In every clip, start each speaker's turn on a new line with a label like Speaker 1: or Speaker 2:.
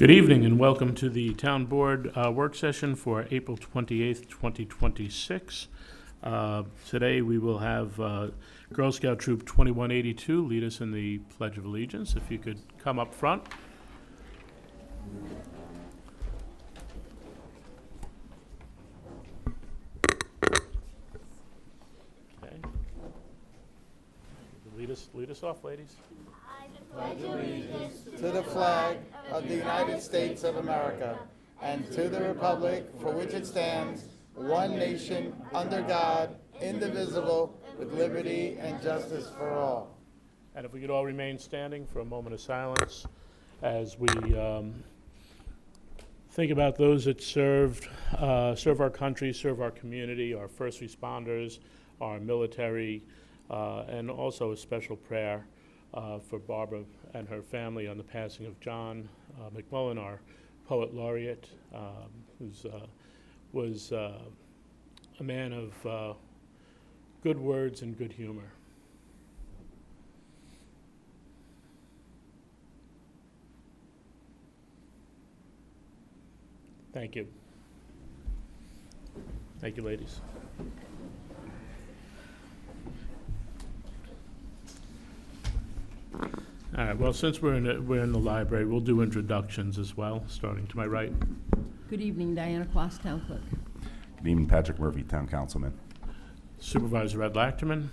Speaker 1: Good evening and welcome to the Town Board work session for April 28th, 2026. Today we will have Girl Scout Troop 2182 lead us in the Pledge of Allegiance. If you could come up front. Okay. Lead us off, ladies.
Speaker 2: Pledge allegiance to the flag of the United States of America and to the republic for which it stands, one nation, under God, indivisible, with liberty and justice for all.
Speaker 1: And if we could all remain standing for a moment of silence as we think about those that serve our country, serve our community, our first responders, our military, and also a special prayer for Barbara and her family on the passing of John McMullen, our poet laureate, who was a man of good words and good humor. Thank you. Thank you, ladies. All right, well, since we're in the library, we'll do introductions as well, starting to my right.
Speaker 3: Good evening, Diana Kloss, Town Clerk.
Speaker 4: Good evening, Patrick Murphy, Town Councilman.
Speaker 1: Supervisor Ed Lachterman.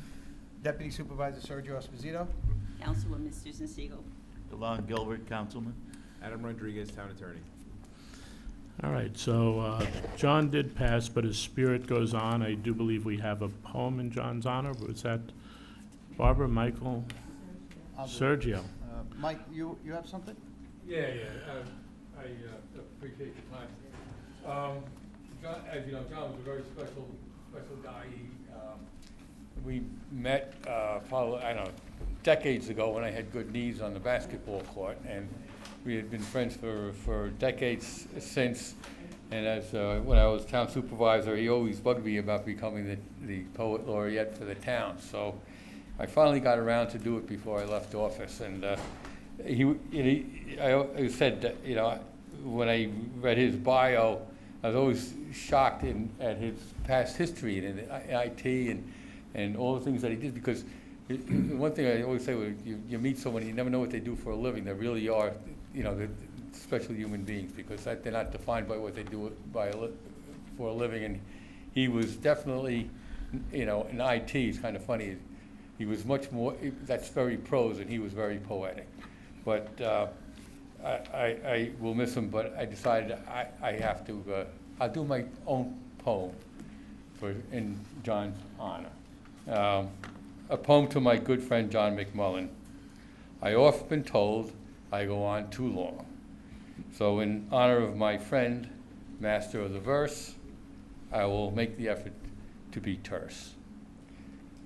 Speaker 5: Deputy Supervisor Sergio Esposito.
Speaker 6: Councilwoman Susan Siegel.
Speaker 7: DeLon Gilbert, Councilman.
Speaker 8: Adam Rodriguez, Town Attorney.
Speaker 1: All right, so John did pass, but his spirit goes on. I do believe we have a poem in John's honor. Was that Barbara, Michael, Sergio?
Speaker 5: Mike, you have something?
Speaker 9: Yeah. I appreciate the time. John, as you know, John was a very special guy. We met probably, I don't know, decades ago when I had good knees on the basketball court, and we had been friends for decades since. And as when I was town supervisor, he always bugged me about becoming the poet laureate for the town. So I finally got around to do it before I left office. And I said that, you know, when I read his bio, I was always shocked at his past history and IT and all the things that he did, because one thing I always say, when you meet someone, you never know what they do for a living. They really are, you know, they're special human beings, because they're not defined by what they do for a living. And he was definitely, you know, in IT, it's kind of funny. He was much more, that's very prose, and he was very poetic. But I will miss him, but I decided I have to, I'll do my own poem in John's honor. A poem to my good friend John McMullen. I often been told I go on too long. So in honor of my friend, master of the verse, I will make the effort to be terse.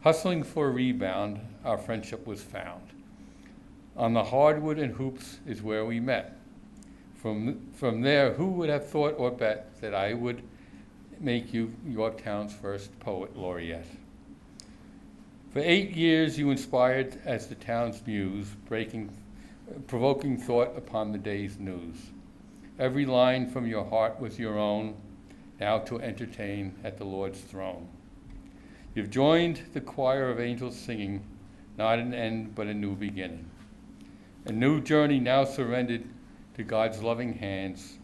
Speaker 9: Hustling for a rebound, our friendship was found. On the hardwood and hoops is where we met. From there, who would have thought or bet that I would make you Yorktown's first poet laureate? For 8 years you inspired as the town's muse, provoking thought upon the day's news. Every line from your heart was your own, now to entertain at the Lord's throne. You've joined the choir of angels singing, not an end but a new beginning. A new journey now surrendered to God's loving hands,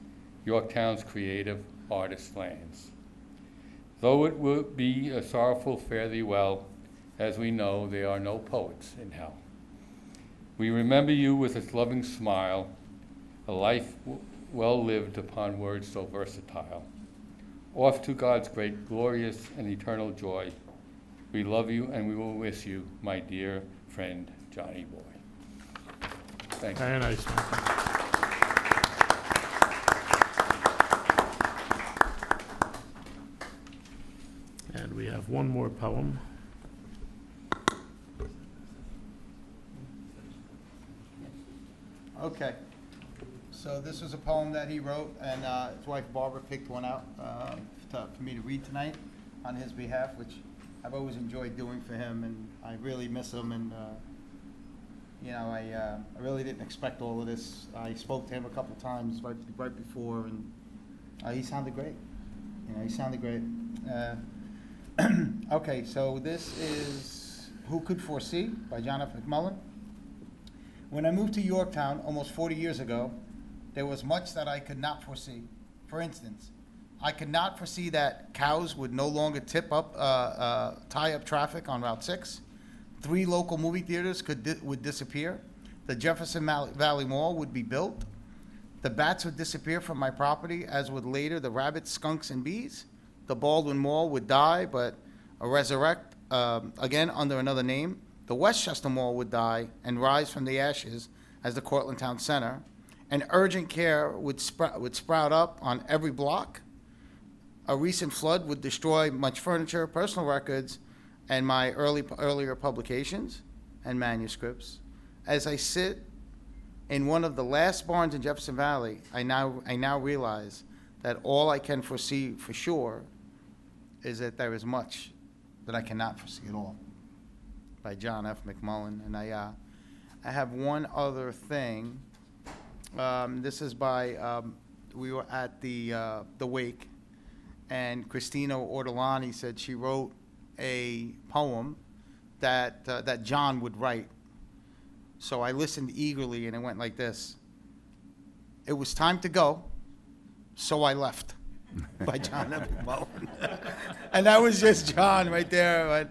Speaker 9: Yorktown's creative artist lands. Though it will be a sorrowful fare thee well, as we know there are no poets in hell. We remember you with its loving smile, a life well lived upon words so versatile. Off to God's great, glorious, and eternal joy. We love you and we will miss you, my dear friend, Johnny Boy. Thank you.
Speaker 1: Very nice. And we have one more poem.
Speaker 5: Okay. So this was a poem that he wrote, and his wife Barbara picked one out for me to read tonight on his behalf, which I've always enjoyed doing for him, and I really miss him. And You know, I really didn't expect all of this. I spoke to him a couple times right before, and he sounded great. You know, he sounded great. Okay, so this is Who Could Foresee by John F. McMullen. When I moved to Yorktown almost 40 years ago, there was much that I could not foresee. For instance, I could not foresee that cows would no longer tie up traffic on Route 6. 3 local movie theaters would disappear. The Jefferson Valley Mall would be built. The bats would disappear from my property, as would later the rabbits, skunks, and bees. The Baldwin Mall would die, but resurrect again under another name. The Westchester Mall would die and rise from the ashes as the Cortland Town Center. And urgent care would sprout up on every block. A recent flood would destroy much furniture, personal records, and my earlier publications and manuscripts. As I sit in one of the last barns in Jefferson Valley, I now realize that all I can foresee for sure is that there is much that I cannot foresee at all. By John F. McMullen. And I have one other thing. This is by, we were at the wake, and Christina Ortolani said she wrote a poem that John would write. So I listened eagerly, and it went like this. It was time to go, so I left, by John F. McMullen. And that was just John right there.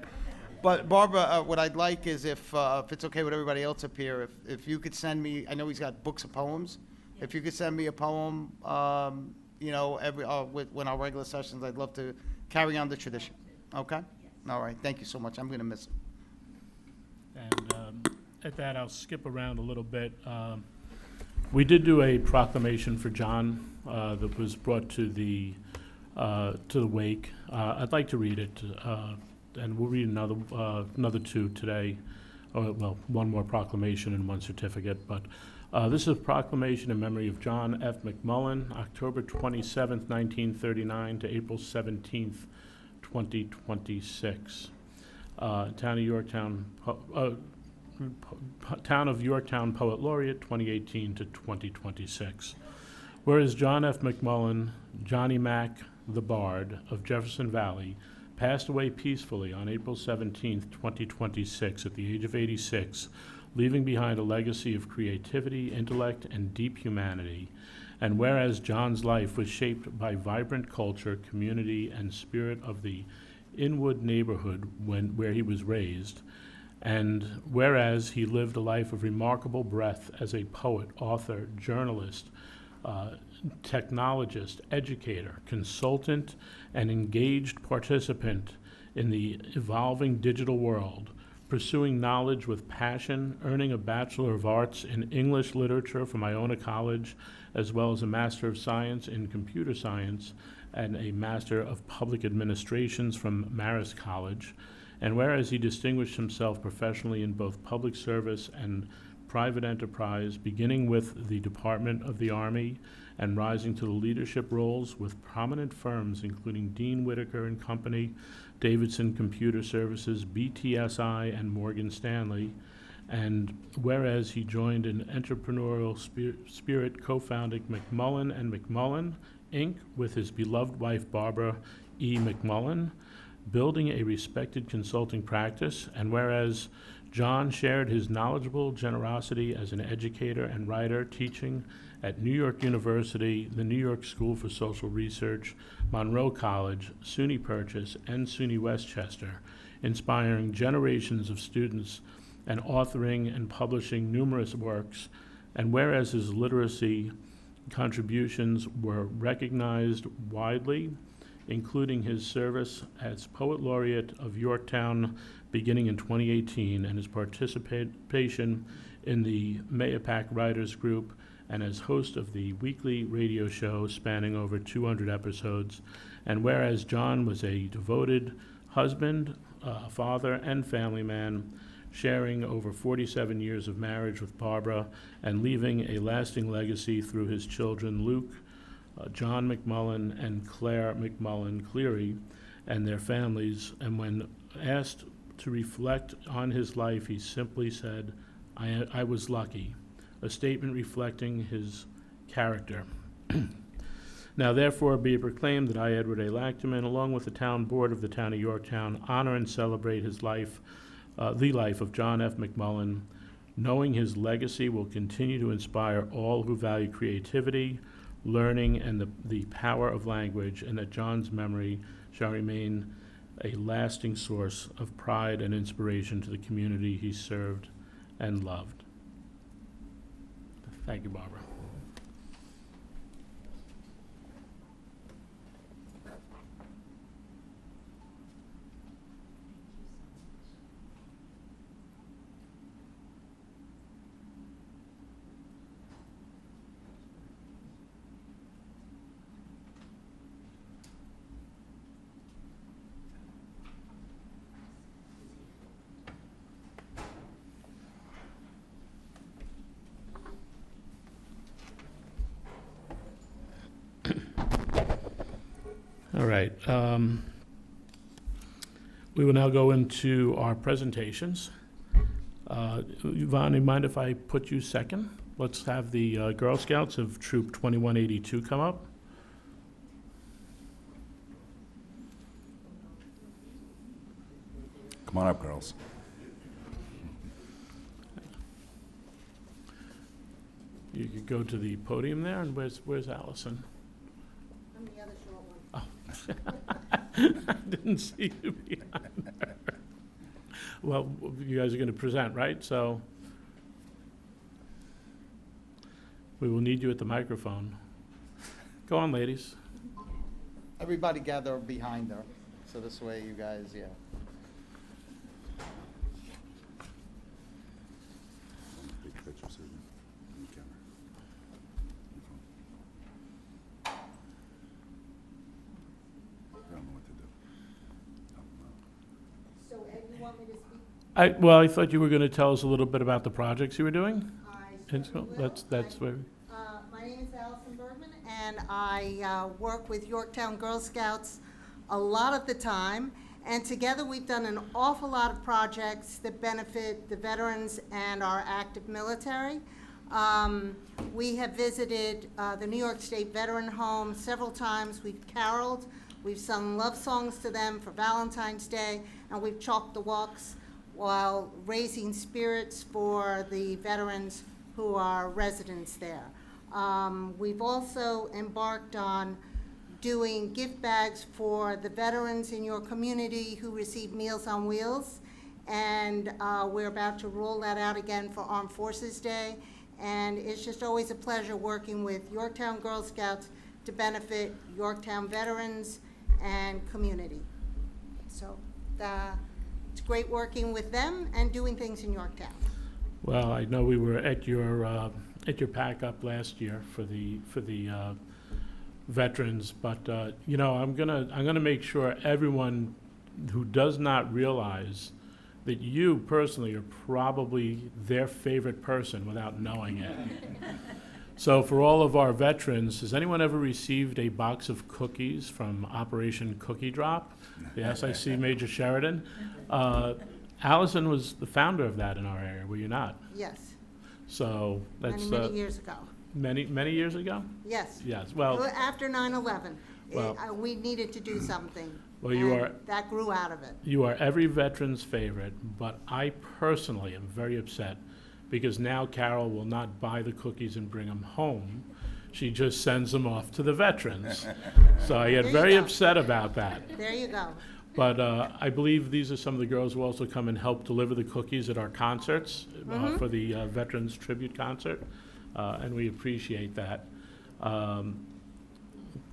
Speaker 5: But Barbara, what I'd like is if it's okay with everybody else up here, if you could send me, I know he's got books of poems. If you could send me a poem, you know, when our regular sessions, I'd love to carry on the tradition. Okay? All right. Thank you so much. I'm going to miss him.
Speaker 1: And at that, I'll skip around a little bit. We did do a proclamation for John that was brought to the wake. I'd like to read it. And we'll read another 2 today. Well, one more proclamation and 1 certificate. But this is a proclamation in memory of John F. McMullen, October 27th, 1939 to April 17th, 2026. Town of Yorktown Poet Laureate, 2018 to 2026. Whereas John F. McMullen, Johnny Mac, the Bard of Jefferson Valley, passed away peacefully on April 17, 2026, at the age of 86, leaving behind a legacy of creativity, intellect, and deep humanity. And whereas John's life was shaped by vibrant culture, community, and spirit of the Inwood neighborhood where he was raised, and whereas he lived a life of remarkable breadth as a poet, author, journalist, technologist, educator, consultant, and engaged participant in the evolving digital world, pursuing knowledge with passion, earning a Bachelor of Arts in English Literature from Iona College, as well as a Master of Science in Computer Science and a Master of Public Administrations from Marist College. And whereas he distinguished himself professionally in both public service and private enterprise, beginning with the Department of the Army and rising to the leadership roles with prominent firms including Dean Whitaker and Company, Davidson Computer Services, BTSI, and Morgan Stanley. And whereas he joined an entrepreneurial spirit co-founding McMullen and McMullen, Inc., with his beloved wife Barbara E. McMullen, building a respected consulting practice. And whereas John shared his knowledgeable generosity as an educator and writer, teaching at New York University, the New York School for Social Research, Monroe College, SUNY Purchase, and SUNY Westchester, inspiring generations of students and authoring and publishing numerous works. And whereas his literacy contributions were recognized widely, including his service as Poet Laureate of Yorktown beginning in 2018 and his participation in the Mayapack Writers Group and as host of the weekly radio show spanning over 200 episodes. And whereas John was a devoted husband, father, and family man, sharing over 47 years of marriage with Barbara and leaving a lasting legacy through his children Luke, John McMullen, and Claire McMullen Cleary, and their families. And when asked to reflect on his life, he simply said, I was lucky, a statement reflecting his character. Now therefore be it proclaimed that I, Edward A. Lachterman, along with the town board of the town of Yorktown, honor and celebrate his life, the life of John F. McMullen, knowing his legacy will continue to inspire all who value creativity, learning, and the power of language, and that John's memory shall remain a lasting source of pride and inspiration to the community he served and loved. Thank you, Barbara. All right. We will now go into our presentations. Yvonne, you mind if I put you second? Let's have the Girl Scouts of Troop 2182 come up.
Speaker 4: Come on up, girls.
Speaker 1: You could go to the podium there, and where's Allison?
Speaker 10: I'm the other short one.
Speaker 1: I didn't see you behind her. Well, you guys are going to present, right? So we will need you at the microphone. Go on, ladies.
Speaker 2: Everybody gather behind her, so this way you guys, yeah.
Speaker 4: Big picture, Susan. On the camera. I don't know what to do.
Speaker 10: So, Ed, you want me to speak?
Speaker 1: Well, I thought you were going to tell us a little bit about the projects you were doing.
Speaker 10: I
Speaker 1: And
Speaker 10: certainly
Speaker 1: so
Speaker 10: will.
Speaker 1: that's where.
Speaker 10: My name is Allison Bergman, and I work with Yorktown Girl Scouts a lot of the time. And together, we've done an awful lot of projects that benefit the veterans and our active military. We have visited the New York State Veteran Home several times. We've caroled. We've sung love songs to them for Valentine's Day, and we've chalked the walks while raising spirits for the veterans who are residents there. We've also embarked on doing gift bags for the veterans in your community who receive Meals on Wheels, and we're about to roll that out again for Armed Forces Day. And it's just always a pleasure working with Yorktown Girl Scouts to benefit Yorktown veterans and community. So it's great working with them and doing things in Yorktown.
Speaker 1: Well, I know we were at your pack up last year for the veterans, but you know, I'm gonna make sure everyone who does not realize that you personally are probably their favorite person without knowing it. So for all of our veterans, has anyone ever received a box of cookies from Operation Cookie Drop? Yes, I see Major Sheridan. Allison was the founder of that in our area, were you not?
Speaker 10: Yes,
Speaker 1: So that's
Speaker 10: many years ago.
Speaker 1: many years ago?
Speaker 10: Yes.
Speaker 1: Yes, well,
Speaker 10: After 9/11,
Speaker 1: Well-
Speaker 10: we needed to do something.
Speaker 1: Well, you
Speaker 10: and
Speaker 1: are-
Speaker 10: that grew out of it.
Speaker 1: you are every veteran's favorite, but I personally am very upset because now Carol will not buy the cookies and bring them home. She just sends them off to the veterans. So I get
Speaker 10: There you
Speaker 1: very
Speaker 10: go.
Speaker 1: upset about that.
Speaker 10: There you go.
Speaker 1: But I believe these are some of the girls who also come and help deliver the cookies at our concerts for the Veterans Tribute Concert, and we appreciate that.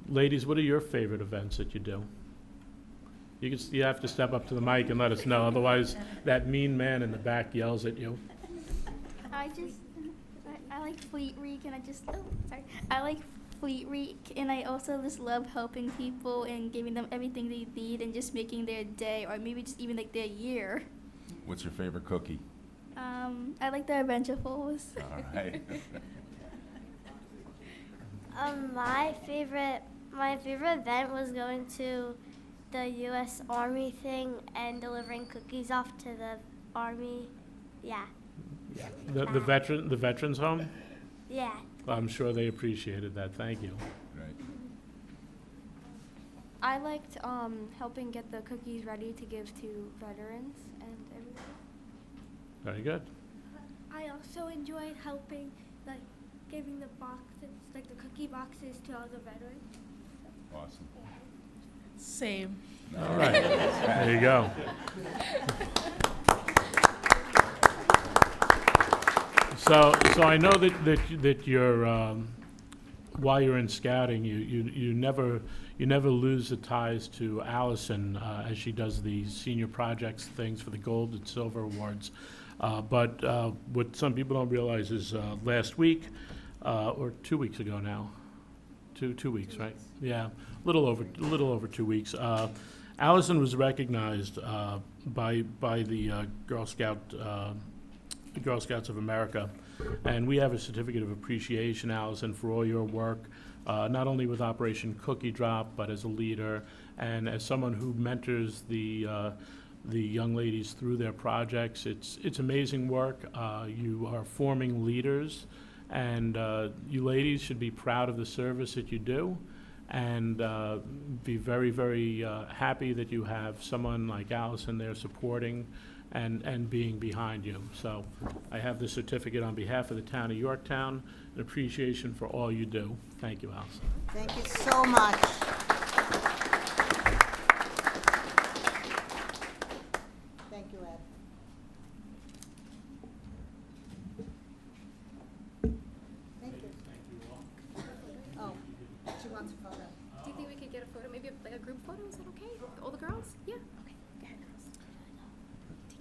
Speaker 1: Ladies, what are your favorite events that you do? You have to step up to the mic and let us know, otherwise that mean man in the back yells at you.
Speaker 11: I like Fleet Week, and I like Fleet Week, and I also just love helping people and giving them everything they need and just making their day, or maybe just even like their year.
Speaker 4: What's your favorite cookie?
Speaker 11: I like the Adventurables.
Speaker 4: All right.
Speaker 12: My favorite event was going to the U.S. Army thing and delivering cookies off to the Army. Yeah.
Speaker 1: The veterans home?
Speaker 12: Yeah.
Speaker 1: I'm sure they appreciated that. Thank you.
Speaker 4: Right.
Speaker 12: I liked helping get the cookies ready to give to veterans and everything.
Speaker 1: Very good.
Speaker 12: I also enjoyed helping, like, giving the boxes, like the cookie boxes to all the veterans.
Speaker 4: Awesome.
Speaker 3: Same.
Speaker 1: All right. There you go. So I know that you're while you're in scouting, you never lose the ties to Allison as she does the senior projects things for the gold and silver awards. But what some people don't realize is last week or 2 weeks ago now, two weeks, right? Yeah, a little over 2 weeks. Allison was recognized by the Girl Scouts of America, and we have a certificate of appreciation, Allison, for all your work, not only with Operation Cookie Drop, but as a leader and as someone who mentors the young ladies through their projects. It's amazing work. You are forming leaders, and you ladies should be proud of the service that you do, and be very, very happy that you have someone like Allison there supporting and being behind you. So I have the certificate on behalf of the town of Yorktown, an appreciation for all you do. Thank you, Allison.
Speaker 10: Thank you so much. Thank you, Ed. Thank you. Oh, she wants a photo.
Speaker 11: Do you think we could get a photo, maybe like a group photo? Is that okay? All the girls? Yeah. Okay. Go ahead, girls.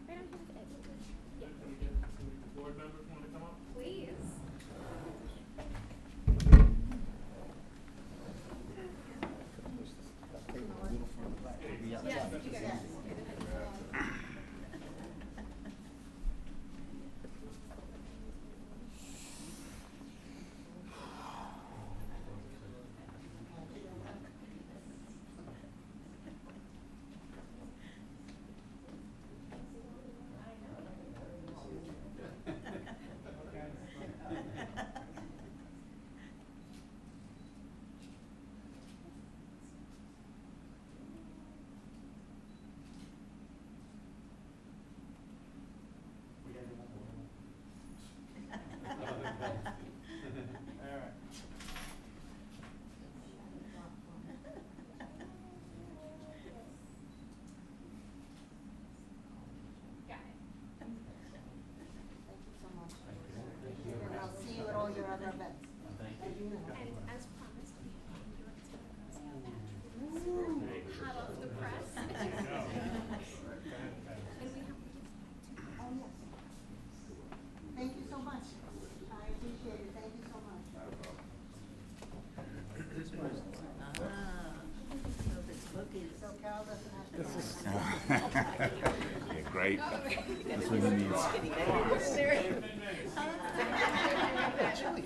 Speaker 11: Right on here with Ed. Yeah.
Speaker 1: Board members want to come up?
Speaker 11: Please. Yes, you guys.
Speaker 10: And I'll see you at all your other events. As you know.
Speaker 11: And as promised, we have hot off the press. And we have.
Speaker 10: Oh, yes. Thank you so much. I appreciate it. Thank you so much. So Carol doesn't have to.
Speaker 4: Yeah, great. That's what he needs.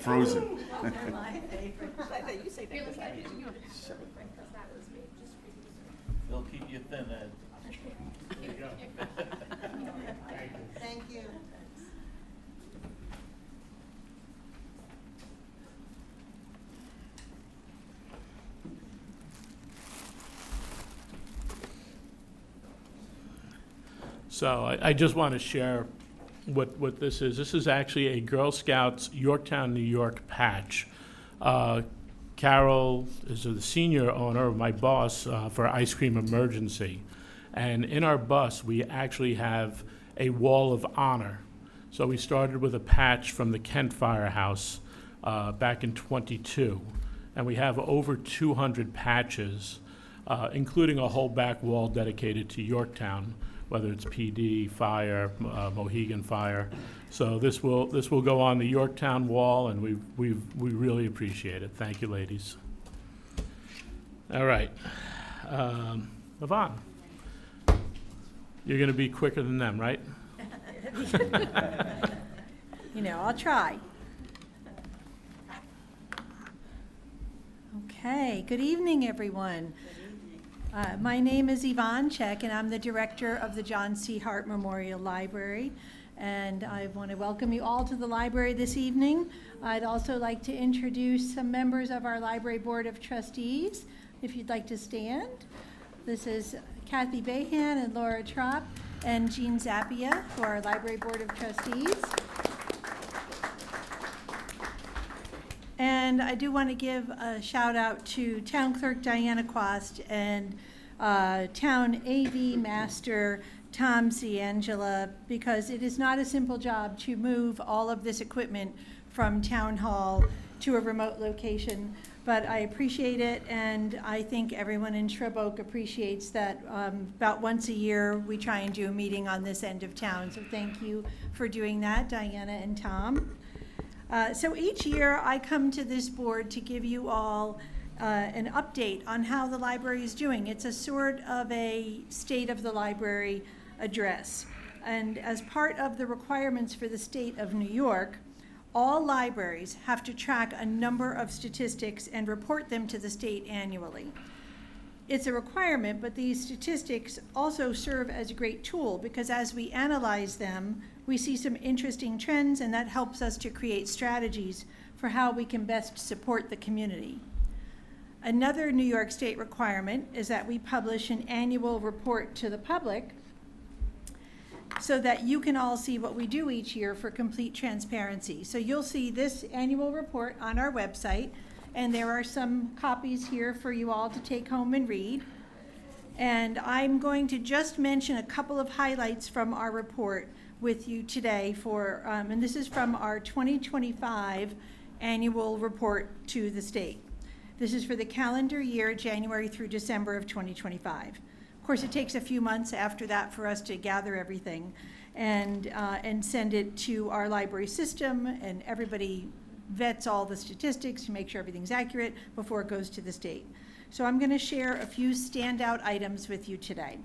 Speaker 4: Frozen.
Speaker 7: They'll keep you thin, Ed.
Speaker 10: Thank you.
Speaker 1: So I just want to share what this is. This is actually a Girl Scouts Yorktown, New York patch. Carol is the senior owner, my boss, for Ice Cream Emergency. And in our bus, we actually have a wall of honor. So we started with a patch from the Kent Firehouse back in '22. And we have over 200 patches, including a whole back wall dedicated to Yorktown, whether it's PD, fire, Mohegan Fire. So this will go on the Yorktown wall, and we really appreciate it. Thank you, ladies. All right, Yvonne, you're going to be quicker than them, right?
Speaker 13: You know, I'll try. Okay, good evening, everyone. My name is Yvonne Check, and I'm the director of the John C. Hart Memorial Library. and I want to welcome you all to the library this evening. I'd also like to introduce some members of our Library Board of Trustees, if you'd like to stand. This is Kathy Behan and Laura Trop and Jean Zappia for our Library Board of Trustees. And I do want to give a shout out to Town Clerk Diana Quast and Town AV Master Tom Ciangela, because it is not a simple job to move all of this equipment from Town Hall to a remote location. But I appreciate it, and I think everyone in Shrub Oak appreciates that about once a year we try and do a meeting on this end of town. So thank you for doing that, Diana and Tom. So each year I come to this board to give you all an update on how the library is doing. It's a sort of a state of the library address. And as part of the requirements for the state of New York, all libraries have to track a number of statistics and report them to the state annually. It's a requirement, but these statistics also serve as a great tool because as we analyze them, we see some interesting trends, and that helps us to create strategies for how we can best support the community. Another New York State requirement is that we publish an annual report to the public so that you can all see what we do each year for complete transparency. So you'll see this annual report on our website, and there are some copies here for you all to take home and read. And I'm going to just mention a couple of highlights from our report with you today for, and this is from our 2025 annual report to the state. This is for the calendar year, January through December of 2025. Of course, it takes a few months after that for us to gather everything and send it to our library system, and everybody vets all the statistics to make sure everything's accurate before it goes to the state. So I'm going to share a few standout items with you today.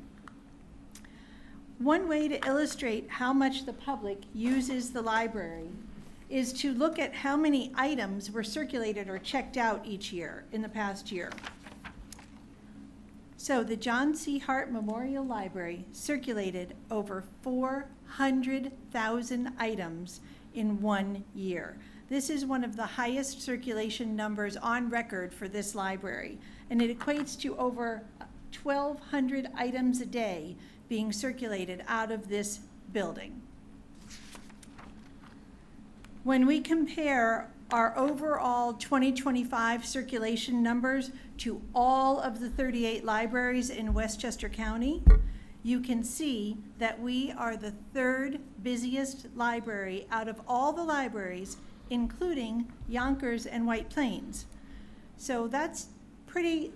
Speaker 13: One way to illustrate how much the public uses the library is to look at how many items were circulated or checked out each year in the past year. So the John C. Hart Memorial Library circulated over 400,000 items in 1 year. This is one of the highest circulation numbers on record for this library, and it equates to over 1,200 items a day being circulated out of this building. When we compare our overall 2025 circulation numbers to all of the 38 libraries in Westchester County, you can see that we are the third busiest library out of all the libraries, including Yonkers and White Plains. So that's pretty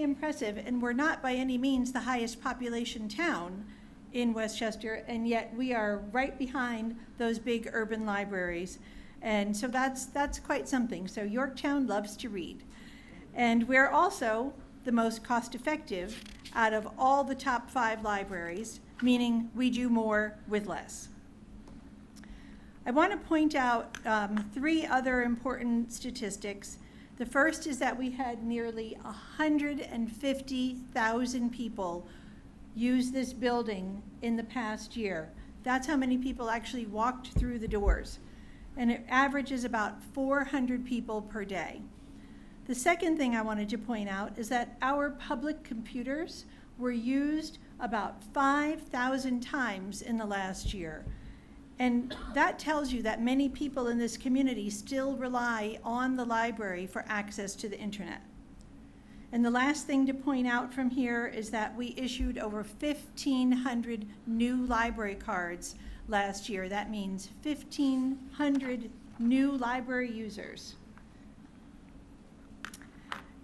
Speaker 13: impressive, and we're not by any means the highest population town in Westchester, and yet we are right behind those big urban libraries. And so that's quite something. So Yorktown loves to read. And we're also the most cost-effective out of all the top 5 libraries, meaning we do more with less. I want to point out 3 other important statistics. The first is that we had nearly 150,000 people use this building in the past year. That's how many people actually walked through the doors. And it averages about 400 people per day. The second thing I wanted to point out is that our public computers were used about 5,000 times in the last year. And that tells you that many people in this community still rely on the library for access to the internet. And the last thing to point out from here is that we issued over 1,500 new library cards last year. That means 1,500 new library users.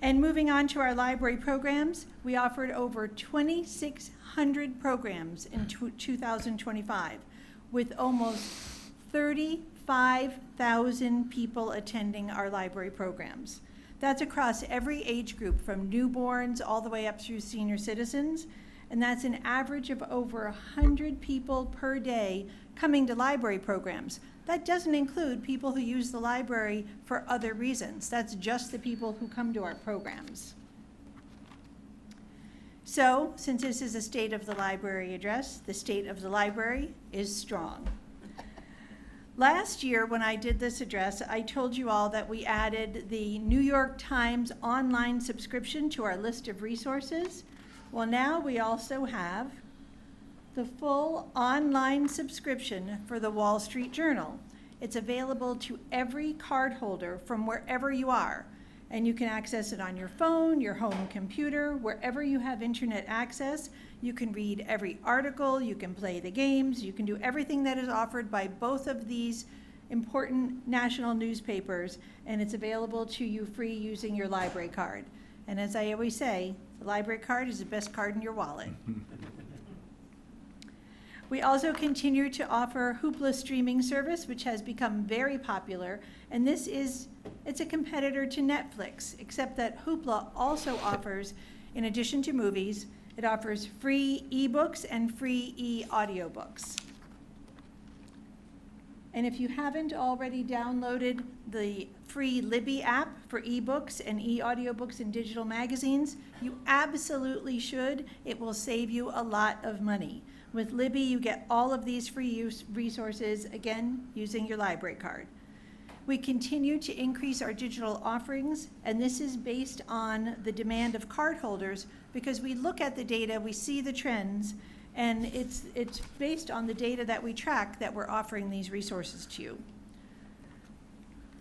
Speaker 13: And moving on to our library programs, we offered over 2,600 programs in 2025, with almost 35,000 people attending our library programs. That's across every age group, from newborns all the way up through senior citizens. And that's an average of over 100 people per day coming to library programs. That doesn't include people who use the library for other reasons. That's just the people who come to our programs. So, since this is a State of the Library address, the state of the library is strong. Last year, when I did this address, I told you all that we added the New York Times online subscription to our list of resources. Well, now we also have the full online subscription for the Wall Street Journal. It's available to every cardholder from wherever you are, and you can access it on your phone, your home computer, wherever you have internet access. You can read every article, you can play the games, you can do everything that is offered by both of these important national newspapers, and it's available to you free using your library card. And as I always say, the library card is the best card in your wallet. We also continue to offer Hoopla streaming service, which has become very popular, and it's a competitor to Netflix, except that Hoopla also offers, in addition to movies, it offers free ebooks and free e-audiobooks. And if you haven't already downloaded the free Libby app for ebooks and e-audiobooks and digital magazines, you absolutely should. It will save you a lot of money. With Libby, you get all of these free resources, again, using your library card. We continue to increase our digital offerings, and this is based on the demand of cardholders because we look at the data, we see the trends, and it's based on the data that we track that we're offering these resources to you.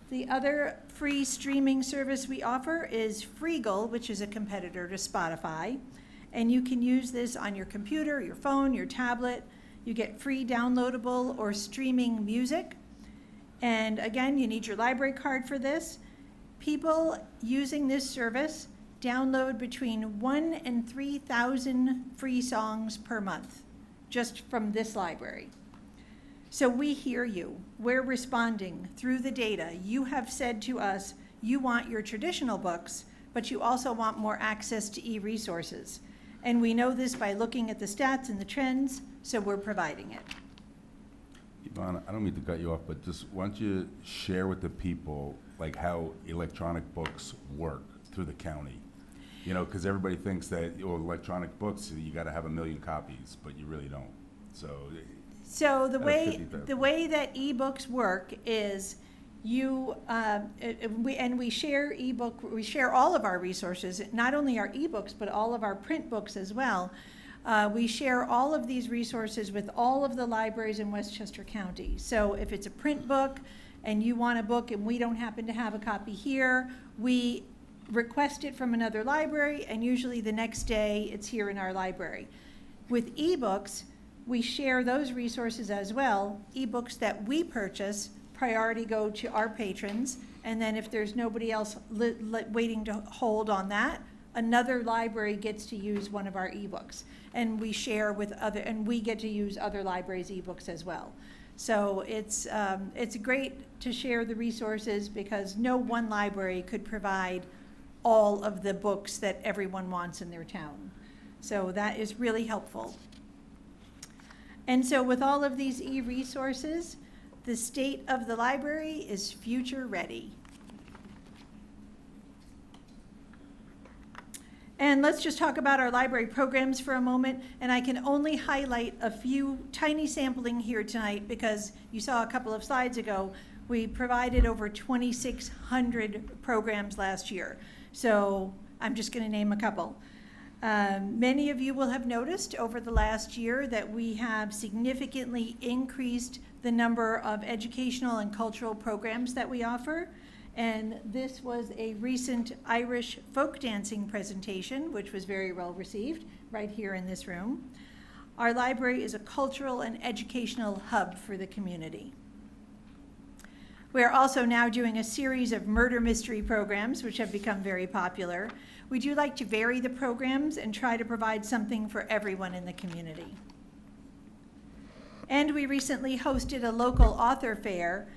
Speaker 13: The other free streaming service we offer is Freegal, which is a competitor to Spotify, and you can use this on your computer, your phone, your tablet. You get free downloadable or streaming music. And again, you need your library card for this. People using this service download between 1,000 and 3,000 free songs per month, just from this library. So we hear you. We're responding through the data. You have said to us, you want your traditional books, but you also want more access to e-resources. And we know this by looking at the stats and the trends, so we're providing it.
Speaker 4: Yvonne, I don't mean to cut you off, but just why don't you share with the people like how electronic books work through the county? You know, because everybody thinks that electronic books, you got to have 1 million copies, but you really don't.
Speaker 13: So the way that ebooks work is we share we share all of our resources, not only our ebooks, but all of our print books as well. We share all of these resources with all of the libraries in Westchester County. So if it's a print book and you want a book and we don't happen to have a copy here, we request it from another library, and usually the next day it's here in our library. With ebooks, we share those resources as well. Ebooks that we purchase, priority go to our patrons, and then if there's nobody else waiting to hold on that, another library gets to use one of our ebooks, and we share with and we get to use other libraries' ebooks as well. So it's great to share the resources because no one library could provide all of the books that everyone wants in their town. So that is really helpful. And so with all of these e-resources, the state of the library is future ready. And let's just talk about our library programs for a moment. And I can only highlight a few tiny sampling here tonight because you saw a couple of slides ago, we provided over 2,600 programs last year. So I'm just going to name a couple. Many of you will have noticed over the last year that we have significantly increased the number of educational and cultural programs that we offer. And this was a recent Irish folk dancing presentation, which was very well received right here in this room. Our library is a cultural and educational hub for the community. We are also now doing a series of murder mystery programs, which have become very popular. We do like to vary the programs and try to provide something for everyone in the community. And we recently hosted a local author fair,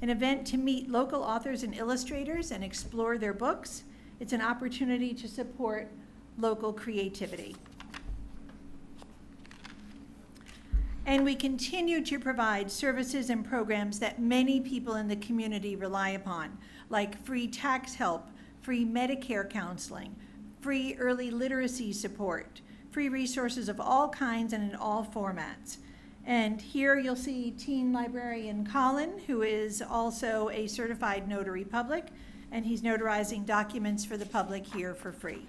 Speaker 13: an event to meet local authors and illustrators and explore their books. It's an opportunity to support local creativity. And we continue to provide services and programs that many people in the community rely upon, like free tax help, free Medicare counseling, free early literacy support, free resources of all kinds and in all formats. And here you'll see teen librarian Colin, who is also a certified notary public, and he's notarizing documents for the public here for free.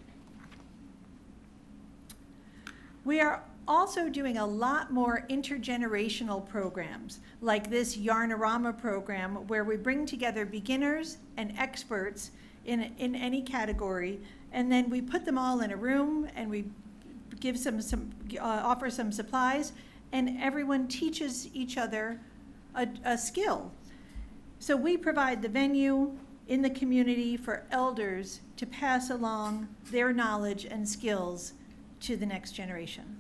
Speaker 13: We are also doing a lot more intergenerational programs, like this Yarnorama program, where we bring together beginners and experts in any category, and then we put them all in a room and we give offer some supplies, and everyone teaches each other a skill. So we provide the venue in the community for elders to pass along their knowledge and skills to the next generation.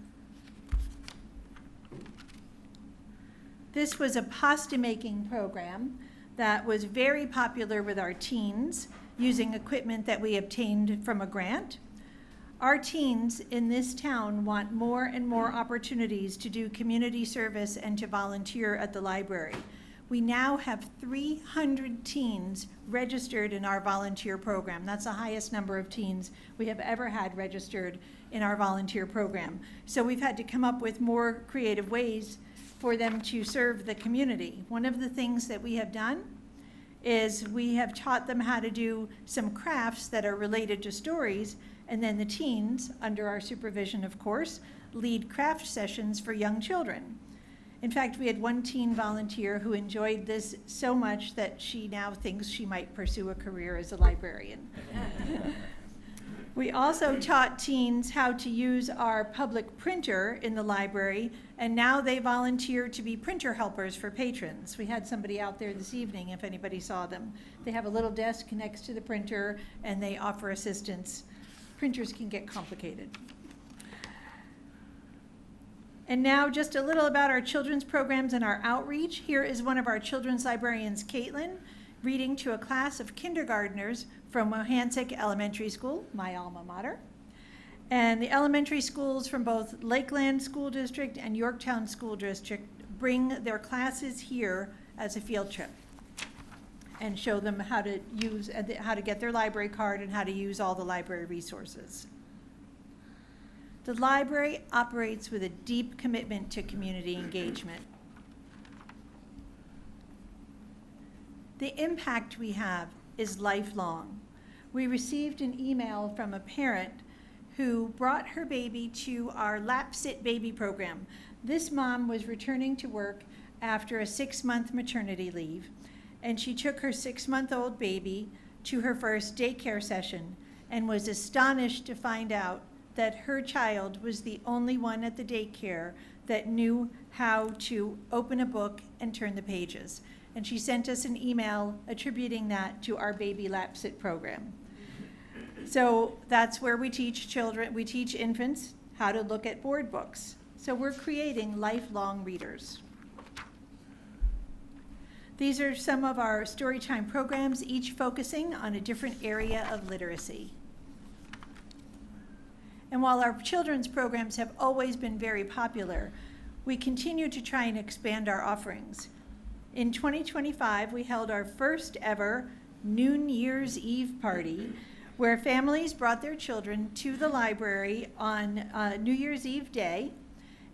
Speaker 13: This was a pasta making program that was very popular with our teens, using equipment that we obtained from a grant. Our teens in this town want more and more opportunities to do community service and to volunteer at the library. We now have 300 teens registered in our volunteer program. That's the highest number of teens we have ever had registered in our volunteer program. So we've had to come up with more creative ways for them to serve the community. One of the things that we have done is we have taught them how to do some crafts that are related to stories, and then the teens, under our supervision of course, lead craft sessions for young children. In fact, we had one teen volunteer who enjoyed this so much that she now thinks she might pursue a career as a librarian. We also taught teens how to use our public printer in the library, and now they volunteer to be printer helpers for patrons. We had somebody out there this evening, if anybody saw them. They have a little desk next to the printer, and they offer assistance. Printers can get complicated. And now just a little about our children's programs and our outreach. Here is one of our children's librarians, Caitlin, reading to a class of kindergartners from Mohansick Elementary School, my alma mater. And the elementary schools from both Lakeland School District and Yorktown School District bring their classes here as a field trip and show them how to use, how to get their library card and how to use all the library resources. The library operates with a deep commitment to community engagement. The impact we have is lifelong. We received an email from a parent who brought her baby to our Lap Sit Baby program. This mom was returning to work after a 6-month maternity leave, and she took her 6-month-old baby to her first daycare session and was astonished to find out that her child was the only one at the daycare that knew how to open a book and turn the pages. And she sent us an email attributing that to our Baby Lap Sit program. So that's where we teach children, we teach infants how to look at board books. So we're creating lifelong readers. These are some of our Storytime programs, each focusing on a different area of literacy. And while our children's programs have always been very popular, we continue to try and expand our offerings. In 2025, we held our first ever New Year's Eve party, where families brought their children to the library on New Year's Eve day,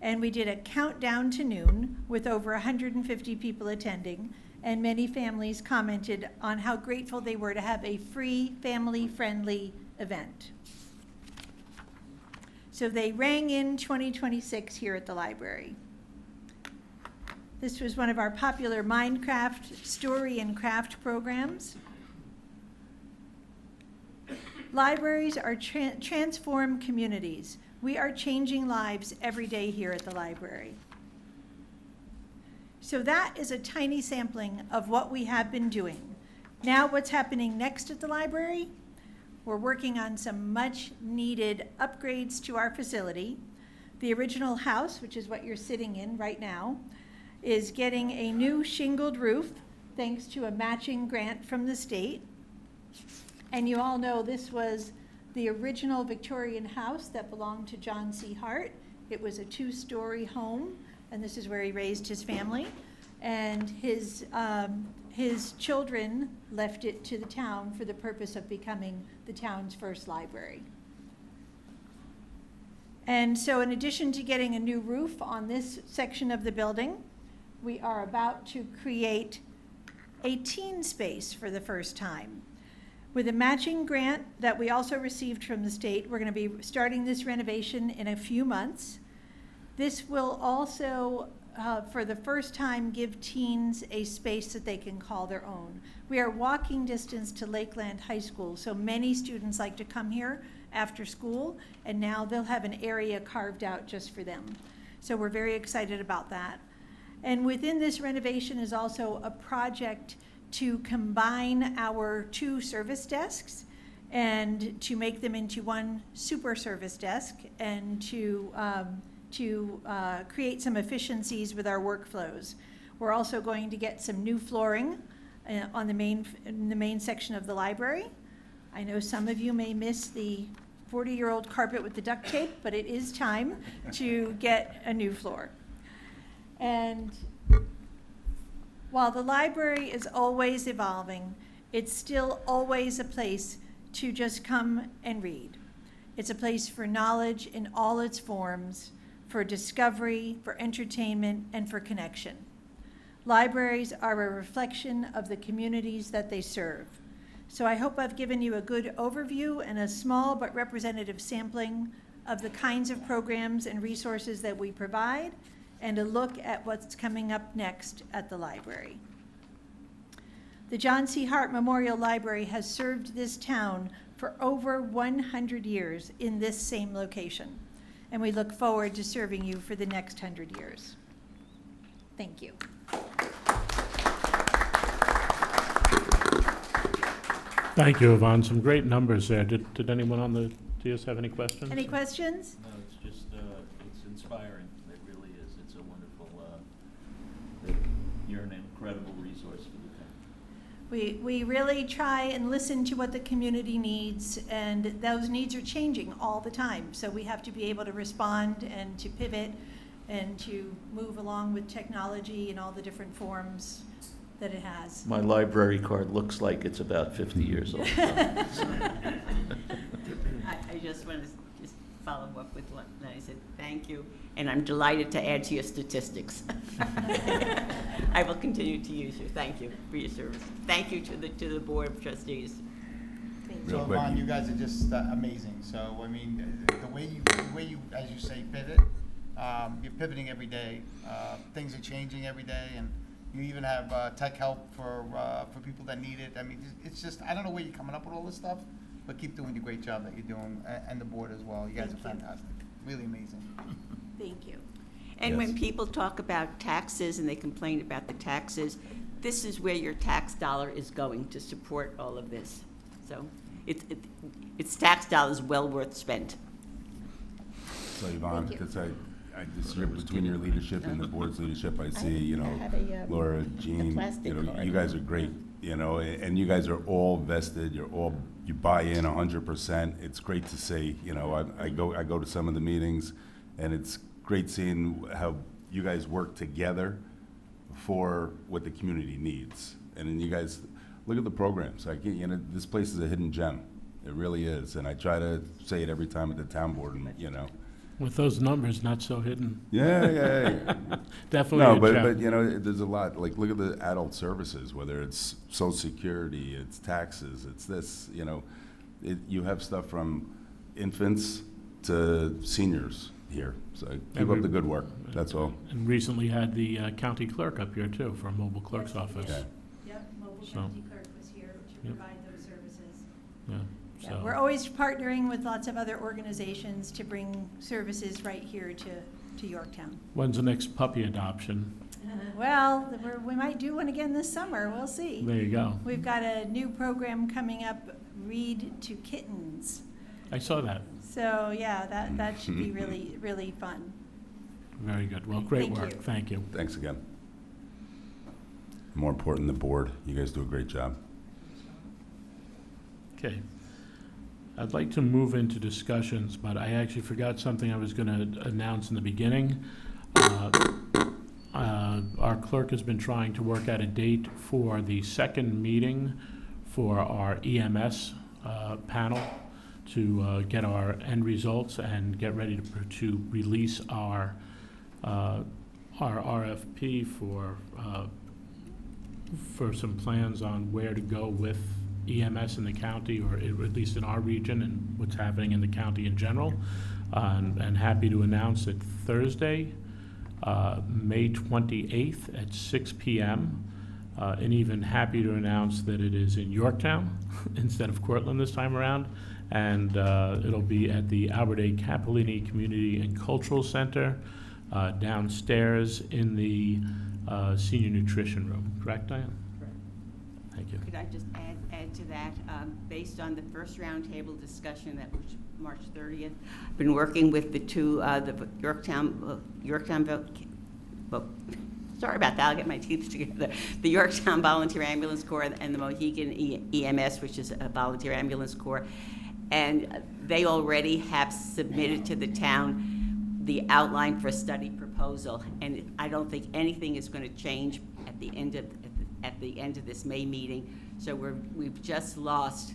Speaker 13: and we did a countdown to noon with over 150 people attending, and many families commented on how grateful they were to have a free, family-friendly event. So they rang in 2026 here at the library. This was one of our popular Minecraft story and craft programs. Libraries are transform communities. We are changing lives every day here at the library. So that is a tiny sampling of what we have been doing. Now what's happening next at the library? We're working on some much needed upgrades to our facility. The original house, which is what you're sitting in right now, is getting a new shingled roof thanks to a matching grant from the state. And you all know this was the original Victorian house that belonged to John C. Hart. It was a 2-story home, and this is where he raised his family. And his children left it to the town for the purpose of becoming the town's first library. And so in addition to getting a new roof on this section of the building, we are about to create a teen space for the first time. With a matching grant that we also received from the state, we're going to be starting this renovation in a few months. This will also, for the first time, give teens a space that they can call their own. We are walking distance to Lakeland High School, so many students like to come here after school, and now they'll have an area carved out just for them. So we're very excited about that. And within this renovation is also a project to combine our 2 service desks and to make them into one super service desk, and to create some efficiencies with our workflows. We're also going to get some new flooring in the main section of the library. I know some of you may miss the 40-year-old carpet with the duct tape, but it is time to get a new floor. And while the library is always evolving, it's still always a place to just come and read. It's a place for knowledge in all its forms, for discovery, for entertainment, and for connection. Libraries are a reflection of the communities that they serve. So I hope I've given you a good overview and a small but representative sampling of the kinds of programs and resources that we provide, and a look at what's coming up next at the library. The John C. Hart Memorial Library has served this town for over 100 years in this same location, and we look forward to serving you for the next 100 years. Thank you.
Speaker 1: Thank you, Yvonne. Some great numbers there. Did anyone on the DS have any questions?
Speaker 13: Any questions?
Speaker 7: No, it's just, it's inspiring. It really is. It's a wonderful, you're an incredible resource for the town.
Speaker 13: We really try and listen to what the community needs, and those needs are changing all the time. So we have to be able to respond and to pivot and to move along with technology in all the different forms that it has.
Speaker 7: My library card looks like it's about 50 years old.
Speaker 6: I just want to just follow up with what I said. Thank you, and I'm delighted to add to your statistics. I will continue to use you. Thank you for your service. Thank you to the Board of Trustees.
Speaker 5: So Yvonne, you guys are just amazing. So I mean, the way you, as you say, pivot. You're pivoting every day. Things are changing every day, and you even have tech help for people that need it. I mean, it's just, I don't know where you're coming up with all this stuff, but keep doing the great job that you're doing, and the board as well. You guys are fantastic. Really amazing.
Speaker 13: Thank you.
Speaker 6: And when people talk about taxes and they complain about the taxes, this is where your tax dollar is going to support all of this. So it's tax dollars well worth spent.
Speaker 4: So Yvonne, because I just between your leadership and the board's leadership, I see, you know, Laura, Jean, you know, you guys are great, you know, and you guys are all vested. You buy in 100%. It's great to see, you know, I go to some of the meetings, and it's great seeing how you guys work together for what the community needs. And then you guys look at the programs. Like, you know, this place is a hidden gem. It really is, and I try to say it every time at the town board, and you know.
Speaker 1: With those numbers, not so hidden.
Speaker 4: Yeah.
Speaker 1: Definitely.
Speaker 4: No,
Speaker 1: a gem.
Speaker 4: but you know, there's a lot. Like, look at the adult services. Whether it's Social Security, it's taxes, it's this. You know, you have stuff from infants to seniors here. So keep up the good work. That's all.
Speaker 1: And recently had the county clerk up here too for a mobile clerk's office.
Speaker 4: Okay.
Speaker 13: Yep, mobile county clerk was here to provide those services.
Speaker 1: Yeah.
Speaker 13: Yeah,
Speaker 1: So
Speaker 13: we're always partnering with lots of other organizations to bring services right here to Yorktown.
Speaker 1: when's the next puppy adoption?
Speaker 13: Well, we might do one again this summer. We'll see.
Speaker 1: There you go.
Speaker 13: We've got a new program coming up, Read to Kittens.
Speaker 1: I saw that.
Speaker 13: So yeah, that should be really, really fun.
Speaker 1: Very good. Well, great
Speaker 13: Thank
Speaker 1: work.
Speaker 13: you.
Speaker 1: Thank you.
Speaker 4: Thanks again. More important, the board. You guys do a great job.
Speaker 1: Okay. I'd like to move into discussions, but I actually forgot something I was going to announce in the beginning. Our clerk has been trying to work out a date for the second meeting for our EMS panel. get our end results and get ready to release our RFP for some plans on where to go with EMS in the county, or at least in our region, and what's happening in the county in general. And happy to announce that Thursday, May 28th at 6 p.m., and even happy to announce that it is in Yorktown instead of Cortland this time around. And it'll be at the Albert A. Cappellini Community and Cultural Center downstairs in the senior nutrition room. Correct, Diane?
Speaker 6: Correct.
Speaker 1: Thank you.
Speaker 6: Could I just add to that? Based on the first roundtable discussion that was March 30th, I've been working with the two, the sorry about that, I'll get my teeth together. The Yorktown Volunteer Ambulance Corps and the Mohegan EMS, which is a volunteer ambulance corps. And they already have submitted to the town the outline for a study proposal. And I don't think anything is going to change at the end of this May meeting. So we've lost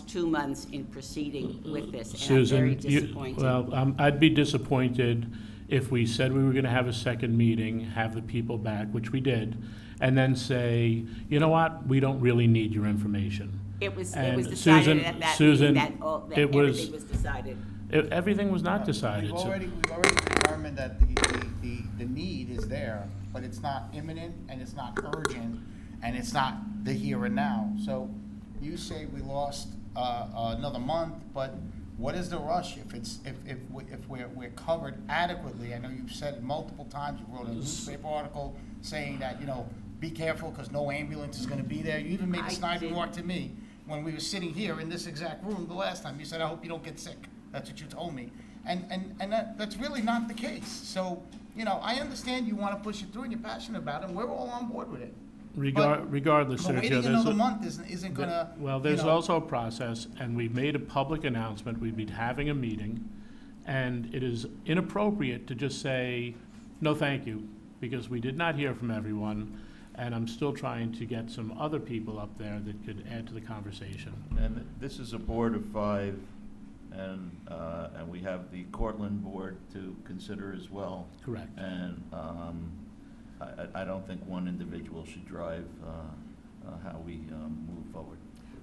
Speaker 6: 2 months in proceeding with this, and
Speaker 1: Susan,
Speaker 6: I'm very disappointed.
Speaker 1: I'd be disappointed if we said we were going to have a second meeting, have the people back, which we did, and then say, you know what, we don't really need your information.
Speaker 6: It was
Speaker 1: And
Speaker 6: decided at that
Speaker 1: Susan,
Speaker 6: meeting that
Speaker 1: it was-
Speaker 6: everything was decided.
Speaker 1: Everything was not decided.
Speaker 5: We've
Speaker 1: so-
Speaker 5: already determined that the need is there, but it's not imminent, and it's not urgent, and it's not the here and now. So you say we lost another month, but what is the rush if we're covered adequately? I know you've said it multiple times. You wrote a newspaper article saying that, be careful because no ambulance is going to be there. You even made a snide remark to me when we were sitting here in this exact room the last time. You said, I hope you don't get sick. That's what you told me. And that's really not the case. So, I understand you want to push it through and you're passionate about it, and we're all on board with it.
Speaker 1: Regardless,
Speaker 5: But
Speaker 1: Sergio,
Speaker 5: waiting another month isn't going to.
Speaker 1: Well, there's also a process, and we've made a public announcement. We'd be having a meeting, and it is inappropriate to just say, no, thank you, because we did not hear from everyone, and I'm still trying to get some other people up there that could add to the conversation.
Speaker 7: And this is a board of 5, and we have the Cortland board to consider as well.
Speaker 1: Correct.
Speaker 7: And I don't think one individual should drive how we move forward.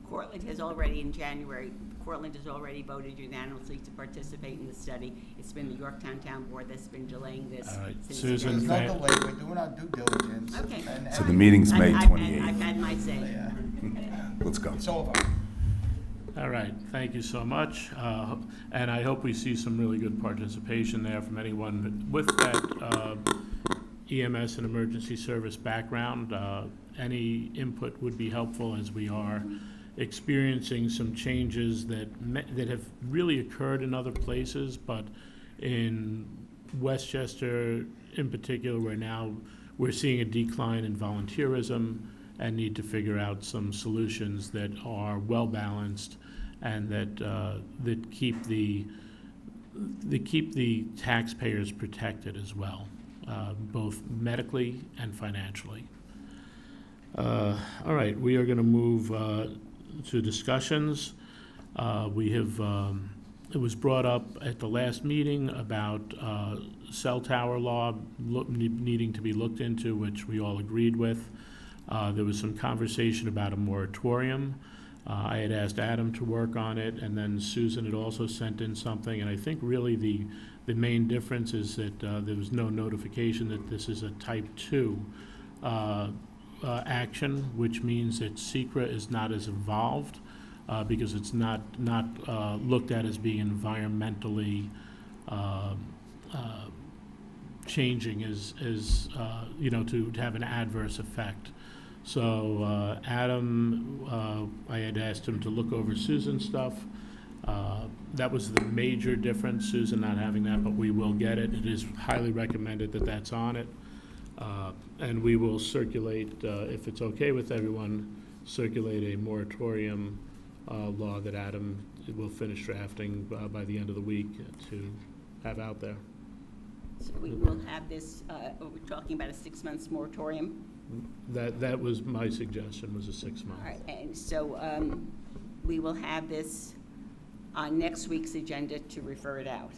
Speaker 6: Cortland has already, in January, has already voted unanimously to participate in the study. It's been the Yorktown Town Board that's been delaying this.
Speaker 1: All right,
Speaker 6: since
Speaker 1: Susan,
Speaker 5: There's no delay. We're doing our due diligence.
Speaker 6: Okay.
Speaker 4: So the meeting's May
Speaker 6: I've
Speaker 4: 28th.
Speaker 6: had my say.
Speaker 5: Yeah.
Speaker 4: Let's go.
Speaker 5: It's over.
Speaker 1: All right, thank you so much. And I hope we see some really good participation there from anyone with that EMS and emergency service background. Any input would be helpful, as we are experiencing some changes that have really occurred in other places, but in Westchester in particular, we're seeing a decline in volunteerism and need to figure out some solutions that are well balanced and that keep the taxpayers protected as well, both medically and financially. All right, we are going to move to discussions. It was brought up at the last meeting about cell tower law needing to be looked into, which we all agreed with. There was some conversation about a moratorium. I had asked Adam to work on it, and then Susan had also sent in something, and I think really the main difference is that there was no notification that this is a type 2 action, which means that SECRA is not as involved because it's not looked at as being environmentally changing as to have an adverse effect. So Adam, I had asked him to look over Susan's stuff. That was the major difference, Susan not having that, but we will get it. It is highly recommended that that's on it. And we will circulate, if it's okay with everyone, circulate a moratorium law that Adam will finish drafting by the end of the week to have out there.
Speaker 6: So we will have this, we're talking about a 6 months moratorium.
Speaker 1: That was my suggestion, was a 6 month.
Speaker 6: All right, and so we will have this on next week's agenda to refer it out.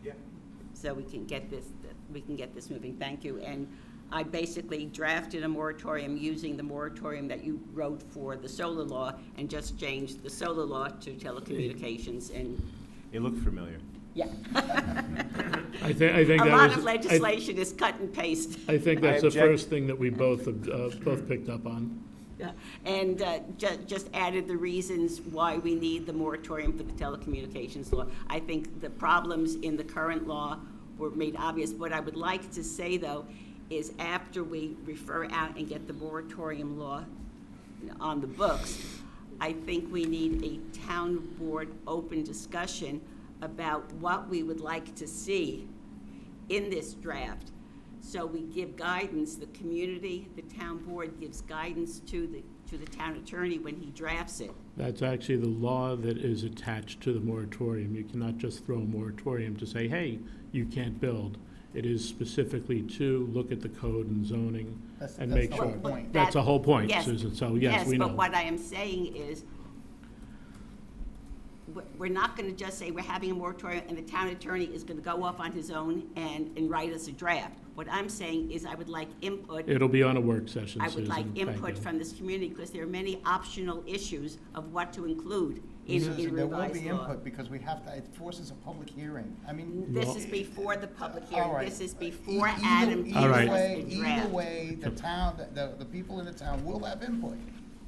Speaker 8: Yeah.
Speaker 6: So we can get this moving. Thank you. And I basically drafted a moratorium using the moratorium that you wrote for the solar law and just changed the solar law to telecommunications and.
Speaker 8: It looked familiar.
Speaker 6: Yeah.
Speaker 1: I think
Speaker 6: A
Speaker 1: that
Speaker 6: lot
Speaker 1: was-
Speaker 6: of legislation is cut and paste.
Speaker 1: I think that's the
Speaker 8: object-
Speaker 1: first thing that we both picked up on.
Speaker 6: Yeah. And just added the reasons why we need the moratorium for the telecommunications law. I think the problems in the current law were made obvious. What I would like to say, though, is after we refer out and get the moratorium law on the books, I think we need a town board open discussion about what we would like to see in this draft. So we give guidance, the community, the town board gives guidance to the town attorney when he drafts it.
Speaker 1: That's actually the law that is attached to the moratorium. You cannot just throw a moratorium to say, hey, you can't build. It is specifically to look at the code and zoning and make
Speaker 5: the
Speaker 1: sure.
Speaker 5: whole point.
Speaker 1: That's the whole point,
Speaker 6: Yes.
Speaker 1: Susan, so yes, we know.
Speaker 6: But what I am saying is, we're not gonna just say we're having a moratorium and the town attorney is gonna go off on his own and write us a draft. What I'm saying is I would like input.
Speaker 1: It'll be on a work session,
Speaker 6: I
Speaker 1: Susan.
Speaker 6: would like
Speaker 1: Thank
Speaker 6: input
Speaker 1: you.
Speaker 6: from this community, because there are many optional issues of what to include in
Speaker 5: Susan, there will
Speaker 6: revised
Speaker 5: be
Speaker 6: law.
Speaker 5: input, because we have to, it forces a public hearing. I mean.
Speaker 6: This is before the public
Speaker 5: All
Speaker 6: hearing,
Speaker 5: right.
Speaker 6: this is before
Speaker 5: Either-
Speaker 6: Adam gives
Speaker 1: All right.
Speaker 6: us the draft.
Speaker 5: Either way, the town, the people in the town will have input.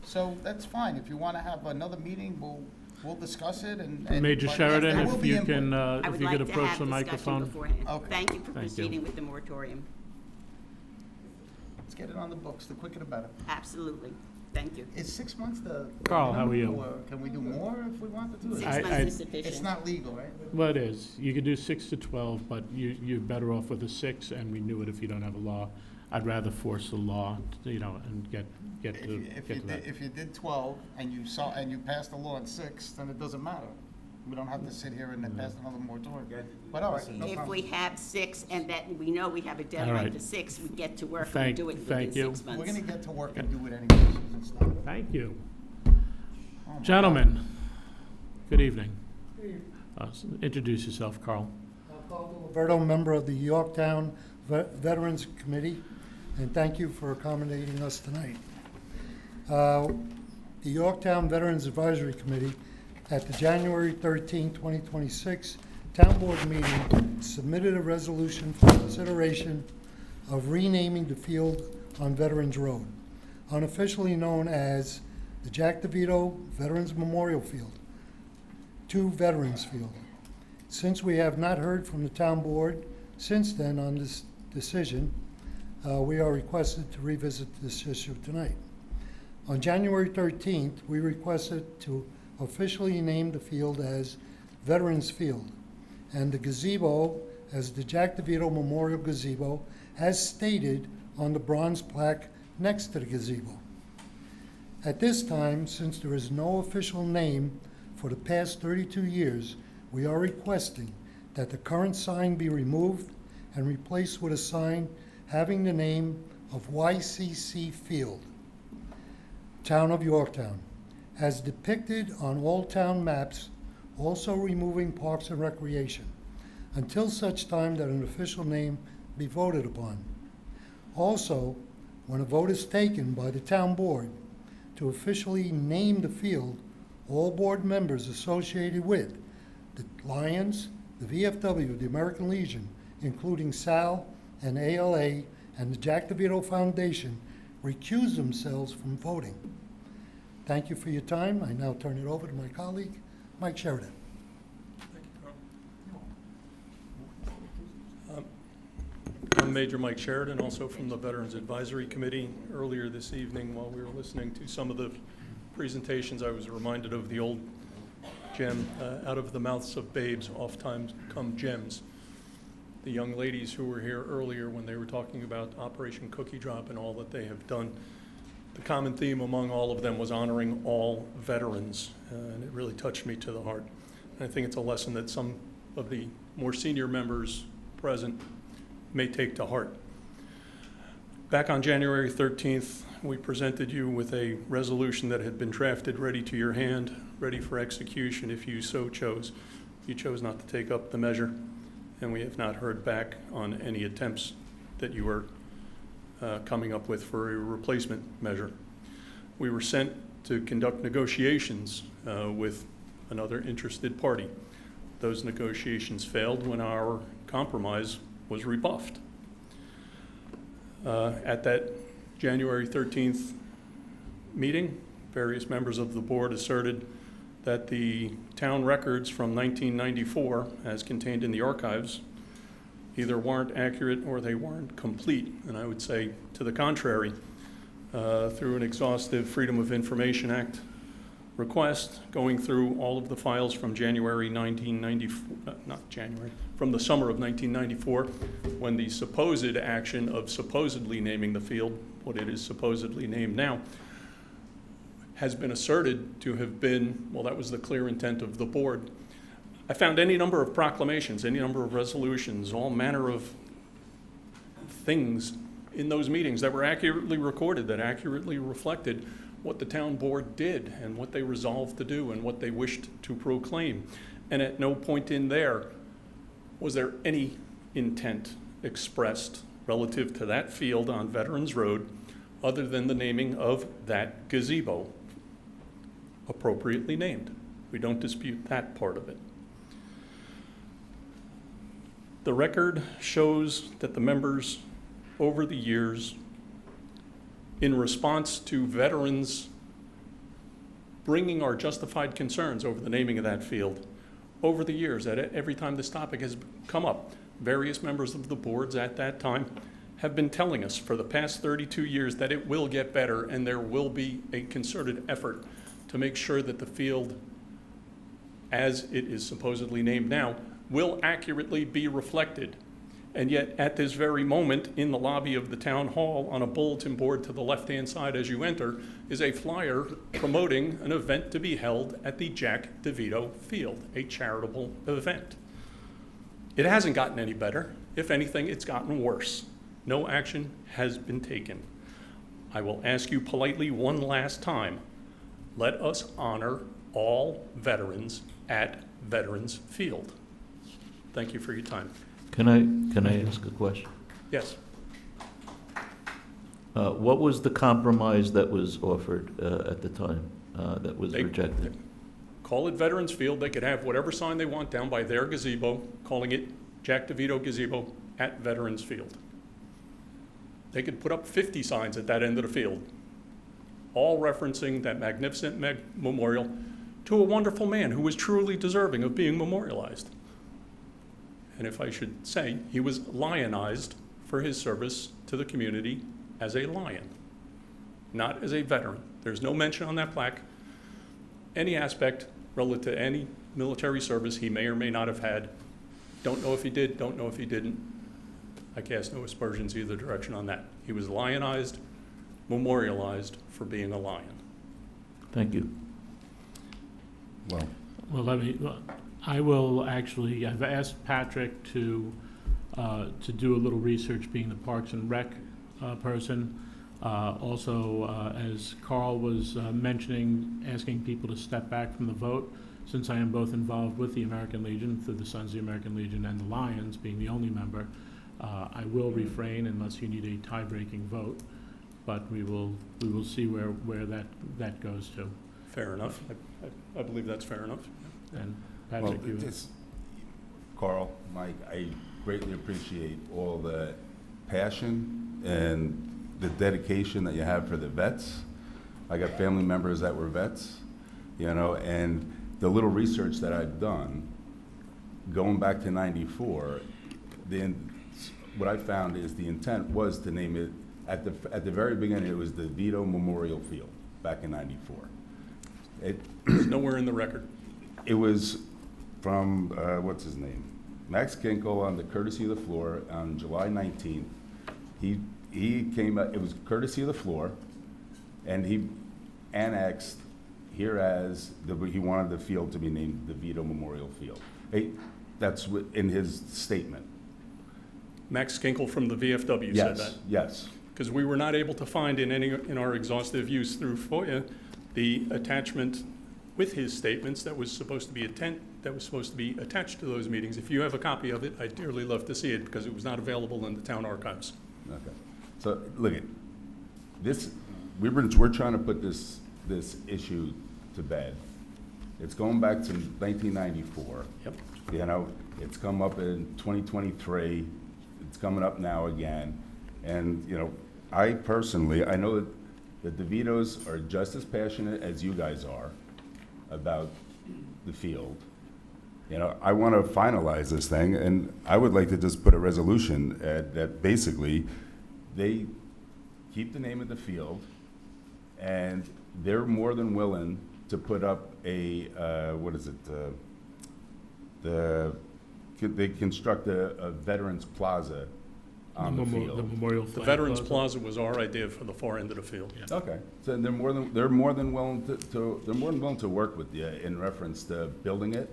Speaker 5: So that's fine. If you want to have another meeting, we'll discuss it and.
Speaker 1: Major
Speaker 5: but
Speaker 1: Sheridan,
Speaker 5: there will
Speaker 1: if
Speaker 5: be
Speaker 1: you
Speaker 5: input.
Speaker 1: can,
Speaker 6: I
Speaker 1: if
Speaker 6: would
Speaker 1: you
Speaker 6: like
Speaker 1: could
Speaker 6: to
Speaker 1: approach
Speaker 6: have
Speaker 1: the
Speaker 6: discussion
Speaker 1: microphone.
Speaker 6: beforehand.
Speaker 5: Okay.
Speaker 6: Thank you for
Speaker 1: Thank you.
Speaker 6: proceeding with the moratorium.
Speaker 5: Let's get it on the books. The quicker the better.
Speaker 6: Absolutely. Thank you.
Speaker 5: Is 6 months the?
Speaker 1: Carl, how are you?
Speaker 5: Or can we do more if we wanted to?
Speaker 6: 6
Speaker 1: I-
Speaker 6: months
Speaker 1: I-
Speaker 6: is sufficient.
Speaker 5: It's not legal, right?
Speaker 1: Well, it is. You could do 6 to 12, but you're better off with a 6, and we knew it if you don't have a law. I'd rather force the law, and get to that.
Speaker 5: If you did 12 and you passed the law at 6, then it doesn't matter. We don't have to sit here and then pass another moratorium. But all right, no
Speaker 6: If
Speaker 5: problem.
Speaker 6: we have 6 and that we know we have a
Speaker 1: All
Speaker 6: deadline
Speaker 1: right.
Speaker 6: for 6, we get to work and
Speaker 1: Thank-
Speaker 6: do it within
Speaker 1: thank you.
Speaker 6: 6 months.
Speaker 5: We're gonna get to work and do it anyway, Susan, stop.
Speaker 1: Thank you.
Speaker 5: Oh, my
Speaker 1: Gentlemen, good evening. Introduce yourself, Carl.
Speaker 14: Roberto, member of the Yorktown Veterans Committee, and thank you for accommodating us tonight. The Yorktown Veterans Advisory Committee, at the January 13, 2026 Town Board meeting, submitted a resolution for consideration of renaming the field on Veterans Road, unofficially known as the Jack DeVito Veterans Memorial Field, to Veterans Field. Since we have not heard from the town board since then on this decision, we are requested to revisit this issue tonight. On January 13th, we requested to officially name the field as Veterans Field, and the gazebo as the Jack DeVito Memorial Gazebo, as stated on the bronze plaque next to the gazebo. At this time, since there is no official name for the past 32 years, we are requesting that the current sign be removed and replaced with a sign having the name of YCC Field, Town of Yorktown, as depicted on all town maps, also removing Parks and Recreation, until such time that an official name be voted upon. Also, when a vote is taken by the town board to officially name the field, all board members associated with the Lions, the VFW, the American Legion, including SAL and ALA and the Jack DeVito Foundation, recuse themselves from voting. Thank you for your time. I now turn it over to my colleague, Mike Sheridan.
Speaker 15: I'm Major Mike Sheridan, also from the Veterans Advisory Committee. Earlier this evening, while we were listening to some of the presentations, I was reminded of the old gem, out of the mouths of babes oftentimes come gems. The young ladies who were here earlier when they were talking about Operation Cookie Drop and all that they have done, the common theme among all of them was honoring all veterans, and it really touched me to the heart. And I think it's a lesson that some of the more senior members present may take to heart. Back on January 13th, we presented you with a resolution that had been drafted, ready to your hand, ready for execution if you so chose. You chose not to take up the measure, and we have not heard back on any attempts that you were coming up with for a replacement measure. We were sent to conduct negotiations with another interested party. Those negotiations failed when our compromise was rebuffed. At that January 13th meeting, various members of the board asserted that the town records from 1994, as contained in the archives, either weren't accurate or they weren't complete. And I would say to the contrary, through an exhaustive Freedom of Information Act request, going through all of the files from January 1994, not January, from the summer of 1994, when the supposed action of supposedly naming the field what it is supposedly named now has been asserted to have been, well, that was the clear intent of the board. I found any number of proclamations, any number of resolutions, all manner of things in those meetings that were accurately recorded, that accurately reflected what the town board did and what they resolved to do and what they wished to proclaim. And at no point in there was there any intent expressed relative to that field on Veterans Road other than the naming of that gazebo, appropriately named. We don't dispute that part of it. The record shows that the members over the years, in response to veterans bringing our justified concerns over the naming of that field, over the years, every time this topic has come up, various members of the boards at that time have been telling us for the past 32 years that it will get better and there will be a concerted effort to make sure that the field, as it is supposedly named now, will accurately be reflected. And yet, at this very moment, in the lobby of the town hall, on a bulletin board to the left-hand side as you enter, is a flyer promoting an event to be held at the Jack DeVito Field, a charitable event. It hasn't gotten any better. If anything, it's gotten worse. No action has been taken. I will ask you politely one last time, let us honor all veterans at Veterans Field. Thank you for your time.
Speaker 7: Can I ask a question?
Speaker 15: Yes.
Speaker 7: What was the compromise that was offered at the time that was rejected?
Speaker 15: Call it Veterans Field. They could have whatever sign they want down by their gazebo, calling it Jack DeVito Gazebo at Veterans Field. They could put up 50 signs at that end of the field, all referencing that magnificent memorial to a wonderful man who was truly deserving of being memorialized. And if I should say, he was lionized for his service to the community as a lion, not as a veteran. There's no mention on that plaque any aspect relative to any military service he may or may not have had. Don't know if he did, don't know if he didn't. I cast no aspersions either direction on that. He was lionized, memorialized for being a lion.
Speaker 7: Thank you.
Speaker 4: Well,
Speaker 1: I will actually, I've asked Patrick to do a little research, being the Parks and Rec person. Also, as Carl was mentioning, asking people to step back from the vote, since I am both involved with the American Legion, through the Sons of the American Legion, and the Lions, being the only member, I will refrain unless you need a tie-breaking vote, but we will see where that goes to.
Speaker 15: Fair enough. I believe that's fair enough.
Speaker 1: And Patrick,
Speaker 4: well, Carl, Mike, I greatly appreciate all the passion and the dedication that you have for the vets. I got family members that were vets, you know, and the little research that I've done, going back to '94, what I found is the intent was to name it, at the very beginning, it was the Vito Memorial Field back in '94.
Speaker 15: It's nowhere in the record.
Speaker 4: It was from, what's his name? Max Kinkle on the Courtesy of the Floor on July 19th. He came up, it was Courtesy of the Floor, and he annexed here as, he wanted the field to be named the Vito Memorial Field. That's in his statement.
Speaker 15: Max Kinkle from the VFW said that?
Speaker 4: Yes.
Speaker 15: because we were not able to find in our exhaustive use through FOIA, the attachment with his statements that was supposed to be attached to those meetings. If you have a copy of it, I'd dearly love to see it, because it was not available in the town archives.
Speaker 4: Okay. So, look at this, we're trying to put this issue to bed. It's going back to 1994.
Speaker 15: Yep.
Speaker 4: You know, it's come up in 2023. It's coming up now again. And, you know, I personally, I know that the DeVitos are just as passionate as you guys are about the field. You know, I want to finalize this thing, and I would like to just put a resolution that basically they keep the name of the field, and they're more than willing to put up a, they construct a Veterans Plaza on the field.
Speaker 1: The Memorial
Speaker 15: The
Speaker 1: Flag
Speaker 15: Veterans Plaza was our idea for the far end of the field.
Speaker 1: Yeah.
Speaker 4: Okay, so they're more than willing to work with you in reference to building it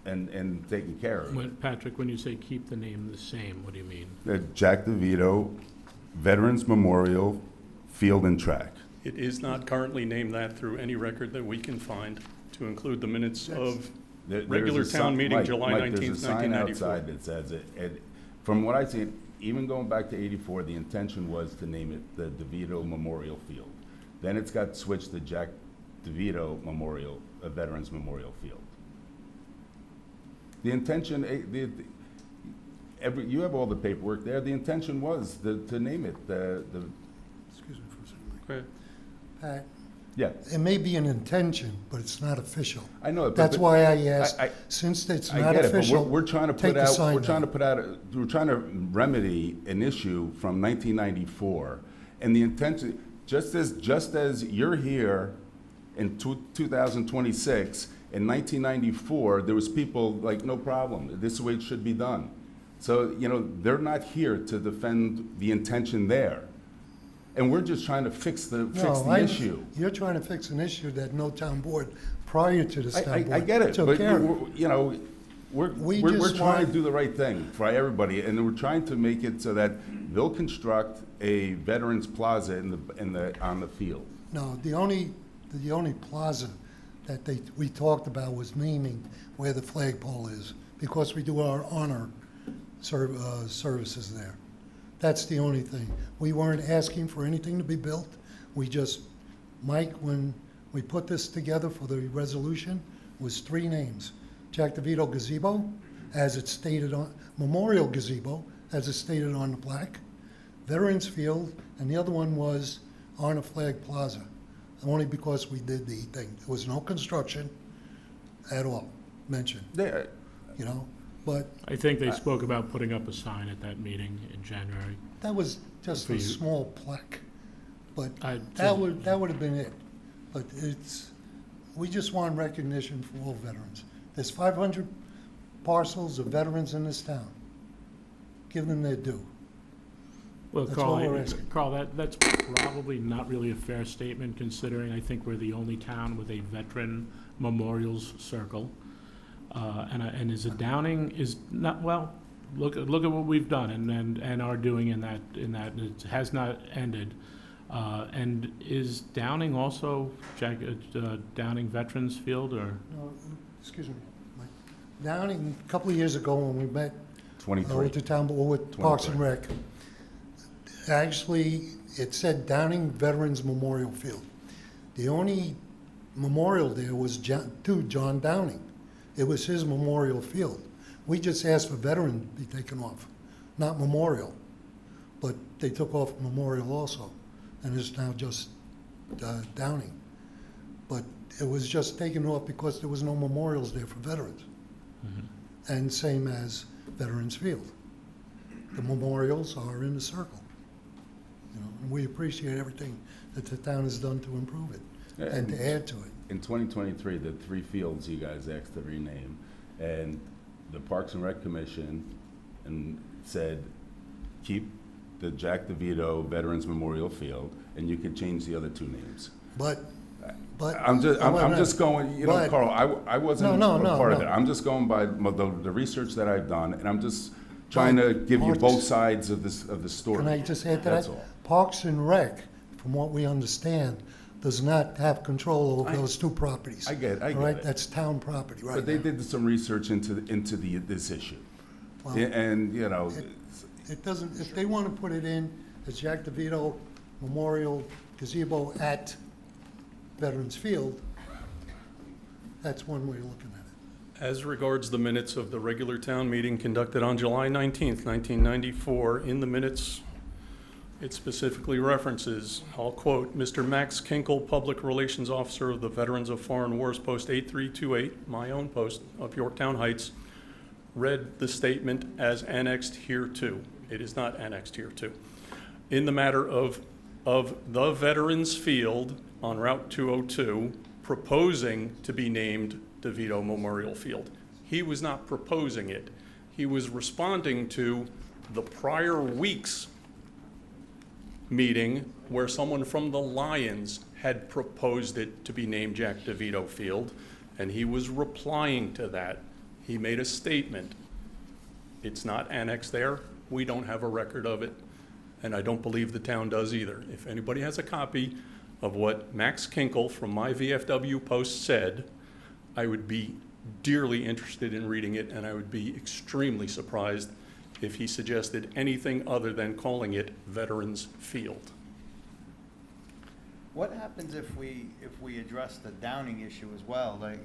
Speaker 4: and taking care of it.
Speaker 1: Patrick, when you say keep the name the same, what do you mean?
Speaker 4: Jack DeVito Veterans Memorial Field and Track.
Speaker 15: It is not currently named that through any record that we can find, to include the minutes of regular town meeting, July 19th, 1994.
Speaker 4: There's a sign outside that says it. And from what I see, even going back to '84, the intention was to name it the DeVito Memorial Field. Then it's got switched to Jack DeVito Memorial, Veterans Memorial Field. The intention, you have all the paperwork there. The intention was to name it
Speaker 14: Excuse me for a second.
Speaker 15: Go ahead.
Speaker 14: Pat,
Speaker 4: yeah.
Speaker 14: it may be an intention, but it's not official.
Speaker 4: I know.
Speaker 14: That's why I asked, since it's not official,
Speaker 4: we're trying to
Speaker 14: take
Speaker 4: put
Speaker 14: the
Speaker 4: out,
Speaker 14: sign
Speaker 4: we're trying to
Speaker 14: down.
Speaker 4: put out, we're trying to remedy an issue from 1994. And the intention, just as you're here in 2026, in 1994, there was people like, no problem, this is the way it should be done. So, you know, they're not here to defend the intention there. And we're just trying to fix the issue.
Speaker 14: You're trying to fix an issue that no town board prior to this town board
Speaker 4: I get it,
Speaker 14: took
Speaker 4: but
Speaker 14: care of.
Speaker 4: you know, we're
Speaker 14: just
Speaker 4: trying to
Speaker 14: want-
Speaker 4: do the right thing for everybody, and we're trying to make it so that they'll construct a Veterans Plaza on the field.
Speaker 14: No, the only plaza that we talked about was naming where the flagpole is, because we do our honor services there. That's the only thing. We weren't asking for anything to be built. We just, Mike, when we put this together for the resolution, was 3 names. Jack DeVito Gazebo, as it's stated on, Memorial Gazebo, as it's stated on the plaque, Veterans Field, and the other one was Honor Flag Plaza, only because we did the thing. There was no construction at all mentioned, you know? But
Speaker 1: I think they spoke about putting up a sign at that meeting in January.
Speaker 14: that was just
Speaker 1: For
Speaker 14: a
Speaker 1: you.
Speaker 14: small plaque, but
Speaker 1: I-
Speaker 14: that would have been it. But we just want recognition for all veterans. There's 500 parcels of veterans in this town. Give them their due.
Speaker 1: Well,
Speaker 14: That's all we're
Speaker 1: Carl,
Speaker 14: asking.
Speaker 1: Carl, that's probably not really a fair statement, considering I think we're the only town with a veteran memorials circle. And is it Downing is not, well, look at what we've done and are doing in that, it has not ended. And is Downing also Downing Veterans Field, or?
Speaker 14: No, excuse me, Mike. Downing, a couple of years ago when we met
Speaker 4: 23.
Speaker 14: with the town board, with Parks and Rec, actually, it said Downing Veterans Memorial Field. The only memorial there was to John Downing. It was his memorial field. We just asked for veteran to be taken off, not memorial. But they took off memorial also, and it's now just Downing. But it was just taken off because there was no memorials there for veterans.
Speaker 1: Mm-hmm.
Speaker 14: And same as Veterans Field. The memorials are in the circle. You know, and we appreciate everything that the town has done to improve it and to add to it.
Speaker 4: In 2023, the 3 fields you guys asked to rename, and the Parks and Rec Commission said, keep the Jack DeVito Veterans Memorial Field, and you could change the other 2 names.
Speaker 14: But
Speaker 4: I'm just going, you know,
Speaker 14: but-
Speaker 4: Carl, I wasn't
Speaker 14: No,
Speaker 4: a part of
Speaker 14: no.
Speaker 4: it. I'm just going by the research that I've done, and I'm just trying to give you
Speaker 14: Parks-
Speaker 4: both sides of the story.
Speaker 14: Can I just add to
Speaker 4: That's
Speaker 14: that?
Speaker 4: all.
Speaker 14: Parks and Rec, from what we understand, does not have control over
Speaker 4: I-
Speaker 14: those two properties.
Speaker 4: I get
Speaker 14: All right,
Speaker 4: it.
Speaker 14: that's town property, right?
Speaker 4: But they
Speaker 14: now.
Speaker 4: did some research into this issue.
Speaker 14: Well,
Speaker 4: And, you know,
Speaker 14: It doesn't, if they want to put it in as Jack DeVito Memorial Gazebo at Veterans Field, that's one way of looking at it.
Speaker 15: As regards the minutes of the regular town meeting conducted on July 19th, 1994, in the minutes, it specifically references, I'll quote, "Mr. Max Kinkle, Public Relations Officer of the Veterans of Foreign Wars, Post 8328, my own post of Yorktown Heights, read the statement as annexed hereto." It is not annexed hereto. In the matter of the Veterans Field on Route 202, proposing to be named DeVito Memorial Field. He was not proposing it. He was responding to the prior week's meeting where someone from the Lions had proposed it to be named Jack DeVito Field, and he was replying to that. He made a statement. It's not annexed there. We don't have a record of it, and I don't believe the town does either. If anybody has a copy of what Max Kinkle from my VFW post said, I would be dearly interested in reading it, and I would be extremely surprised if he suggested anything other than calling it Veterans Field.
Speaker 5: What happens if we address the Downing issue as well? Like,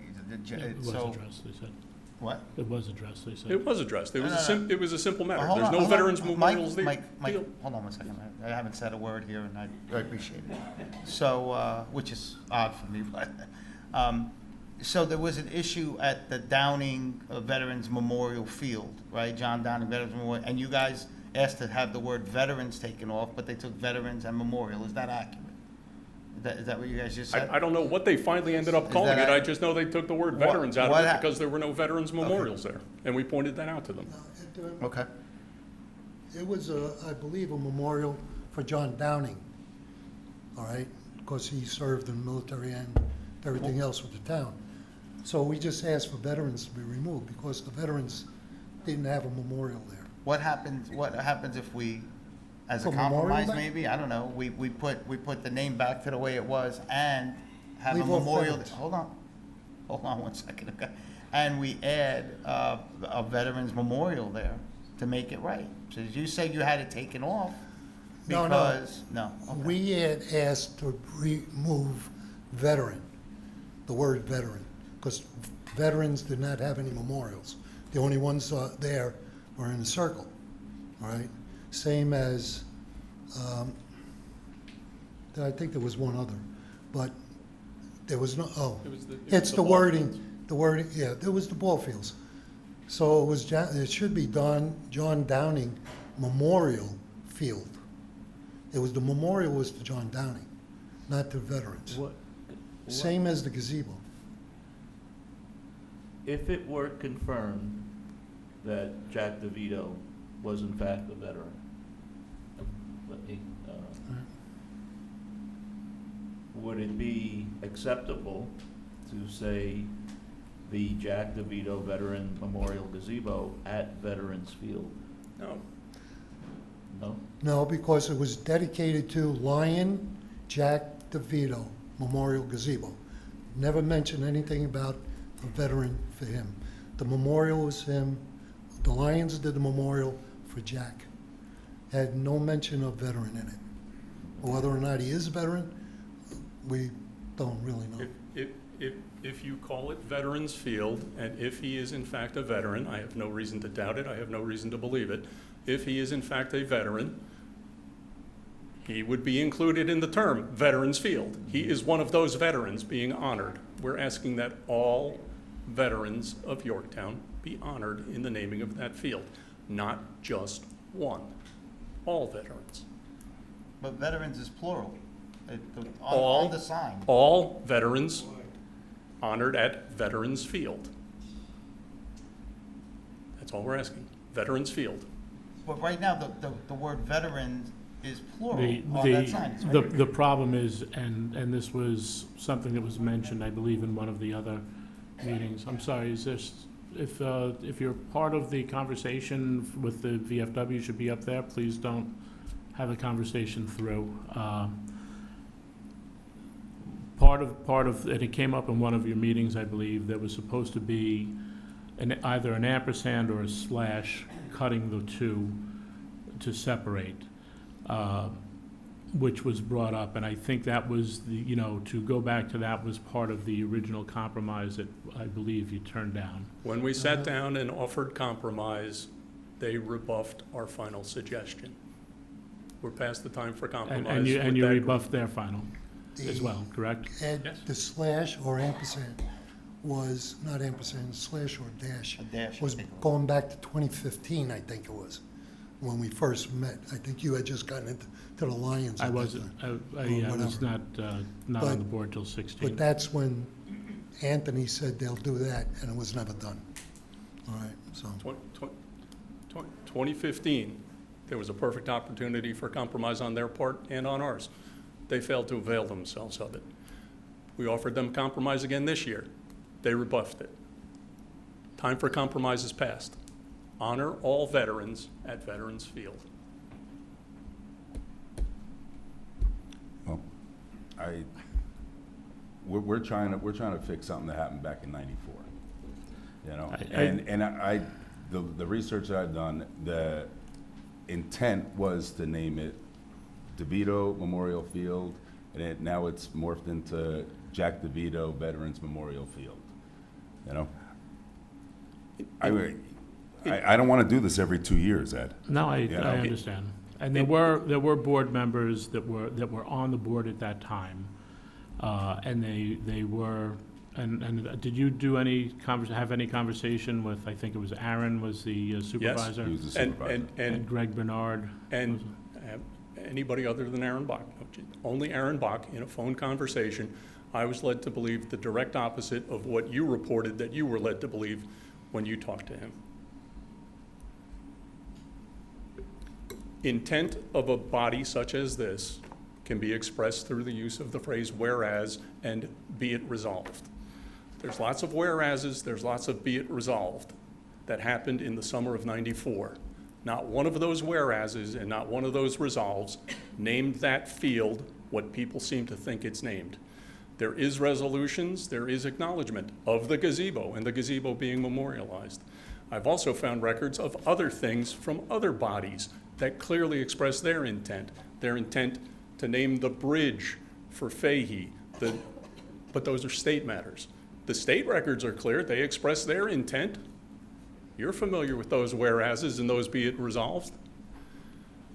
Speaker 1: It was
Speaker 5: so,
Speaker 1: addressed, they said.
Speaker 5: what?
Speaker 1: It was addressed, they said.
Speaker 15: It was addressed. It was
Speaker 5: No.
Speaker 15: it was a simple matter.
Speaker 5: Hold
Speaker 15: There's
Speaker 5: on,
Speaker 15: no
Speaker 5: hold on.
Speaker 15: veterans memorials there.
Speaker 5: Mike,
Speaker 15: Deal.
Speaker 5: hold on one second. I haven't said a word here, and I appreciate it. So, which is odd for me, but, so there was an issue at the Downing Veterans Memorial Field, right? John Downing Veterans Memorial, and you guys asked to have the word veterans taken off, but they took veterans and memorial. Is that accurate? Is that what you guys just said?
Speaker 15: I don't know what they finally ended up calling it.
Speaker 5: that
Speaker 15: I
Speaker 5: ac-
Speaker 15: just know they took the word
Speaker 5: What-
Speaker 15: veterans out
Speaker 5: what
Speaker 15: of it
Speaker 5: hap-
Speaker 15: because there were no veterans memorials there, and we pointed that out to them.
Speaker 5: Okay.
Speaker 14: It was, I believe, a memorial for John Downing, all right? Because he served in the military and everything else with the town. So we just asked for veterans to be removed because the veterans didn't have a memorial there.
Speaker 5: What happens if we, as a
Speaker 14: For Memorial
Speaker 5: compromise
Speaker 14: Day?
Speaker 5: maybe, I don't know, we put the name back to the way it was and have a
Speaker 14: Leave off
Speaker 5: memorial,
Speaker 14: veterans.
Speaker 5: hold on one second, okay? And we add a veterans memorial there to make it right. So you said you had it taken off
Speaker 14: No, no.
Speaker 5: because, no, okay.
Speaker 14: We had asked to remove veteran, the word veteran, because veterans did not have any memorials. The only ones there were in a circle, all right? Same as, I think there was one other, but there was no,
Speaker 15: It was the-
Speaker 14: it's
Speaker 15: the
Speaker 14: the
Speaker 15: ball fields.
Speaker 14: wording, yeah, there was the ball fields. So it was, it should be John Downing Memorial Field. It was, the memorial was to John Downing, not to veterans. Same as the gazebo.
Speaker 7: If it were confirmed that Jack DeVito was in fact a veteran, let me, would it be acceptable to say the Jack DeVito Veteran Memorial Gazebo at Veterans Field?
Speaker 15: No.
Speaker 7: No?
Speaker 14: No, because it was dedicated to Lion Jack DeVito Memorial Gazebo. Never mentioned anything about a veteran for him. The memorial was him. The Lions did the memorial for Jack. Had no mention of veteran in it. Whether or not he is a veteran, we don't really know.
Speaker 15: If you call it Veterans Field, and if he is in fact a veteran, I have no reason to doubt it, I have no reason to believe it. If he is in fact a veteran, he would be included in the term Veterans Field. He is one of those veterans being honored. We're asking that all veterans of Yorktown be honored in the naming of that field, not just one. All veterans.
Speaker 5: But veterans is plural,
Speaker 15: All-
Speaker 5: on the sign.
Speaker 15: All veterans honored at Veterans Field. That's all we're asking, Veterans Field.
Speaker 5: But right now, the word veteran is plural
Speaker 1: The,
Speaker 5: on that sign. It's
Speaker 1: the,
Speaker 5: right.
Speaker 1: the problem is, and this was something that was mentioned, I believe, in one of the other meetings. I'm sorry, is this, if you're part of the conversation with the VFW, should be up there, please don't have a conversation through. Part of, and it came up in one of your meetings, I believe, there was supposed to be either an ampersand or a slash cutting the two to separate, which was brought up, and I think that was the, to go back to that was part of the original compromise that I believe you turned down.
Speaker 15: When we sat down and offered compromise, they rebuffed our final suggestion. We're past the time for compromise.
Speaker 1: And you
Speaker 15: with that group.
Speaker 1: rebuffed their final as well, correct?
Speaker 14: And
Speaker 15: Yes.
Speaker 14: the slash or ampersand was, not ampersand, slash or dash.
Speaker 5: A dash,
Speaker 14: Was
Speaker 5: I think it was.
Speaker 14: going back to 2015, I think it was, when we first met. I think you had just gotten into the Lions.
Speaker 1: I
Speaker 14: at that
Speaker 1: wasn't,
Speaker 14: time.
Speaker 1: I
Speaker 14: Or
Speaker 1: was
Speaker 14: whatever.
Speaker 1: not
Speaker 14: But-
Speaker 1: on the board till 16.
Speaker 14: But that's when Anthony said they'll do that, and it was never done. All right, so.
Speaker 15: 2015, there was a perfect opportunity for compromise on their part and on ours. They failed to avail themselves of it. We offered them compromise again this year. They rebuffed it. Time for compromise is past. Honor all veterans at Veterans Field.
Speaker 4: Well, we're trying to fix something that happened back in '94. The research that I've done, the intent was to name it DeVito Memorial Field, and now it's morphed into Jack DeVito Veterans Memorial Field. I don't want to do this every 2 years, Ed.
Speaker 1: No, I understand. And there were board members that were on the board at that time, and they were. And did you do have any conversation with? I think it was Aaron was the supervisor.
Speaker 4: Yes, he was the supervisor.
Speaker 1: And Greg Bernard.
Speaker 15: And anybody other than Aaron Bach. Only Aaron Bach in a phone conversation. I was led to believe the direct opposite of what you reported that you were led to believe when you talked to him. Intent of a body such as this can be expressed through the use of the phrase whereas and be it resolved. There's lots of whereases, there's lots of be it resolved that happened in the summer of '94. Not one of those whereases and not one of those resolves named that field what people seem to think it's named. There is resolutions, there is acknowledgement of the gazebo and the gazebo being memorialized. I've also found records of other things from other bodies that clearly express their intent to name the bridge for Fahey, but those are state matters. The state records are clear, they express their intent. You're familiar with those whereases and those be it resolved.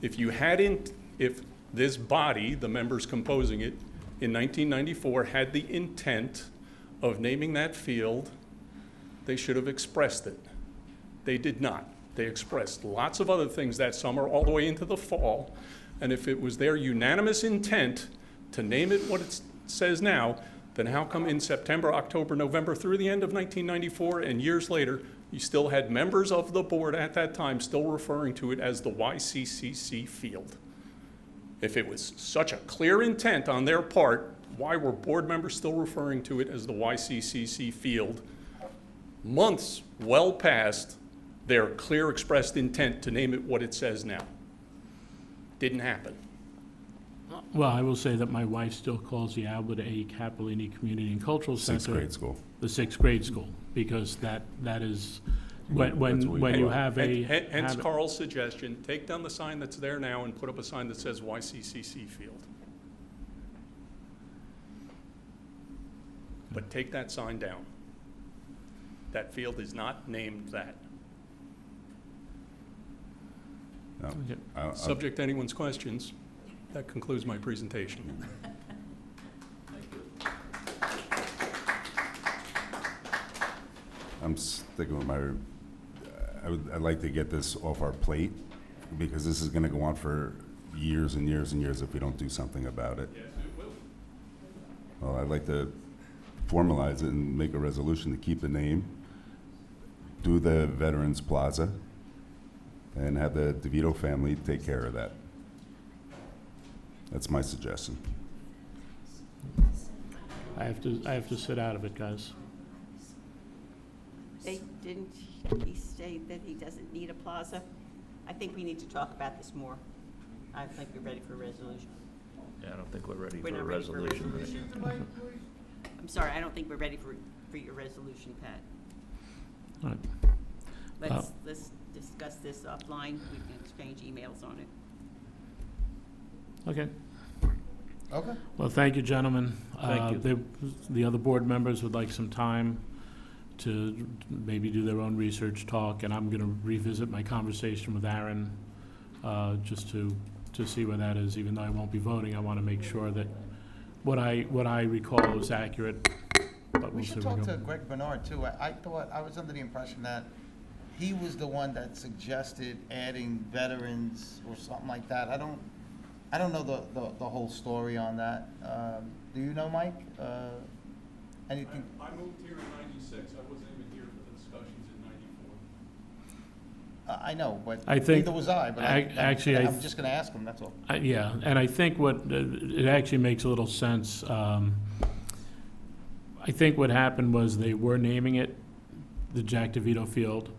Speaker 15: If this body, the members composing it, in 1994 had the intent of naming that field, they should have expressed it. They did not. They expressed lots of other things that summer all the way into the fall, and if it was their unanimous intent to name it what it says now, then how come in September, October, November, through the end of 1994 and years later, you still had members of the board at that time still referring to it as the YCCC field? If it was such a clear intent on their part, why were board members still referring to it as the YCCC field months well past their clear expressed intent to name it what it says now? Didn't happen.
Speaker 1: Well, I will say that my wife still calls the Albert A. Capellini Community and Cultural Center.
Speaker 4: Sixth grade school.
Speaker 1: The sixth grade school, because that is, when you have a.
Speaker 15: Hence Carl's suggestion, take down the sign that's there now and put up a sign that says YCCC field. But take that sign down. That field is not named that.
Speaker 4: No.
Speaker 15: Subject to anyone's questions, that concludes my presentation.
Speaker 4: I'm sticking with my, I'd like to get this off our plate, because this is gonna go on for years and years and years if we don't do something about it.
Speaker 15: Yes, it will.
Speaker 4: Well, I'd like to formalize it and make a resolution to keep the name, do the Veterans Plaza, and have the DeVito family take care of that. That's my suggestion.
Speaker 1: I have to sit out of it, guys.
Speaker 6: Didn't he say that he doesn't need a plaza? I think we need to talk about this more. I think we're ready for a resolution.
Speaker 7: Yeah, I don't think we're ready
Speaker 6: We're
Speaker 7: for a
Speaker 6: not ready for a
Speaker 7: resolution.
Speaker 6: resolution. I'm sorry, I don't think we're ready for your resolution, Pat.
Speaker 1: All right.
Speaker 6: Let's discuss this offline. We can exchange emails on it.
Speaker 1: Okay.
Speaker 5: Okay.
Speaker 1: Well, thank you, gentlemen.
Speaker 7: Thank you.
Speaker 1: The other board members would like some time to maybe do their own research, talk, and I'm going to revisit my conversation with Aaron, just to see where that is. Even though I won't be voting, I want to make sure that what I recall is accurate. But
Speaker 5: We
Speaker 1: we'll
Speaker 5: should
Speaker 1: see
Speaker 5: talk
Speaker 1: where we
Speaker 5: to
Speaker 1: go.
Speaker 5: Greg Bernard too. I thought, I was under the impression that he was the one that suggested adding veterans or something like that. I don't know the whole story on that. Do you know, Mike? Anything?
Speaker 15: I moved here in '96. I wasn't even here for the discussions in '94.
Speaker 5: I know, but
Speaker 1: I think-
Speaker 5: neither was I, but
Speaker 1: actually,
Speaker 5: I'm just gonna ask him, that's all.
Speaker 1: Yeah, and I think it actually makes a little sense. I think what happened was they were naming it the Jack DeVito Field.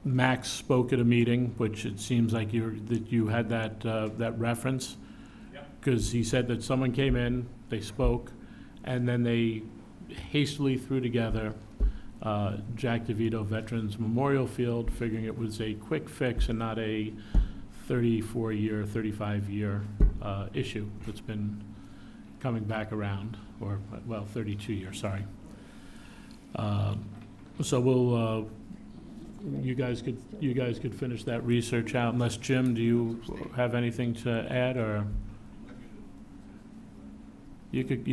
Speaker 1: Max spoke at a meeting, which it seems like you had that reference. Because he said that someone came in, they spoke, and then they hastily threw together Jack DeVito Veterans Memorial Field, figuring it was a quick fix and not a 34-year, 35-year issue that's been coming back around, or, well, 32 years, sorry. So we'll, you guys could finish that research out, unless, Jim, do you have anything to add, or? You could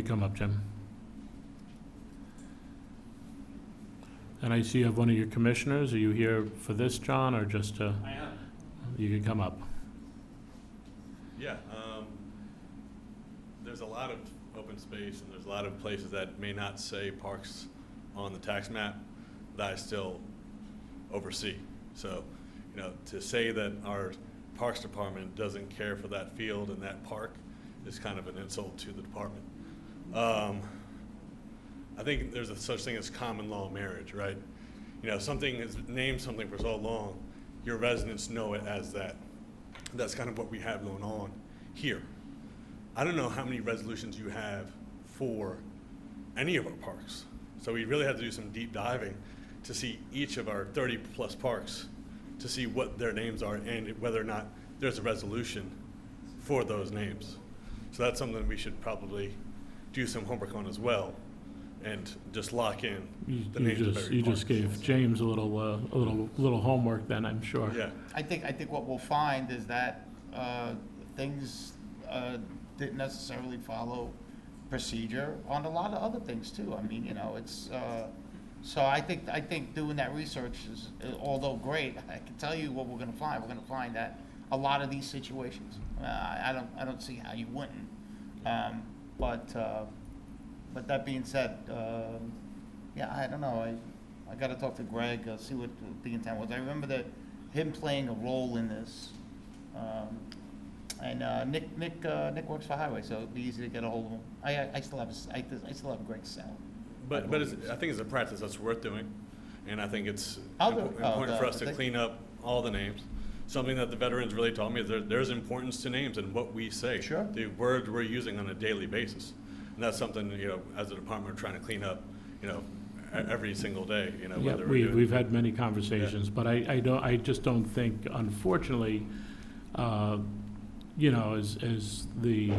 Speaker 1: come up, Jim. And I see you have one of your commissioners. Are you here for this, John, or just to?
Speaker 16: I am.
Speaker 1: You can come up.
Speaker 16: Yeah, there's a lot of open space and there's a lot of places that may not say parks on the tax map that I still oversee. So, you know, to say that our Parks Department doesn't care for that field and that park is kind of an insult to the department. I think there's a such thing as common law marriage, right? You know, something is named something for so long, your residents know it as that. That's kind of what we have going on here. I don't know how many resolutions you have for any of our parks. So we really have to do some deep diving to see each of our 30+ parks to see what their names are and whether or not there's a resolution for those names. So that's something we should probably do some homework on as well, and just lock in the names of every
Speaker 1: You
Speaker 16: park.
Speaker 1: just gave James a little homework then, I'm sure.
Speaker 16: Yeah.
Speaker 5: I think what we'll find is that things didn't necessarily follow procedure on a lot of other things too. I mean, you know, it's so I think doing that research is, although great, I can tell you what we're going to find. We're going to find that a lot of these situations, I don't see how you wouldn't. But that being said, yeah, I don't know. I got to talk to Greg, see what the intent was. I remember that him playing a role in this. And Nick works for Highway, so it'd be easy to get a hold of him. I still have Greg's cell.
Speaker 16: But I think it's a practice that's worth doing, and I think it's
Speaker 5: I'll do it.
Speaker 16: important for us to clean up all the names. Something that the veterans really taught me is there's importance to names and what we say.
Speaker 5: Sure.
Speaker 16: The words we're using on a daily basis, and that's something, you know, as a department we're trying to clean up, you know, every single day. You know,
Speaker 1: Yeah,
Speaker 16: whether we're doing.
Speaker 1: we've had many conversations, but I just don't think, unfortunately, you know, as the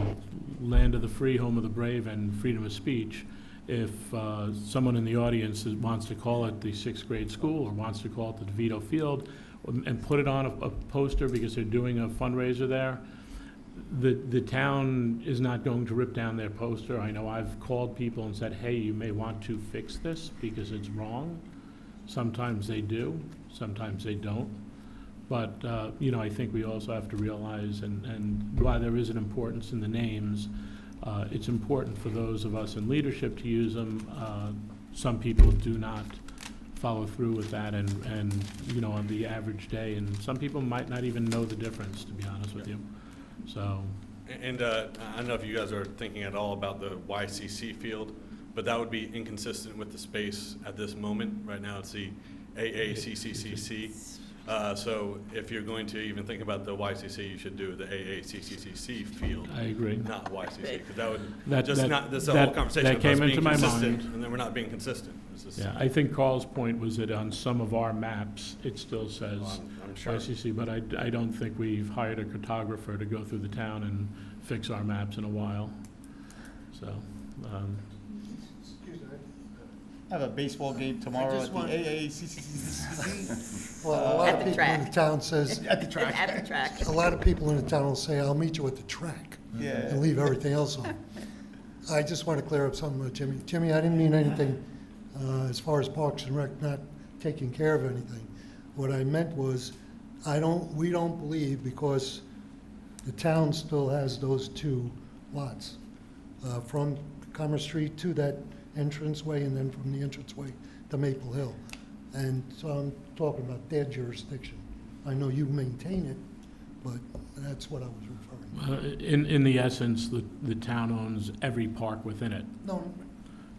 Speaker 1: land of the free, home of the brave, and freedom of speech, if someone in the audience wants to call it the 6th grade school or wants to call it the DeVito Field and put it on a poster because they're doing a fundraiser there, the town is not going to rip down their poster. I know I've called people and said, hey, you may want to fix this because it's wrong. Sometimes they do, sometimes they don't. But, you know, I think we also have to realize, and while there is an importance in the names, it's important for those of us in leadership to use them. Some people do not follow through with that, and you know, on the average day, and some people might not even know the difference, to be honest with you. So.
Speaker 16: And I don't know if you guys are thinking at all about the YCC field but that would be inconsistent with the space at this moment. Right now, it's the AACCCC. So if you're going to even think about the YCC, you should do the AACCCC field.
Speaker 1: I agree.
Speaker 16: Not YCC, because that would
Speaker 1: That-
Speaker 16: just
Speaker 1: that-
Speaker 16: not, this
Speaker 1: that-
Speaker 16: whole conversation
Speaker 1: that
Speaker 16: of us
Speaker 1: came
Speaker 16: being
Speaker 1: into my
Speaker 16: consistent,
Speaker 1: mind.
Speaker 16: and then we're not being consistent. It's just-
Speaker 1: Yeah, I think Carl's point was that on some of our maps, it still says
Speaker 16: I'm sure.
Speaker 1: YCC, but I don't think we've hired a cartographer to go through the town and fix our maps in a while. So,
Speaker 5: I have a baseball game tomorrow
Speaker 2: just
Speaker 5: at the
Speaker 2: want-
Speaker 5: AACCC.
Speaker 14: Well, a lot
Speaker 6: At
Speaker 14: of
Speaker 6: the
Speaker 14: people in the
Speaker 6: track.
Speaker 14: town says,
Speaker 5: At the track.
Speaker 6: At the track.
Speaker 14: a lot of people in the town will say, I'll meet you at the track.
Speaker 5: Yeah.
Speaker 14: And leave everything else on. I just want to clear up something with Jimmy. Jimmy, I didn't mean anything as far as Parks and Rec not taking care of anything. What I meant was, we don't believe, because the town still has those two lots, from Commerce Street to that entranceway, and then from the entranceway to Maple Hill. And so I'm talking about their jurisdiction. I know you maintain it, but that's what I was referring to.
Speaker 1: in the essence, the town owns every park within it.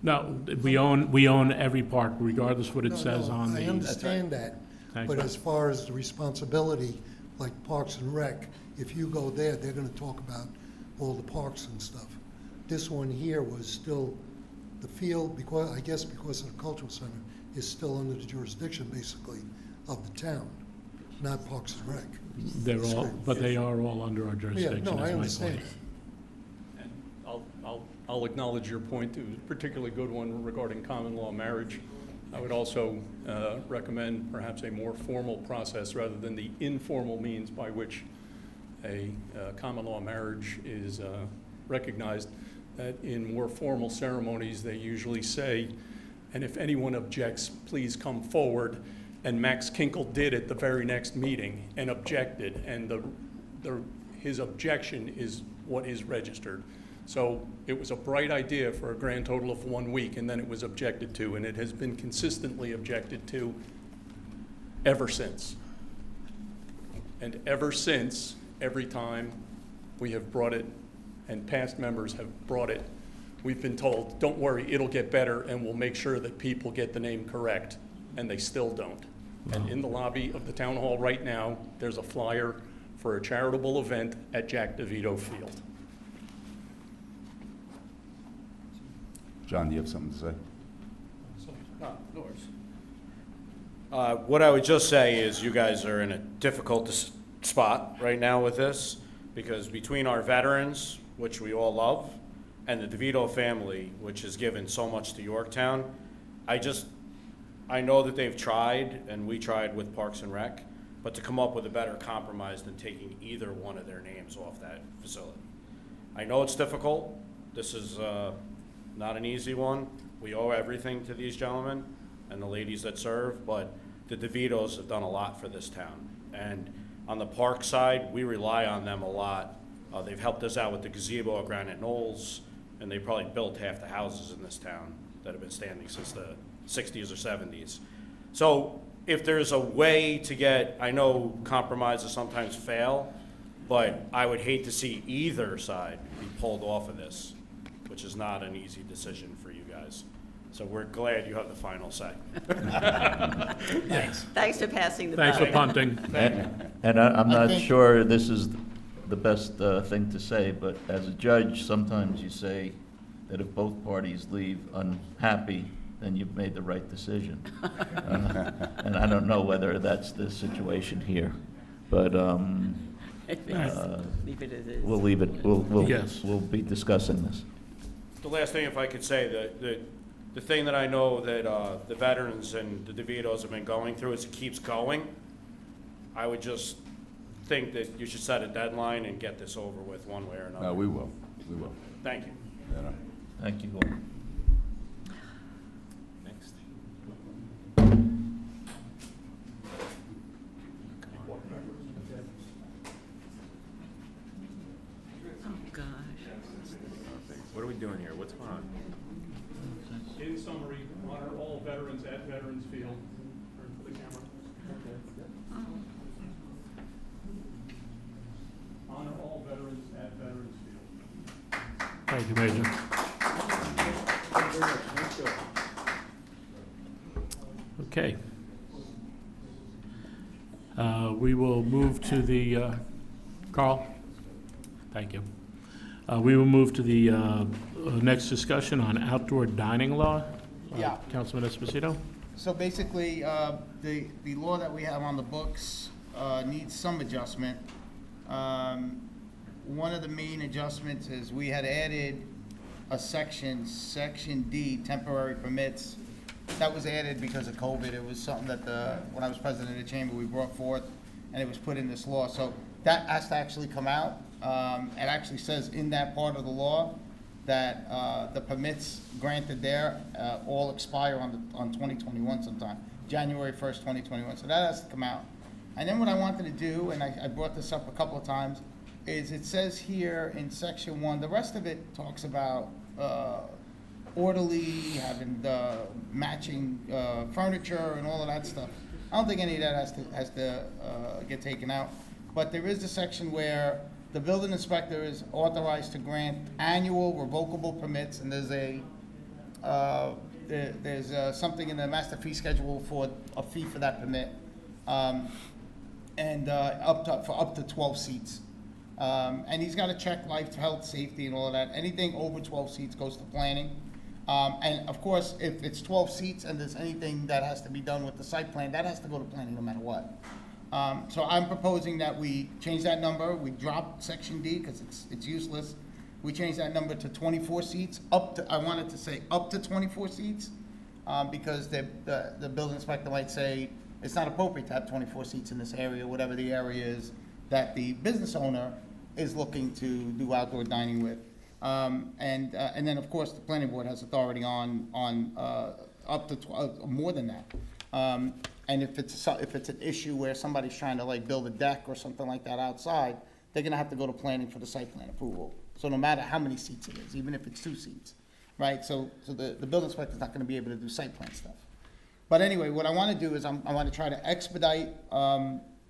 Speaker 1: No, we own every park regardless what it says on the.
Speaker 14: I understand that,
Speaker 1: Thanks,
Speaker 14: but
Speaker 1: Mike.
Speaker 14: as far as the responsibility, like Parks and Rec, if you go there, they're gonna talk about all the parks and stuff. This one here was still, the field, because of the cultural center, is still under the jurisdiction, basically, of the town, not Parks and Rec.
Speaker 1: But they are all under our
Speaker 14: Yeah,
Speaker 1: jurisdiction,
Speaker 14: no,
Speaker 1: is
Speaker 14: I
Speaker 1: my
Speaker 14: understand.
Speaker 1: point.
Speaker 15: And I'll acknowledge your point. It was a particularly good one regarding common law marriage. I would also recommend perhaps a more formal process rather than the informal means by which a common law marriage is recognized. That in more formal ceremonies, they usually say, and if anyone objects, please come forward. And Max Kinkle did at the very next meeting and objected, and his objection is what is registered. So it was a bright idea for a grand total of 1 week, and then it was objected to, and it has been consistently objected to ever since. And ever since, every time we have brought it, and past members have brought it, we've been told, don't worry, it'll get better, and we'll make sure that people get the name correct, and they still don't. And in the lobby of the town hall right now, there's a flyer for a charitable event at Jack DeVito Field.
Speaker 4: John, do you have something to say?
Speaker 17: What I would just say is you guys are in a difficult spot right now with this, because between our veterans, which we all love, and the DeVito family, which has given so much to Yorktown, I know that they've tried, and we tried with Parks and Rec, but to come up with a better compromise than taking either one of their names off that facility. I know it's difficult. This is not an easy one. We owe everything to these gentlemen and the ladies that serve, but the DeVitos have done a lot for this town. And on the park side, we rely on them a lot. They've helped us out with the gazebo at Granite Knolls, and they probably built half the houses in this town that have been standing since the 60s or 70s. So if there's a way to get, I know compromises sometimes fail, but I would hate to see either side be pulled off of this, which is not an easy decision for you guys. So we're glad you have the final say.
Speaker 6: Thanks. Thanks for passing the
Speaker 1: Thanks for
Speaker 6: buck.
Speaker 1: punting.
Speaker 7: And I'm
Speaker 5: I
Speaker 7: not
Speaker 5: think-
Speaker 7: sure this is the best thing to say, but as a judge, sometimes you say that if both parties leave unhappy, then you've made the right decision. And I don't know whether that's the situation here, but
Speaker 6: Leave it as is.
Speaker 7: we'll leave it,
Speaker 1: Yes.
Speaker 7: we'll be discussing this.
Speaker 17: The last thing, if I could say, the thing that I know that the veterans and the DeVitos have been going through is it keeps going. I would just think that you should set a deadline and get this over with one way or another.
Speaker 4: No, we will.
Speaker 17: Thank you.
Speaker 4: You know.
Speaker 7: Thank you all.
Speaker 8: Next.
Speaker 6: Oh, gosh.
Speaker 8: What are we doing here? What's going on?
Speaker 15: In summary, honor all veterans at Veterans Field. Turn to the camera. Honor all veterans at Veterans Field.
Speaker 1: Thank you, Major. Okay. We will move to the, Carl? Thank you. We will move to the next discussion on outdoor dining law.
Speaker 5: Yeah.
Speaker 1: Councilman Esposito?
Speaker 5: So basically, the law that we have on the books needs some adjustment. One of the main adjustments is we had added a section D, temporary permits. That was added because of COVID. It was something that when I was president of the chamber, we brought forth, and it was put in this law. So that has to actually come out. It actually says in that part of the law that the permits granted there all expire on 2021 sometime, January 1st, 2021. So that has to come out. And then what I wanted to do, and I brought this up a couple of times, is it says here in section 1, the rest of it talks about orderly, having the matching furniture and all of that stuff. I don't think any of that has to get taken out. But there is a section where the building inspector is authorized to grant annual revocable permits, and there's something in the master fee schedule for a fee for that permit, and up to 12 seats. And he's got to check life, health, safety, and all of that. Anything over 12 seats goes to planning. And of course, if it's 12 seats and there's anything that has to be done with the site plan, that has to go to planning no matter what. So I'm proposing that we change that number. We drop section D because it's useless. We change that number to 24 seats. I wanted to say up to 24 seats because the building inspector might say it's not appropriate to have 24 seats in this area, whatever the area is that the business owner is looking to do outdoor dining with. And then, of course, the planning board has authority on up to more than that. And if it's an issue where somebody's trying to like build a deck or something like that outside, they're gonna have to go to planning for the site plan approval. So no matter how many seats it is, even if it's 2 seats, right? So the building inspector's not gonna be able to do site plan stuff. But anyway, what I wanna do is I wanna try to expedite,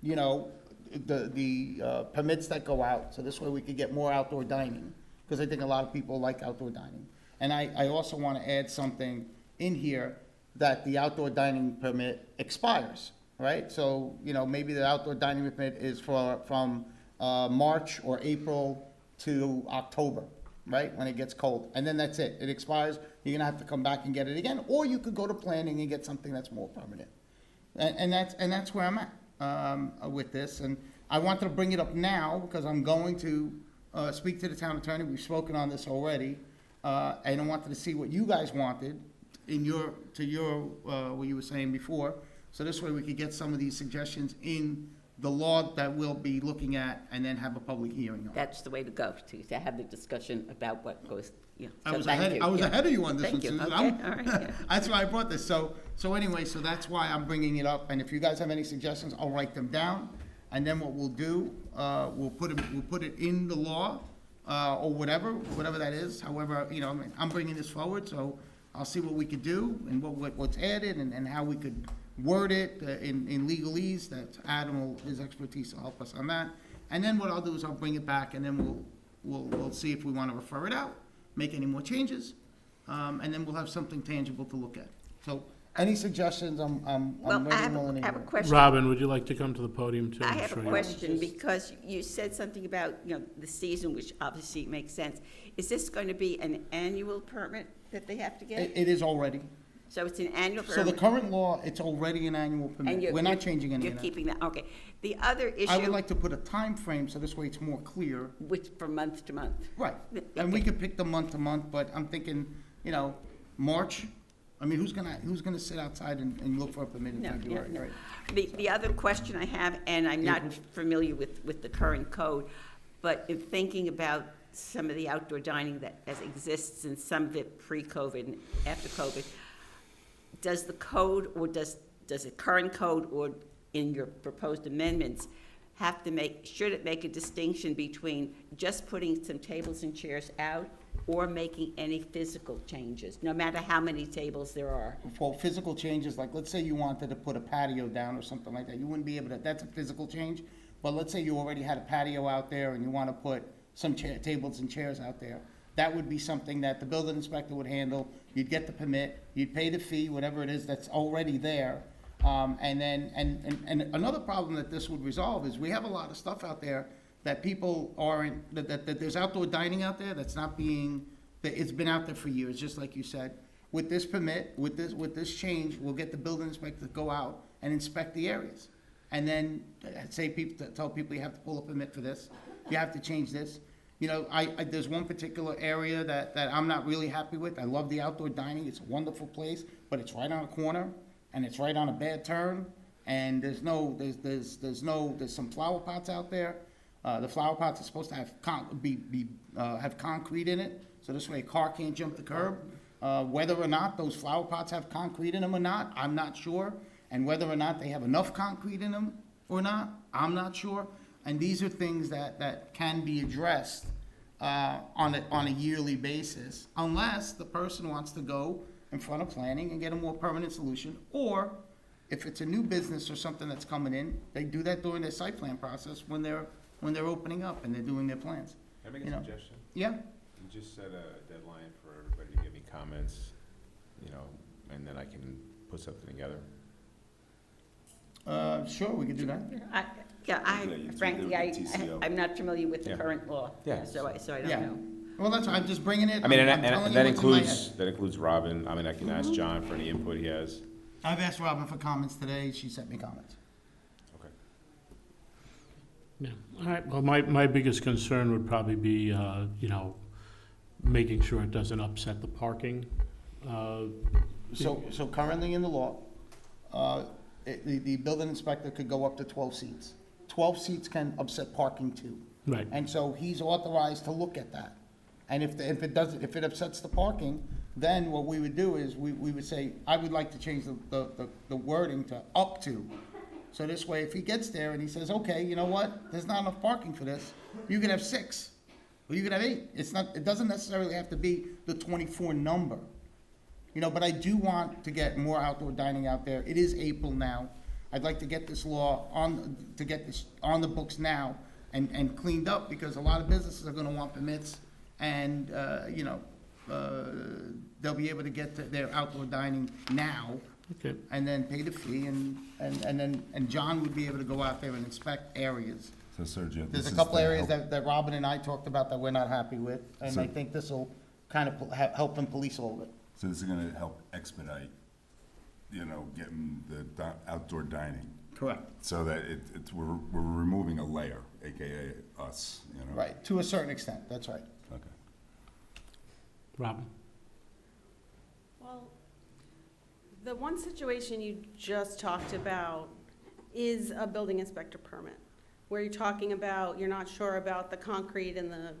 Speaker 5: you know, the permits that go out, so this way we could get more outdoor dining, because I think a lot of people like outdoor dining. And I also want to add something in here that the outdoor dining permit expires, right? So, you know, maybe the outdoor dining permit is from March or April to October, right, when it gets cold. And then that's it. It expires. You're going to have to come back and get it again, or you could go to planning and get something that's more permanent. And that's where I'm at with this. And I wanted to bring it up now because I'm going to speak to the town attorney. We've spoken on this already. And I wanted to see what you guys wanted what you were saying before. So this way we could get some of these suggestions in the law that we'll be looking at and then have a public hearing on.
Speaker 6: That's the way to go, to have the discussion about what goes, yeah.
Speaker 5: I
Speaker 6: So
Speaker 5: was
Speaker 6: thank
Speaker 5: ahead
Speaker 6: you.
Speaker 5: ahead of you on this one,
Speaker 6: Thank you.
Speaker 5: Susan.
Speaker 6: Okay, all right, yeah.
Speaker 5: That's why I brought this. So anyway, so that's why I'm bringing it up. And if you guys have any suggestions, I'll write them down. And then what we'll do, we'll put it in the law, or whatever that is. However, you know, I'm bringing this forward, so I'll see what we could do and what's added and how we could word it in legalese. That Adam his expertise will help us on that. And then what I'll do is I'll bring it back, and then we'll see if we want to refer it out, make any more changes, and then we'll have something tangible to look at. So any suggestions? I'm
Speaker 6: Well,
Speaker 5: ready
Speaker 6: I
Speaker 5: and willing to
Speaker 6: have a
Speaker 5: hear.
Speaker 6: question.
Speaker 1: Robin, would you like to come to the podium too?
Speaker 6: I
Speaker 1: I'm
Speaker 6: have
Speaker 1: sure
Speaker 6: a
Speaker 1: you-
Speaker 6: question, because you said something about, you know, the season, which obviously makes sense. Is this going to be an annual permit that they have to get?
Speaker 5: It is already.
Speaker 6: So it's an annual
Speaker 5: So
Speaker 6: permit?
Speaker 5: the current law, it's already an annual
Speaker 6: And
Speaker 5: permit. We're not changing any
Speaker 6: You're
Speaker 5: of that.
Speaker 6: keeping that, okay. The other issue.
Speaker 5: I would like to put a time frame so this way it's more clear.
Speaker 6: Which, from month to month?
Speaker 5: Right. And we could pick the month to month, but I'm thinking, you know, March. I mean, who's gonna sit outside and look for a permit in
Speaker 6: No,
Speaker 5: February,
Speaker 6: no.
Speaker 5: right?
Speaker 6: The other question I have, and I'm not familiar with the current code, but in thinking about some of the outdoor dining that as exists and some of it pre-COVID and after COVID, does the code, or does the current code, or in your proposed amendments, should it make a distinction between just putting some tables and chairs out or making any physical changes, no matter how many tables there are?
Speaker 5: For physical changes, like let's say you wanted to put a patio down or something like that, you wouldn't be able to, that's a physical change. But let's say you already had a patio out there and you want to put some tables and chairs out there. that would be something that the building inspector would handle. You'd get the permit, you'd pay the fee, whatever it is that's already there. And then, and another problem that this would resolve is we have a lot of stuff out there that people aren't, that there's outdoor dining out there that's not being, that it's been out there for years, just like you said. With this permit, with this change, we'll get the building inspector to go out and inspect the areas. And then tell people you have to pull a permit for this, you have to change this. You know, there's one particular area that I'm not really happy with. I love the outdoor dining, it's a wonderful place, but it's right on a corner, and it's right on a bad turn, and there's some flower pots out there. The flower pots are supposed to have have concrete in it, so this way a car can't jump the curb. Whether or not those flower pots have concrete in them or not, I'm not sure. And whether or not they have enough concrete in them or not, I'm not sure. And these are things that can be addressed on a yearly basis, unless the person wants to go in front of planning and get a more permanent solution. Or if it's a new business or something that's coming in, they do that during their site plan process when they're opening up and they're doing their plans.
Speaker 8: Can I make a suggestion?
Speaker 5: Yeah.
Speaker 8: You just set a deadline for everybody to give me comments, you know, and then I can put something together.
Speaker 5: Sure, we could do that.
Speaker 6: Frankly, I'm not familiar with the current law,
Speaker 8: Yeah.
Speaker 6: so I don't
Speaker 5: Yeah.
Speaker 6: know.
Speaker 5: Well, that's, I'm just bringing it.
Speaker 8: I mean,
Speaker 5: I'm telling
Speaker 8: and
Speaker 5: you
Speaker 8: that
Speaker 5: what's in my
Speaker 8: includes Robin. I mean, I can ask John for any input he has.
Speaker 5: head. I've asked Robin for comments today, she sent me comments.
Speaker 8: Okay.
Speaker 1: Yeah, all right, well, my biggest concern would probably be, you know, making sure it doesn't upset the parking.
Speaker 5: So currently in the law, the building inspector could go up to 12 seats. 12 seats can upset parking too.
Speaker 1: Right.
Speaker 5: And so he's authorized to look at that. And if it upsets the parking, then what we would do is we would say, I would like to change the wording to up to. So this way, if he gets there and he says, okay, you know what, there's not enough parking for this, you could have 6, or you could have 8. It doesn't necessarily have to be the 24 number. You know, but I do want to get more outdoor dining out there. It is April now. I'd like to get this law on the books now and cleaned up, because a lot of businesses are gonna want permits, and, you know, they'll be able to get to their outdoor dining now.
Speaker 1: Okay.
Speaker 5: And then pay the fee, and John would be able to go out there and inspect areas.
Speaker 4: So Sergio,
Speaker 5: There's a couple areas that Robin and I talked about that we're not happy with, and I think this will kind of help them police all of it.
Speaker 4: So this is gonna help expedite, you know, getting the outdoor dining.
Speaker 5: Correct.
Speaker 4: So that we're removing a layer, AKA us, you know?
Speaker 5: Right, to a certain extent, that's right.
Speaker 4: Okay.
Speaker 1: Robin?
Speaker 18: Well, the one situation you just talked about is a building inspector permit, where you're talking about, you're not sure about the concrete and the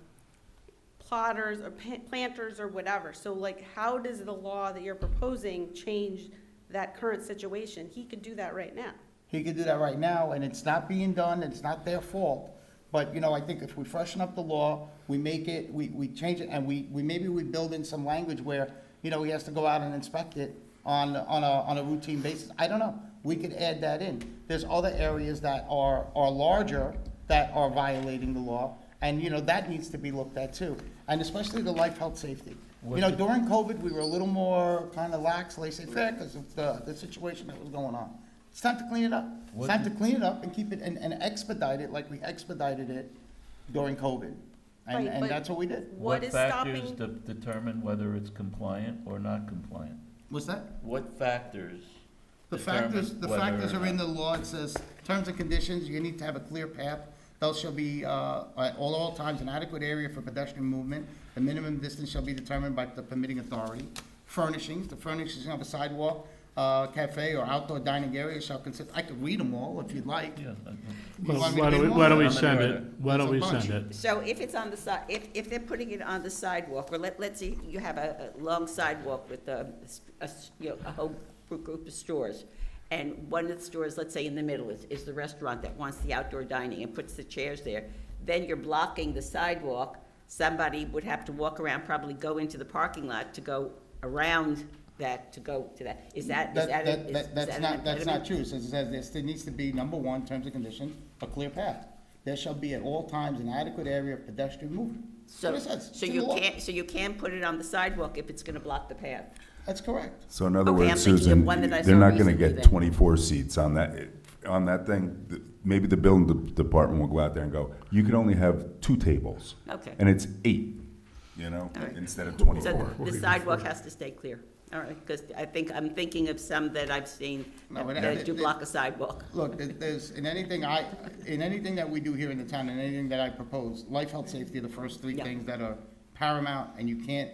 Speaker 18: plotters or planters or whatever. So like, how does the law that you're proposing change that current situation? He could do that right now.
Speaker 5: He could do that right now, and it's not being done, it's not their fault. But, you know, I think if we freshen up the law, we make it, we change it, and maybe we build in some language where, you know, he has to go out and inspect it on a routine basis. I don't know. We could add that in. There's other areas that are larger that are violating the law, and, you know, that needs to be looked at too. And especially the life, health, safety. You know, during COVID, we were a little more kind of lax, laissez-faire, because of the situation that was going on. It's time to clean it up. It's time to clean it up and keep it, and expedite it like we expedited it during COVID.
Speaker 18: Right,
Speaker 5: And
Speaker 18: but
Speaker 5: that's what we did.
Speaker 18: What is
Speaker 7: factors
Speaker 18: stopping?
Speaker 7: determine whether it's compliant or not compliant?
Speaker 5: What's that?
Speaker 7: What factors
Speaker 5: The
Speaker 7: determine
Speaker 5: factors
Speaker 7: whether
Speaker 5: are in the law. It says, terms and conditions, you need to have a clear path. There shall be, at all times, an adequate area for pedestrian movement. The minimum distance shall be determined by the permitting authority. Furnishings, the furnishings of a sidewalk, cafe, or outdoor dining area shall consist, I could read them all if you'd like.
Speaker 7: Yeah.
Speaker 1: Well,
Speaker 5: want me to
Speaker 1: why
Speaker 5: read them
Speaker 1: don't
Speaker 5: all?
Speaker 1: we send it? Why don't we
Speaker 5: There's a
Speaker 1: send
Speaker 5: bunch.
Speaker 1: it?
Speaker 6: So if it's on the side, if they're putting it on the sidewalk, or let's say you have a long sidewalk with a whole group of stores, and one of the stores, let's say in the middle, is the restaurant that wants the outdoor dining and puts the chairs there, then you're blocking the sidewalk. Somebody would have to walk around, probably go into the parking lot to go around that, to go to that. Is that an
Speaker 5: That's not
Speaker 6: impediment?
Speaker 5: true. It says there needs to be, number one, terms and conditions, a clear path. There shall be at all times an adequate area of pedestrian movement.
Speaker 6: So,
Speaker 5: That's what it says. It's
Speaker 6: so
Speaker 5: in
Speaker 6: you
Speaker 5: the law.
Speaker 6: can't, so you can't put it on the sidewalk if it's gonna block the path?
Speaker 5: That's correct.
Speaker 4: So in other
Speaker 6: Okay, I'm
Speaker 4: words,
Speaker 6: thinking of
Speaker 4: Susan,
Speaker 6: one that I
Speaker 4: they're
Speaker 6: saw
Speaker 4: not gonna
Speaker 6: recently
Speaker 4: get
Speaker 6: then.
Speaker 4: 24 seats on that thing. Maybe the building department will go out there and go, you can only have 2 tables.
Speaker 6: Okay.
Speaker 4: And it's 8, you know,
Speaker 6: All right.
Speaker 4: instead of
Speaker 6: So
Speaker 4: 24.
Speaker 6: the sidewalk has to stay clear, all right, because I'm thinking of some that I've seen
Speaker 5: No, but
Speaker 6: that do block a sidewalk.
Speaker 5: Look, there's, in anything that we do here in the town, and anything that I propose, life, health, safety are the first 3
Speaker 6: Yeah.
Speaker 5: things that are paramount, and you can't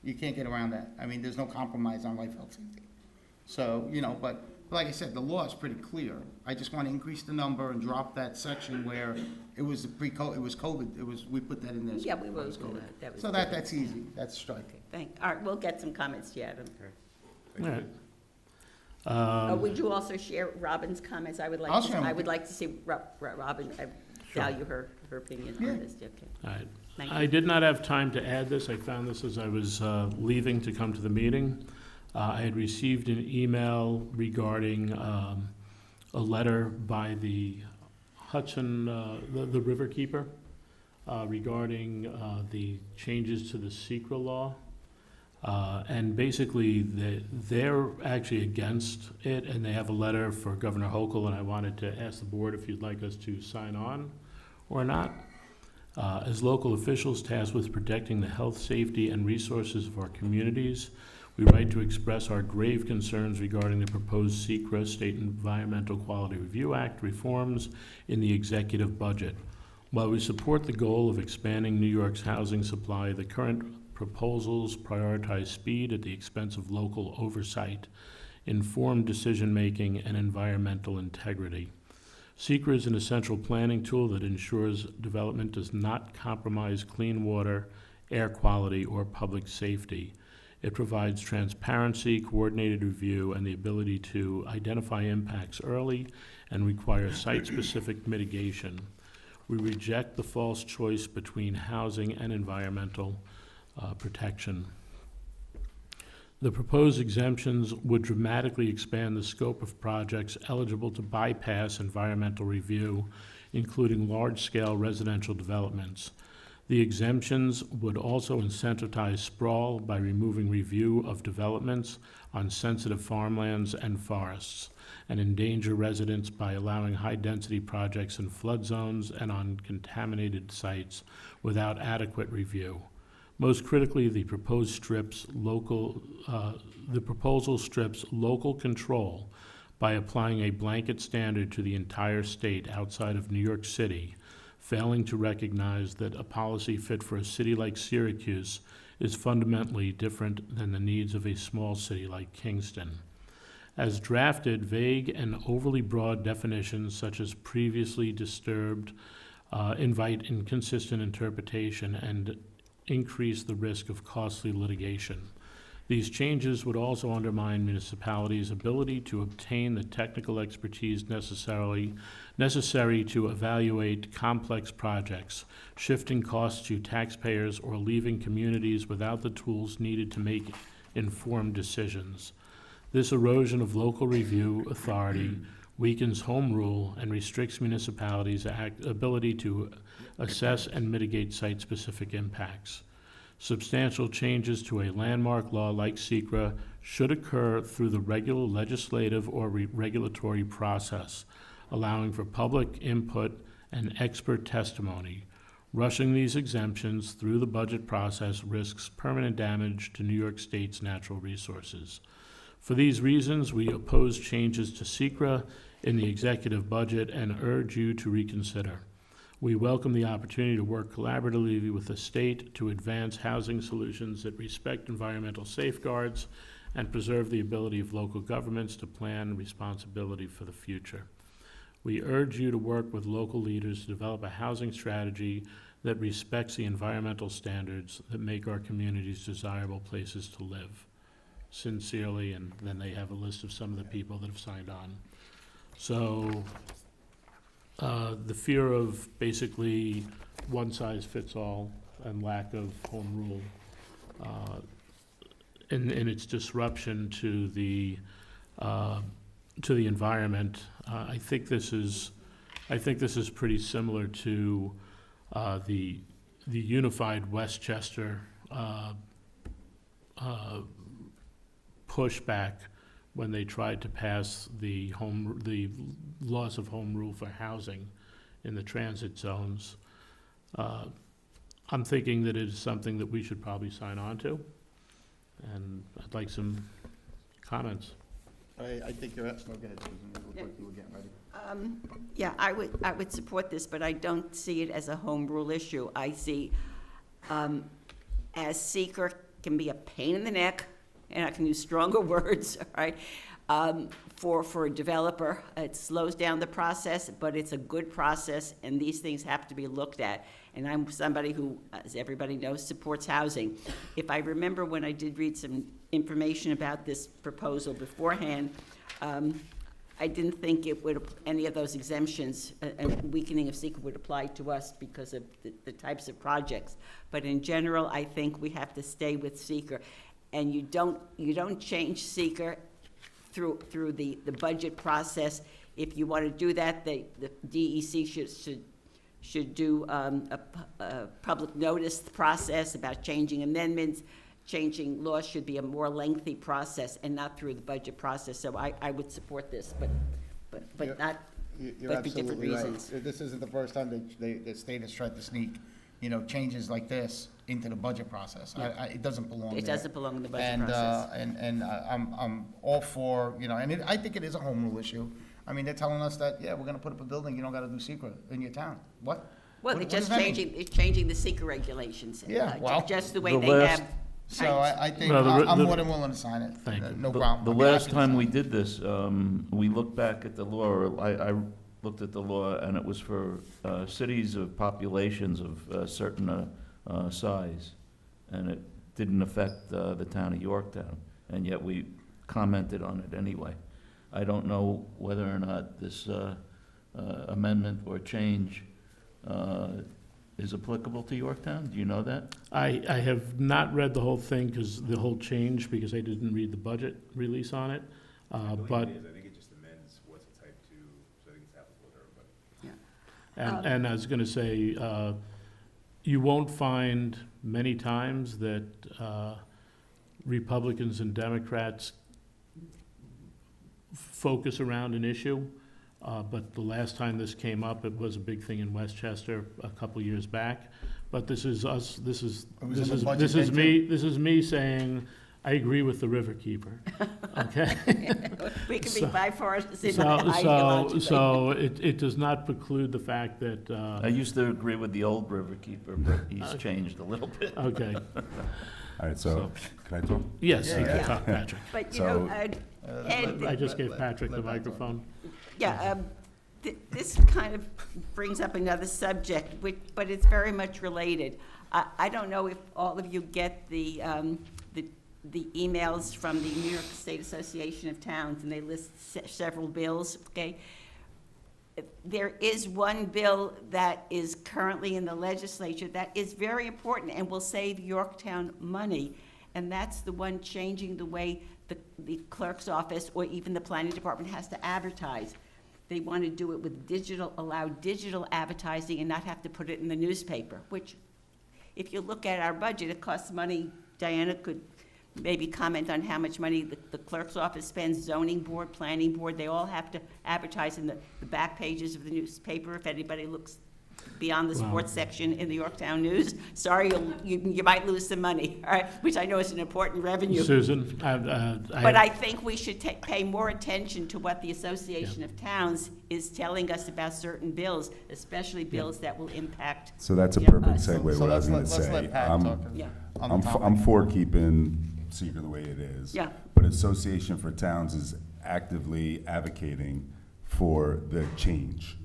Speaker 5: get around that. I mean, there's no compromise on life, health, safety. So, you know, but like I said, the law is pretty clear. I just want to increase the number and drop that section where it was COVID, we put that in there.
Speaker 6: Yeah, we will
Speaker 5: It was
Speaker 6: do
Speaker 5: COVID.
Speaker 6: that. Was
Speaker 5: So
Speaker 6: good.
Speaker 5: that's easy, that's striking.
Speaker 6: All right, we'll get some comments to Adam.
Speaker 1: All right.
Speaker 6: Would you also share Robin's comments? I would
Speaker 5: I'll
Speaker 6: like
Speaker 5: share them.
Speaker 6: I would like to see Robin, I value her opinion
Speaker 5: Yeah.
Speaker 6: on this, okay.
Speaker 1: All right.
Speaker 6: Thank
Speaker 1: I
Speaker 6: you.
Speaker 1: did not have time to add this. I found this as I was leaving to come to the meeting. I had received an email regarding a letter by the Hudson, the Riverkeeper, regarding the changes to the SECRA law. And basically, they're actually against it, and they have a letter for Governor Hochul, and I wanted to ask the board if you'd like us to sign on or not. As local officials tasked with protecting the health, safety, and resources of our communities, we write to express our grave concerns regarding the proposed SECRA, State Environmental Quality Review Act reforms in the executive budget. While we support the goal of expanding New York's housing supply, the current proposals prioritize speed at the expense of local oversight, informed decision-making, and environmental integrity. SECRA is an essential planning tool that ensures development does not compromise clean water, air quality, or public safety. It provides transparency, coordinated review, and the ability to identify impacts early and require site-specific mitigation. We reject the false choice between housing and environmental protection. The proposed exemptions would dramatically expand the scope of projects eligible to bypass environmental review, including large-scale residential developments. The exemptions would also incentivize sprawl by removing review of developments on sensitive farmlands and forests, and endanger residents by allowing high-density projects in flood zones and on contaminated sites without adequate review. Most critically, the proposal strips local control by applying a blanket standard to the entire state outside of New York City, failing to recognize that a policy fit for a city like Syracuse is fundamentally different than the needs of a small city like Kingston. As drafted, vague and overly broad definitions such as previously disturbed invite inconsistent interpretation and increase the risk of costly litigation. These changes would also undermine municipalities' ability to obtain the technical expertise necessary to evaluate complex projects, shifting costs to taxpayers or leaving communities without the tools needed to make informed decisions. This erosion of local review authority weakens home rule and restricts municipalities' ability to assess and mitigate site-specific impacts. Substantial changes to a landmark law like SECRA should occur through the regular legislative or regulatory process, allowing for public input and expert testimony. Rushing these exemptions through the budget process risks permanent damage to New York State's natural resources. For these reasons, we oppose changes to SECRA in the executive budget and urge you to reconsider. We welcome the opportunity to work collaboratively with the state to advance housing solutions that respect environmental safeguards and preserve the ability of local governments to plan responsibility for the future. We urge you to work with local leaders to develop a housing strategy that respects the environmental standards that make our communities desirable places to live. Sincerely, and then they have a list of some of the people that have signed on. So, the fear of basically one-size-fits-all and lack of home rule in its disruption to the environment, I think this is I think this is pretty similar to the unified Westchester pushback when they tried to pass the laws of home rule for housing in the transit zones. I'm thinking that it is something that we should probably sign on to, and I'd like some comments.
Speaker 5: I think you're, go ahead, Susan, you look like you were getting ready.
Speaker 6: Yeah, I would support this, but I don't see it as a home rule issue. I see, as seeker can be a pain in the neck, and I can use stronger words, all right, for a developer. It slows down the process, but it's a good process, and these things have to be looked at. And I'm somebody who, as everybody knows, supports housing. If I remember when I did read some information about this proposal beforehand, I didn't think it would, any of those exemptions and weakening of seeker would apply to us because of the types of projects. But in general, I think we have to stay with seeker. And you don't change seeker through the budget process. If you want to do that, the DEC should do a public notice process about changing amendments. Changing laws should be a more lengthy process and not through the budget process. So I would support this, but not,
Speaker 5: You're
Speaker 6: but for different
Speaker 5: absolutely right.
Speaker 6: reasons.
Speaker 5: This isn't the first time the state has tried to sneak, changes like this into the budget process.
Speaker 6: Yeah.
Speaker 5: It doesn't belong there.
Speaker 6: It doesn't belong in the budget process.
Speaker 5: And I'm all for, and I think it is a home rule issue. I mean, they're telling us that, yeah, we're gonna put up a building, you don't gotta do secret in your town. What?
Speaker 6: Well,
Speaker 5: What
Speaker 6: they're
Speaker 5: does
Speaker 6: just
Speaker 5: that mean?
Speaker 6: changing the seeker regulations.
Speaker 5: Yeah, well,
Speaker 6: Just the way
Speaker 7: the
Speaker 6: they
Speaker 7: last-
Speaker 6: have.
Speaker 5: So I think,
Speaker 1: Well,
Speaker 5: I'm more than willing to sign it.
Speaker 1: Thank you.
Speaker 5: No problem.
Speaker 7: The
Speaker 5: I'd be
Speaker 7: last
Speaker 5: happy to
Speaker 7: time
Speaker 5: sign
Speaker 7: we
Speaker 5: it.
Speaker 7: did this, we looked back at the law, I looked at the law, and it was for cities of populations of a certain size, and it didn't affect the town of Yorktown, and yet we commented on it anyway. I don't know whether or not this amendment or change is applicable to Yorktown. Do you know that?
Speaker 1: I have not read the whole thing, because the whole change, because I didn't read the budget release on it, but.
Speaker 8: I think it just amends what's a type 2, so I think it's applicable to everybody.
Speaker 1: And I was going to say, you won't find many times that Republicans and Democrats focus around an issue, but the last time this came up, it was a big thing in Westchester a couple years back. But this is us. This is me saying, I agree with the Riverkeeper. Okay.
Speaker 6: We can be bipartisan.
Speaker 1: So it does not preclude the fact that.
Speaker 7: I used to agree with the old Riverkeeper, but he's changed a little bit.
Speaker 1: Okay.
Speaker 4: All right, so, can I talk?
Speaker 1: Yes, you
Speaker 6: Yeah.
Speaker 1: can talk, Patrick.
Speaker 6: But,
Speaker 4: So-
Speaker 6: Ed,
Speaker 1: I just gave Patrick the microphone.
Speaker 6: yeah, this kind of brings up another subject, but it's very much related. I don't know if all of you get the emails from the New York State Association of Towns, and they list several bills, okay? There is one bill that is currently in the legislature that is very important and will save Yorktown money, and that's the one changing the way the clerk's office or even the planning department has to advertise. They want to do it with allow digital advertising and not have to put it in the newspaper, which, if you look at our budget, it costs money. Diana could maybe comment on how much money the clerk's office spends, zoning board, planning board, they all have to advertise in the back pages of the newspaper. If anybody looks beyond the sports section in the Yorktown News, sorry, you might lose some money, all right, which I know is an important revenue.
Speaker 1: Susan,
Speaker 6: But I think we should pay more attention to what the Association of Towns is telling us about certain bills, especially bills that will impact.
Speaker 4: So that's a perfect
Speaker 6: us.
Speaker 4: segue,
Speaker 5: So
Speaker 4: what I was
Speaker 5: let's
Speaker 4: gonna say.
Speaker 5: let Pat talk
Speaker 6: Yeah.
Speaker 5: on the
Speaker 4: I'm
Speaker 5: topic.
Speaker 4: for keeping seeker the way it is.
Speaker 6: Yeah.
Speaker 4: But Association for Towns is actively advocating for the change.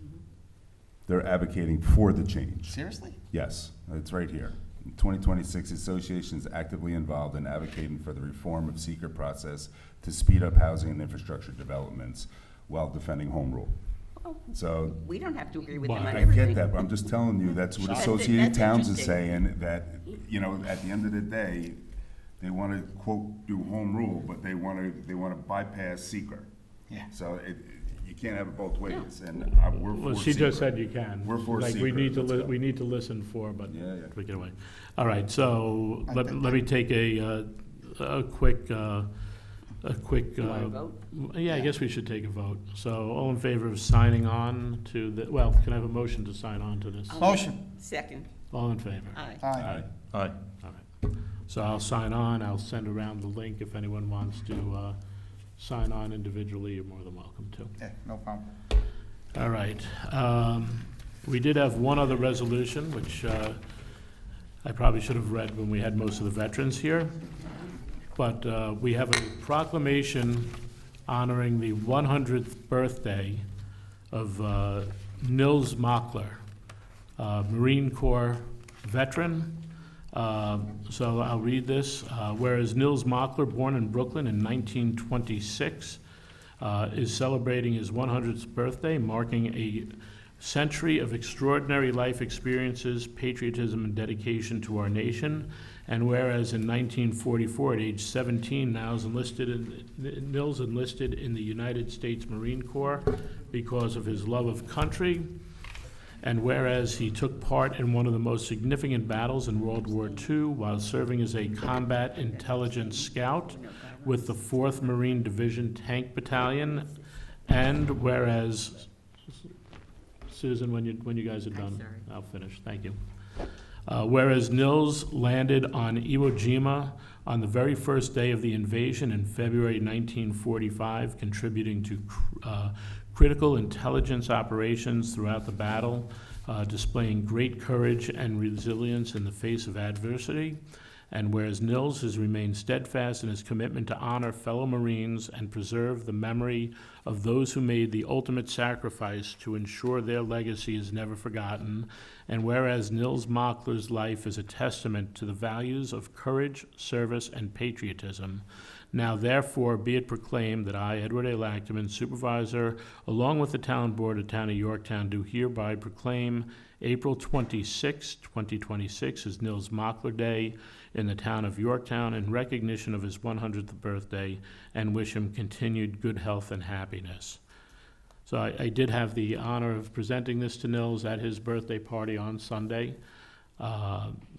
Speaker 4: They're advocating for the change.
Speaker 5: Seriously?
Speaker 4: Yes, it's right here. In 2026, the association is actively involved in advocating for the reform of seeker process to speed up housing and infrastructure developments while defending home rule.
Speaker 6: Oh,
Speaker 4: So
Speaker 6: we don't have to agree with them on
Speaker 4: I
Speaker 6: everything.
Speaker 4: get that, but I'm just telling you, that's what
Speaker 6: That's-
Speaker 4: Associated
Speaker 6: that's
Speaker 4: Towns is
Speaker 6: interesting.
Speaker 4: saying, that, at the end of the day, they want to, quote, do home rule, but they want to bypass seeker.
Speaker 5: Yeah.
Speaker 4: So can't have it both ways, and we're for
Speaker 1: Well, she just
Speaker 4: secret.
Speaker 1: said you can.
Speaker 4: We're for
Speaker 1: Like,
Speaker 4: secret. Let's go.
Speaker 1: we need to listen for, but
Speaker 4: Yeah, yeah.
Speaker 1: we get away. All right, so let me take a quick,
Speaker 6: Do I vote?
Speaker 1: yeah, I guess we should take a vote. So all in favor of signing on to the, well, can I have a motion to sign on to this?
Speaker 5: Motion.
Speaker 6: Second.
Speaker 1: All in favor?
Speaker 6: Aye.
Speaker 5: Aye.
Speaker 7: Aye.
Speaker 1: All right. So I'll sign on, I'll send around the link if anyone wants to sign on individually, you're more than welcome to.
Speaker 5: Yeah, no problem.
Speaker 1: All right. We did have one other resolution, which I probably should have read when we had most of the veterans here. But we have a proclamation honoring the 100th birthday of Nils Mockler, Marine Corps veteran. So I'll read this. Whereas Nils Mockler, born in Brooklyn in 1926, is celebrating his 100th birthday, marking a century of extraordinary life experiences, patriotism, and dedication to our nation. And whereas in 1944, at age 17, Nils enlisted in the United States Marine Corps because of his love of country. And whereas he took part in one of the most significant battles in World War II while serving as a combat intelligence scout with the 4th Marine Division Tank Battalion, and whereas, Susan, when you guys are done, I'll finish, thank you. Whereas Nils landed on Iwo Jima on the very first day of the invasion in February 1945, contributing to critical intelligence operations throughout the battle, displaying great courage and resilience in the face of adversity. And whereas Nils has remained steadfast in his commitment to honor fellow Marines and preserve the memory of those who made the ultimate sacrifice to ensure their legacy is never forgotten. And whereas Nils Mockler's life is a testament to the values of courage, service, and patriotism. Now therefore be it proclaimed that I, Edward A. Lachterman, Supervisor, along with the Town Board of Town of Yorktown, do hereby proclaim April 26, 2026 as Nils Mockler Day in the town of Yorktown in recognition of his 100th birthday, and wish him continued good health and happiness. So I did have the honor of presenting this to Nils at his birthday party on Sunday,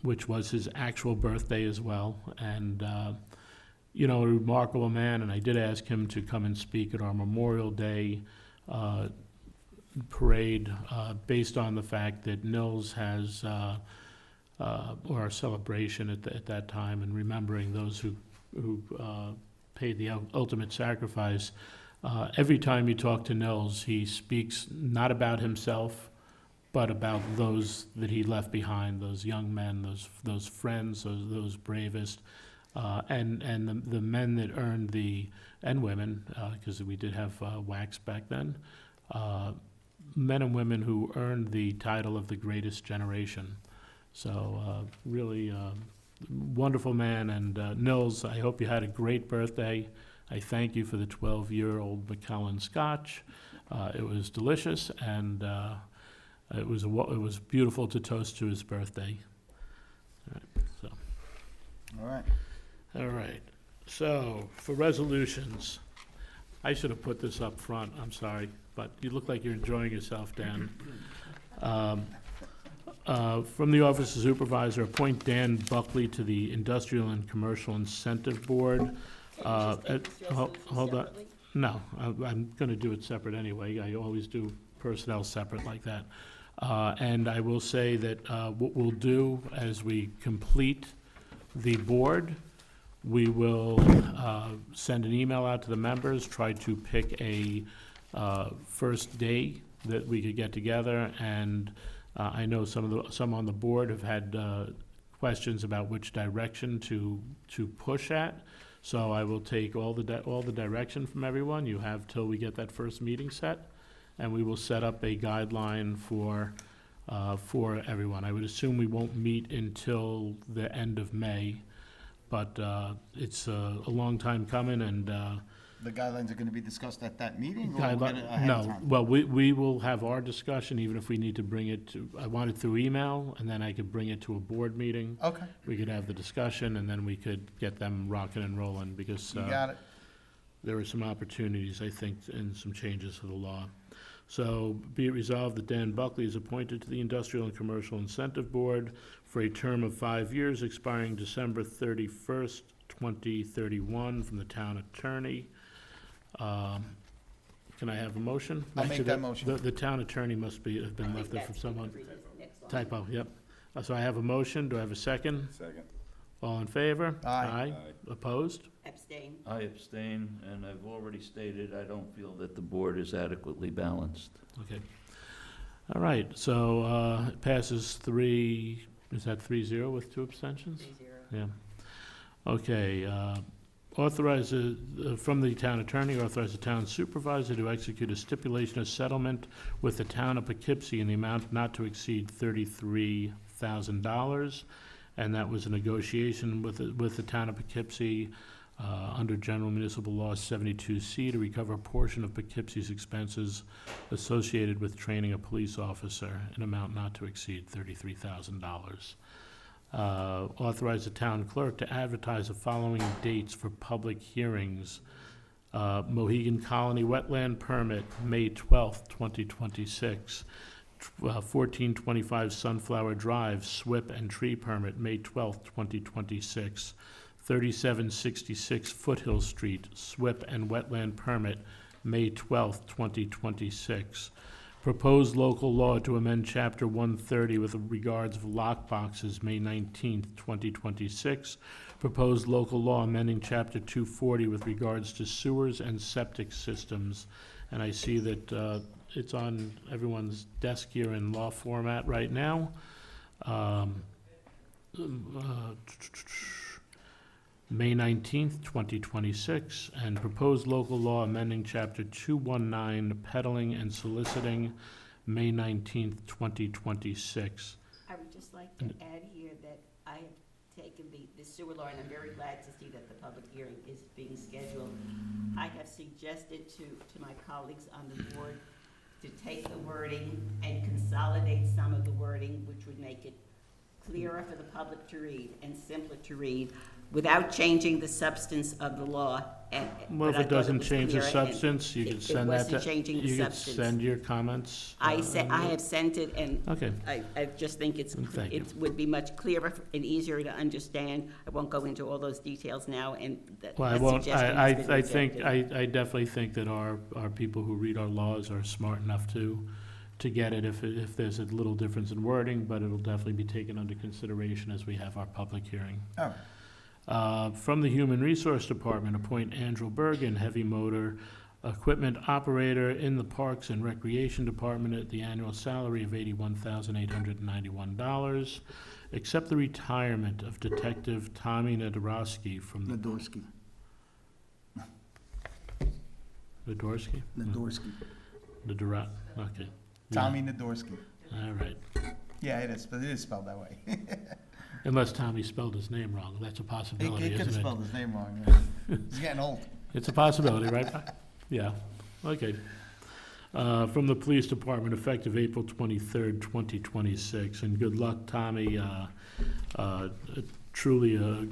Speaker 1: which was his actual birthday as well. And you know, a remarkable man, and I did ask him to come and speak at our Memorial Day parade, based on the fact that Nils has, or our celebration at that time, and remembering those who paid the ultimate sacrifice. Every time you talk to Nils, he speaks not about himself, but about those that he left behind, those young men, those friends, those bravest. And the men that earned and women, because we did have wax back then, men and women who earned the title of the greatest generation. So really wonderful man. And Nils, I hope you had a great birthday. I thank you for the 12-year-old Macallan Scotch. It was delicious, and it was beautiful to toast to his birthday. All right, so.
Speaker 5: All right.
Speaker 1: All right, so for resolutions, I should have put this up front, I'm sorry, but you look like you're enjoying yourself, Dan. From the Office of Supervisor, appoint Dan Buckley to the Industrial and Commercial Incentive Board. Hold on, no, I'm gonna do it separate anyway, I always do personnel separate like that. And I will say that what we'll do as we complete the board, we will send an email out to the members, try to pick a first day that we could get together, and I know some on the board have had questions about which direction to push at. So I will take all the direction from everyone. You have till we get that first meeting set, and we will set up a guideline for everyone. I would assume we won't meet until the end of May. But it's a long time coming, and
Speaker 5: The guidelines are going to be discussed at that meeting, or we'll get it ahead of
Speaker 1: no.
Speaker 5: time?
Speaker 1: Well, we will have our discussion, even if we need to bring it to, I want it through email, and then I could bring it to a board meeting.
Speaker 5: Okay.
Speaker 1: We could have the discussion, and then we could get them rocking and rolling, because
Speaker 5: You got it.
Speaker 1: there are some opportunities, I think, and some changes to the law. So be it resolved that Dan Buckley is appointed to the Industrial and Commercial Incentive Board for a term of 5 years expiring December 31st, 2031 from the town attorney. Can I have a motion?
Speaker 5: I'll make
Speaker 1: Actually,
Speaker 5: that motion.
Speaker 1: The town attorney must have been left there from someone. Typo, yep. So I have a motion. Do I have a second?
Speaker 4: Second.
Speaker 1: All in favor?
Speaker 5: Aye.
Speaker 1: Opposed?
Speaker 6: Abstain.
Speaker 7: I abstain, and I've already stated I don't feel that the board is adequately balanced.
Speaker 1: Okay. All right, so it passes 3, is that 3-0 with 2 abstentions?
Speaker 6: 3-0.
Speaker 1: Yeah. Okay, authorize, from the town attorney, authorize the town supervisor to execute a stipulation of settlement with the town of Poughkeepsie in the amount not to exceed $33,000. And that was a negotiation with the town of Poughkeepsie under General Municipal Law 72C to recover a portion of Poughkeepsie's expenses associated with training a police officer in amount not to exceed $33,000. Authorize the town clerk to advertise the following dates for public hearings. Mohegan Colony Wetland Permit, May 12th, 2026. 1425 Sunflower Drive, SWIP and Tree Permit, May 12th, 2026. 3766 Foothill Street, SWIP and Wetland Permit, May 12th, 2026. Proposed local law to amend Chapter 130 with regards of lockboxes, May 19th, 2026. Proposed local law amending Chapter 240 with regards to sewers and septic systems. And I see that it's on everyone's desk here in law format right now. May 19th, 2026, and proposed local law amending Chapter 219, peddling and soliciting, May 19th, 2026.
Speaker 6: I would just like to add here that I have taken the sewer law, and I'm very glad to see that the public hearing is being scheduled. I have suggested to my colleagues on the board to take the wording and consolidate some of the wording, which would make it clearer for the public to read and simpler to read without changing the substance of the law.
Speaker 1: Well, if it doesn't change the substance, you could send that to...
Speaker 6: changing the
Speaker 1: You could
Speaker 6: substance.
Speaker 1: send your comments.
Speaker 6: I have sent it, and
Speaker 1: Okay.
Speaker 6: I just think
Speaker 1: Thank you.
Speaker 6: it would be much clearer and easier to understand. I won't go into all those details now, and
Speaker 1: Well, I
Speaker 6: that
Speaker 1: won't,
Speaker 6: suggestion has been
Speaker 1: I think,
Speaker 6: rejected.
Speaker 1: I definitely think that our people who read our laws are smart enough to get it if there's a little difference in wording, but it'll definitely be taken under consideration as we have our public hearing.
Speaker 5: Oh,
Speaker 1: From the Human Resource Department, appoint Andrew Bergen, heavy motor equipment operator in the Parks and Recreation Department at the annual salary of $81,891. Accept the retirement of Detective Tommy Nadorski from the...
Speaker 5: Nadorsky.
Speaker 1: Nadorsky?
Speaker 5: Nadorsky.
Speaker 1: Nadora, okay.
Speaker 5: Tommy Nadorsky.
Speaker 1: All right.
Speaker 5: Yeah, it is, but it is spelled that way.
Speaker 1: Unless Tommy spelled his name wrong, that's a
Speaker 5: He
Speaker 1: possibility,
Speaker 5: could have
Speaker 1: isn't it?
Speaker 5: spelled his name wrong. Yeah. He's getting old.
Speaker 1: It's a possibility, right? Yeah, okay. From the Police Department, effective April 23rd, 2026, and good luck, Tommy. Truly a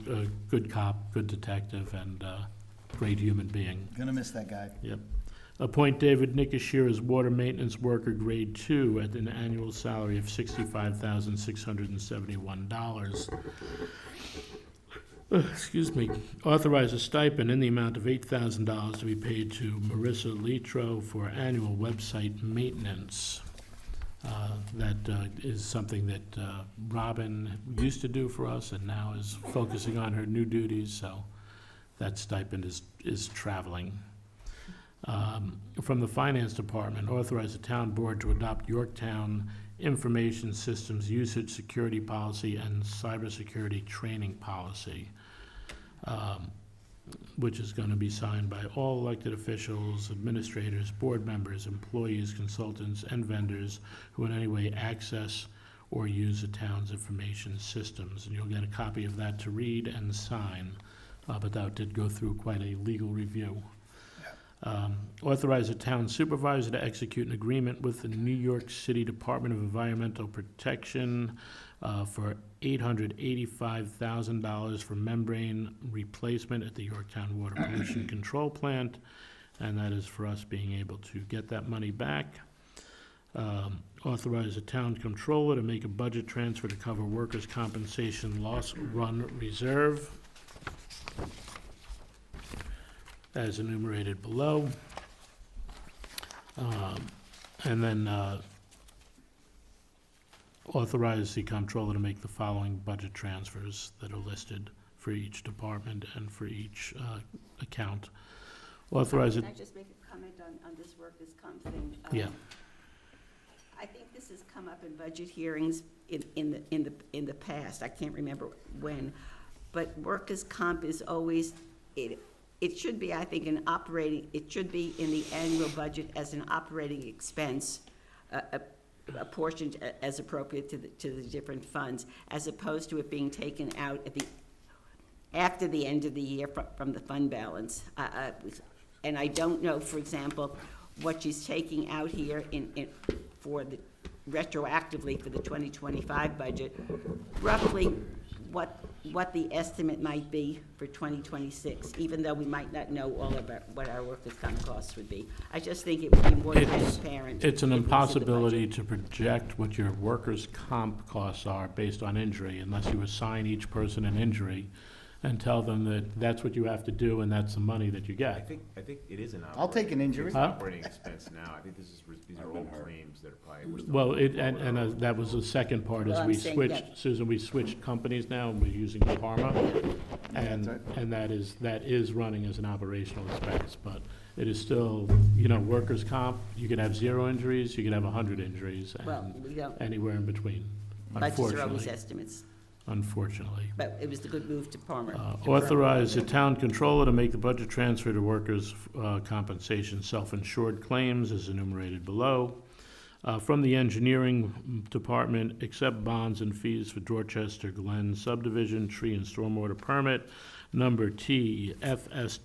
Speaker 1: good cop, good detective, and great human being.
Speaker 5: Gonna miss that guy.
Speaker 1: Yep. Appoint David Nikashir as water maintenance worker, grade 2, at an annual salary of $65,671. Excuse me. Authorize a stipend in the amount of $8,000 to be paid to Marissa Litro for annual website maintenance. That is something that Robin used to do for us and now is focusing on her new duties, so that stipend is traveling. From the Finance Department, authorize the town board to adopt Yorktown Information Systems Usage Security Policy and Cybersecurity Training Policy, which is going to be signed by all elected officials, administrators, board members, employees, consultants, and vendors who in any way access or use the town's information systems. And you'll get a copy of that to read and sign, but that did go through quite a legal review. Authorize the town supervisor to execute an agreement with the New York City Department of Environmental Protection for $885,000 for membrane replacement at the Yorktown Water Pollution Control Plant, and that is for us being able to get that money back. Authorize the town controller to make a budget transfer to cover workers' compensation loss run reserve, as enumerated below. And then authorize the comptroller to make the following budget transfers that are listed for each department and for each account. Authorize it.
Speaker 6: Can I just make a comment on this workers' comp thing?
Speaker 1: Yeah.
Speaker 6: I think this has come up in budget hearings in the past. I can't remember when, but workers' comp is always it should be, I think, it should be in the annual budget as an operating expense, apportioned as appropriate to the different funds, as opposed to it being taken out after the end of the year from the fund balance. And I don't know, for example, what she's taking out here retroactively for the 2025 budget, roughly what the estimate might be for 2026, even though we might not know all about what our workers' comp costs would be. I just think it would be more transparent.
Speaker 1: It's an impossibility to project what your workers' comp costs are based on injury unless you assign each person an injury and tell them that that's what you have to do and that's the money that you get.
Speaker 8: I think it is an operating.
Speaker 5: I'll take an injury.
Speaker 8: It's an operating expense now. I think these are old claims that are probably. we're still-
Speaker 1: Well, that was the second part, is
Speaker 6: Well, I'm
Speaker 1: we
Speaker 6: saying
Speaker 1: switched,
Speaker 6: that-
Speaker 1: Susan, we switched companies now, and we're using Parma. And that is running as an operational expense, but it is still, workers' comp, you could have 0 injuries, you could have 100 injuries,
Speaker 6: Well,
Speaker 1: and
Speaker 6: we don't,
Speaker 1: anywhere in between,
Speaker 6: budgets are always
Speaker 1: unfortunately.
Speaker 6: estimates,
Speaker 1: Unfortunately.
Speaker 6: but it was the good move to Palmer.
Speaker 1: Authorize the town controller to make the budget transfer to workers' compensation self-insured claims as enumerated below. From the engineering department, accept bonds and fees for Dorchester Glen subdivision, tree and stormwater permit, number T, FSWPPP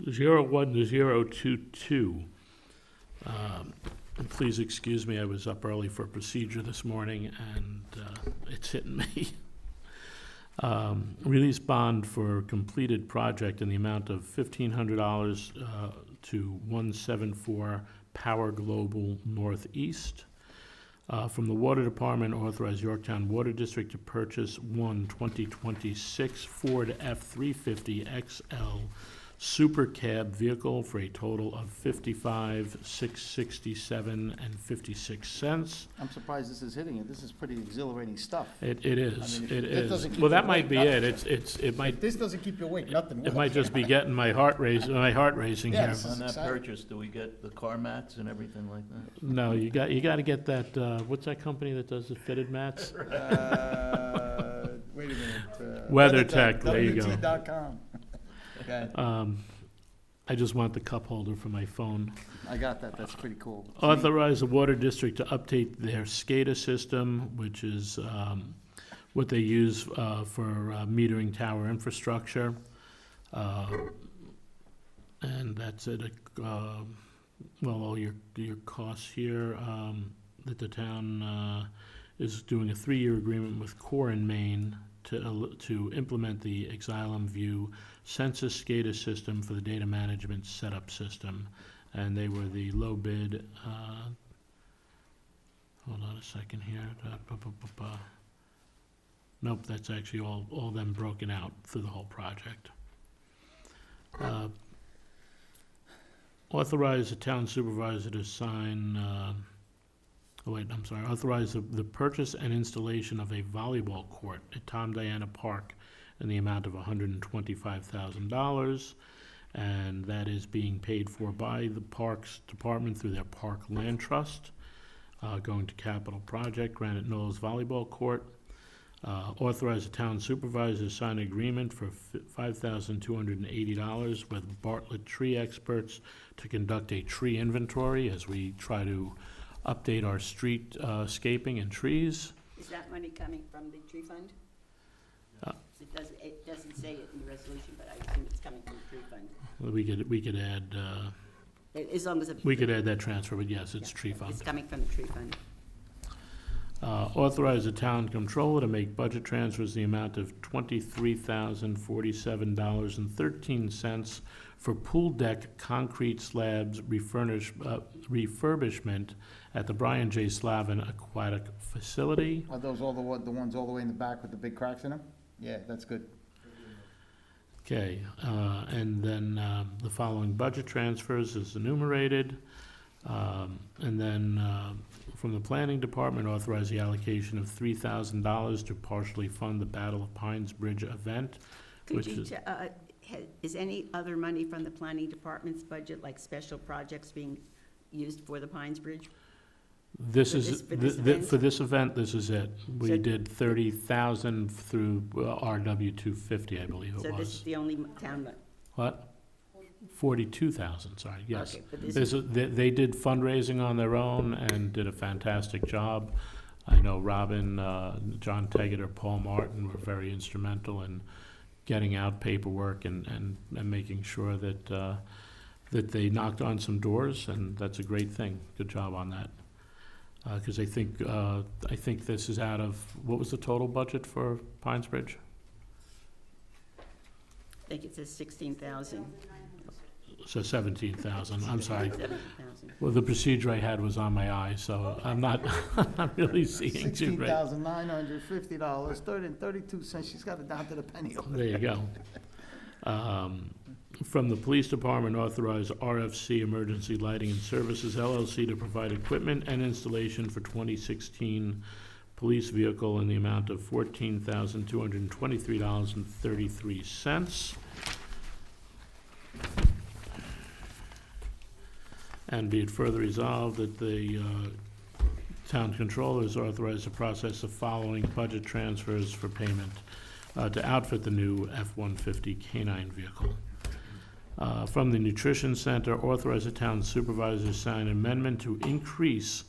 Speaker 1: 01022. Please excuse me, I was up early for a procedure this morning, and it's hitting me. Release bond for completed project in the amount of $1,500 to 174 Power Global Northeast. From the Water Department, authorize Yorktown Water District to purchase one 2026 Ford F-350 XL Super Cab vehicle for a total of $55,667.56.
Speaker 5: I'm surprised this is hitting it. This is pretty exhilarating stuff.
Speaker 1: It is,
Speaker 5: I mean,
Speaker 1: it
Speaker 5: if that
Speaker 1: is.
Speaker 5: doesn't keep
Speaker 1: Well,
Speaker 5: you
Speaker 1: that might
Speaker 5: awake,
Speaker 1: be
Speaker 5: nothing-
Speaker 1: it. It might,
Speaker 5: If this doesn't keep you awake, nothing will.
Speaker 1: it might just be getting my heart racing here.
Speaker 5: Yes.
Speaker 7: On that
Speaker 5: Exciting.
Speaker 7: purchase, do we get the car mats and everything like that?
Speaker 1: No, you got to get that, what's that company that does the fitted mats?
Speaker 5: Wait a minute.
Speaker 1: WeatherTech, there you go.
Speaker 5: WT.com. Okay,
Speaker 1: I just want the cup holder for my phone.
Speaker 5: I got that. That's pretty cool.
Speaker 1: Authorize the Water District to update their SCADA system, which is what they use for metering tower infrastructure. And that's it. All your costs here, that the town is doing a 3-year agreement with Core and Maine to implement the Exilum View census SCADA system for the data management setup system. And they were the low bid, hold on a second here. Nope, that's actually all them broken out for the whole project. Authorize the town supervisor to sign, authorize the purchase and installation of a volleyball court at Tom Diana Park in the amount of $125,000. And that is being paid for by the Parks Department through their Park Land Trust, going to capital project, Granite Knolls Volleyball Court. Authorize the town supervisor to sign an agreement for $5,280 with Bartlett Tree Experts to conduct a tree inventory as we try to update our street scaping and trees.
Speaker 6: Is that money coming from the tree fund? It doesn't say it in the resolution, but I assume it's coming from the tree fund.
Speaker 1: We could add,
Speaker 6: As long as
Speaker 1: we could add that transfer, but yes, it's tree
Speaker 6: It's
Speaker 1: fund.
Speaker 6: coming from the tree fund.
Speaker 1: Authorize the town controller to make budget transfers in the amount of $23,047.13 for pool deck concrete slabs refurbishment at the Brian J. Slavin Aquatic Facility.
Speaker 5: Are those all the ones all the way in the back with the big cracks in them? Yeah, that's good.
Speaker 1: Okay, and then the following budget transfers is enumerated. And then from the planning department, authorize the allocation of $3,000 to partially fund the Battle of Pines Bridge event, which is.
Speaker 6: Is any other money from the planning department's budget, like special projects, being used for the Pines Bridge?
Speaker 1: This
Speaker 6: For
Speaker 1: is,
Speaker 6: this- for this event?
Speaker 1: for this event, this is it. We
Speaker 6: So-
Speaker 1: did 30,000 through RW 250, I believe it
Speaker 6: So this
Speaker 1: was.
Speaker 6: is the only town,
Speaker 1: What? 42,000, sorry, yes.
Speaker 6: Okay, but this
Speaker 1: There's
Speaker 6: is-
Speaker 1: they did fundraising on their own and did a fantastic job. I know Robin, John Tegeter, Paul Martin were very instrumental in getting out paperwork and making sure that, that they knocked on some doors, and that's a great thing. Good job on that. Because I think this is out of, what was the total budget for Pines Bridge?
Speaker 6: I think it says 16,000.
Speaker 1: So 17,000, I'm sorry.
Speaker 6: 17,000.
Speaker 1: Well, the procedure I had was on my eye, so I'm not, I'm really seeing too right.
Speaker 5: $16,950.32. She's got it down to the penny.
Speaker 1: There you go. From the police department, authorize RFC Emergency Lighting and Services LLC to provide equipment and installation for 2016 police vehicle in the amount of $14,223.33. And be it further resolved that the town controller is authorized to process the following budget transfers for payment to outfit the new F-150 canine vehicle. From the Nutrition Center, authorize the town supervisor to sign an amendment to increase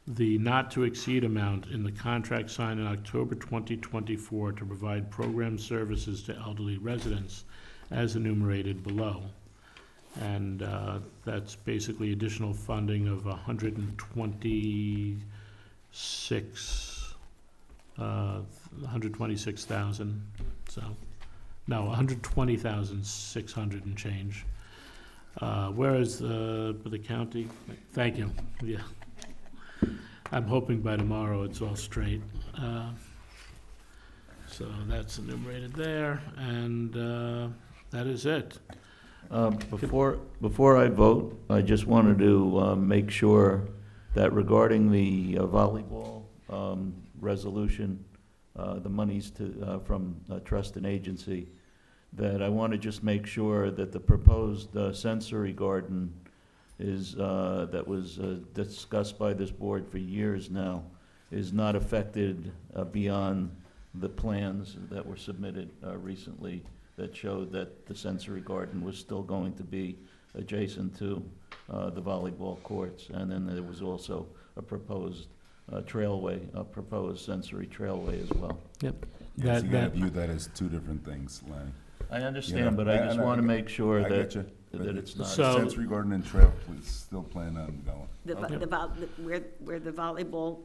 Speaker 1: the not-to-exceed amount in the contract signed in October 2024 to provide program services to elderly residents as enumerated below. And that's basically additional funding of 126,000, so, no, 120,600 and change. Whereas the county, thank you, yeah. I'm hoping by tomorrow it's all straight. So that's enumerated there, and that is it.
Speaker 7: Before I vote, I just wanted to make sure that regarding the volleyball resolution, the monies from trust and agency, that I want to just make sure that the proposed sensory garden is, that was discussed by this board for years now, is not affected beyond the plans that were submitted recently that showed that the sensory garden was still going to be adjacent to the volleyball courts. And then there was also a proposed trailway, a proposed sensory trailway as well.
Speaker 1: Yep.
Speaker 4: Yeah, so you gotta view that as two different things, Lanny.
Speaker 7: I understand, but I just want to make sure
Speaker 4: I
Speaker 7: that,
Speaker 4: get you, but
Speaker 7: that it's not.
Speaker 1: So-
Speaker 4: Sensory garden and trail, we still plan on going.
Speaker 6: Where the volleyball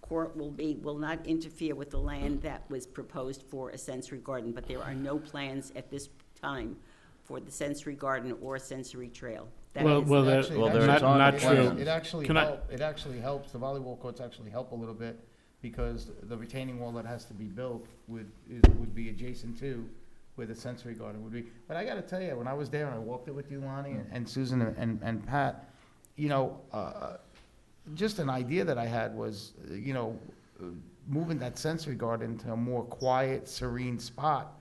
Speaker 6: court will not interfere with the land that was proposed for a sensory garden, but there are no plans at this time for the sensory garden or sensory trail. That
Speaker 1: Well,
Speaker 6: is-
Speaker 1: well, that-
Speaker 5: Actually,
Speaker 7: Well,
Speaker 5: it
Speaker 7: there
Speaker 5: actually-
Speaker 7: it's on
Speaker 1: not
Speaker 7: the
Speaker 1: true.
Speaker 7: plan.
Speaker 5: It actually
Speaker 1: Can I-
Speaker 5: it actually helps, the volleyball courts actually help a little bit, because the retaining wall that has to be built would be adjacent to where the sensory garden would be. But I gotta tell you, when I was there and I walked it with you, Lonnie, and Susan and Pat, you know, just an idea that I had was, you know, moving that sensory garden to a more quiet, serene spot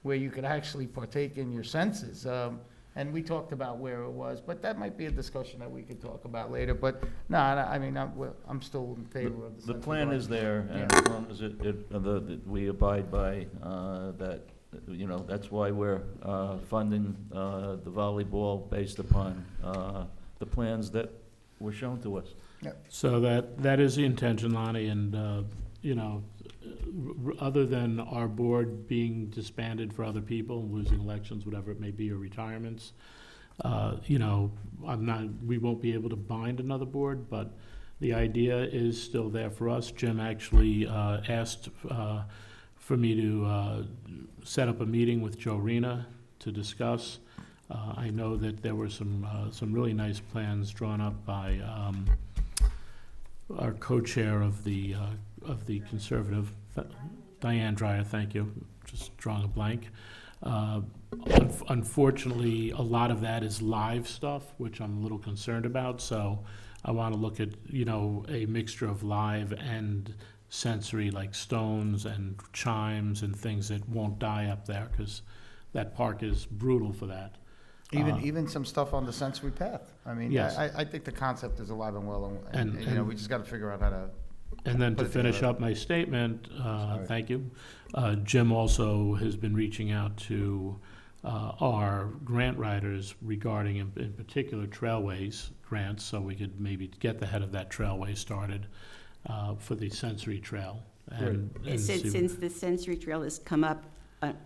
Speaker 5: where you could actually partake in your senses. And we talked about where it was, but that might be a discussion that we could talk about later. But no, I mean, I'm still in favor of the
Speaker 7: The
Speaker 5: sensory
Speaker 7: plan
Speaker 5: garden.
Speaker 7: is there, and
Speaker 5: Yeah.
Speaker 7: as long as that we abide by that, you know, that's why we're funding the volleyball based upon the plans that were shown to us.
Speaker 1: So that is the intention, Lonnie, and, you know, other than our board being disbanded for other people, losing elections, whatever it may be, or retirements, you know, we won't be able to bind another board, but The idea is still there for us. Jim actually asked for me to set up a meeting with Joe Rena to discuss. I know that there were some really nice plans drawn up by our co-chair of the Conservative, Diane Dreyer, thank you, just drawing a blank. Unfortunately, a lot of that is live stuff, which I'm a little concerned about, so I want to look at, a mixture of live and sensory, like stones and chimes and things that won't die up there, because that park is brutal for that.
Speaker 5: Even some stuff on the sensory path. I mean,
Speaker 1: Yes.
Speaker 5: I think the concept is alive and well, and
Speaker 1: And-
Speaker 5: we just got to figure out how to.
Speaker 1: And then to
Speaker 5: put it
Speaker 1: finish
Speaker 5: together.
Speaker 1: up my statement, thank you, Jim also has been reaching out to our grant writers regarding, in particular, trailways grants, so we could maybe get the head of that trailway started for the sensory trail. And see-
Speaker 6: Since the sensory trail has come up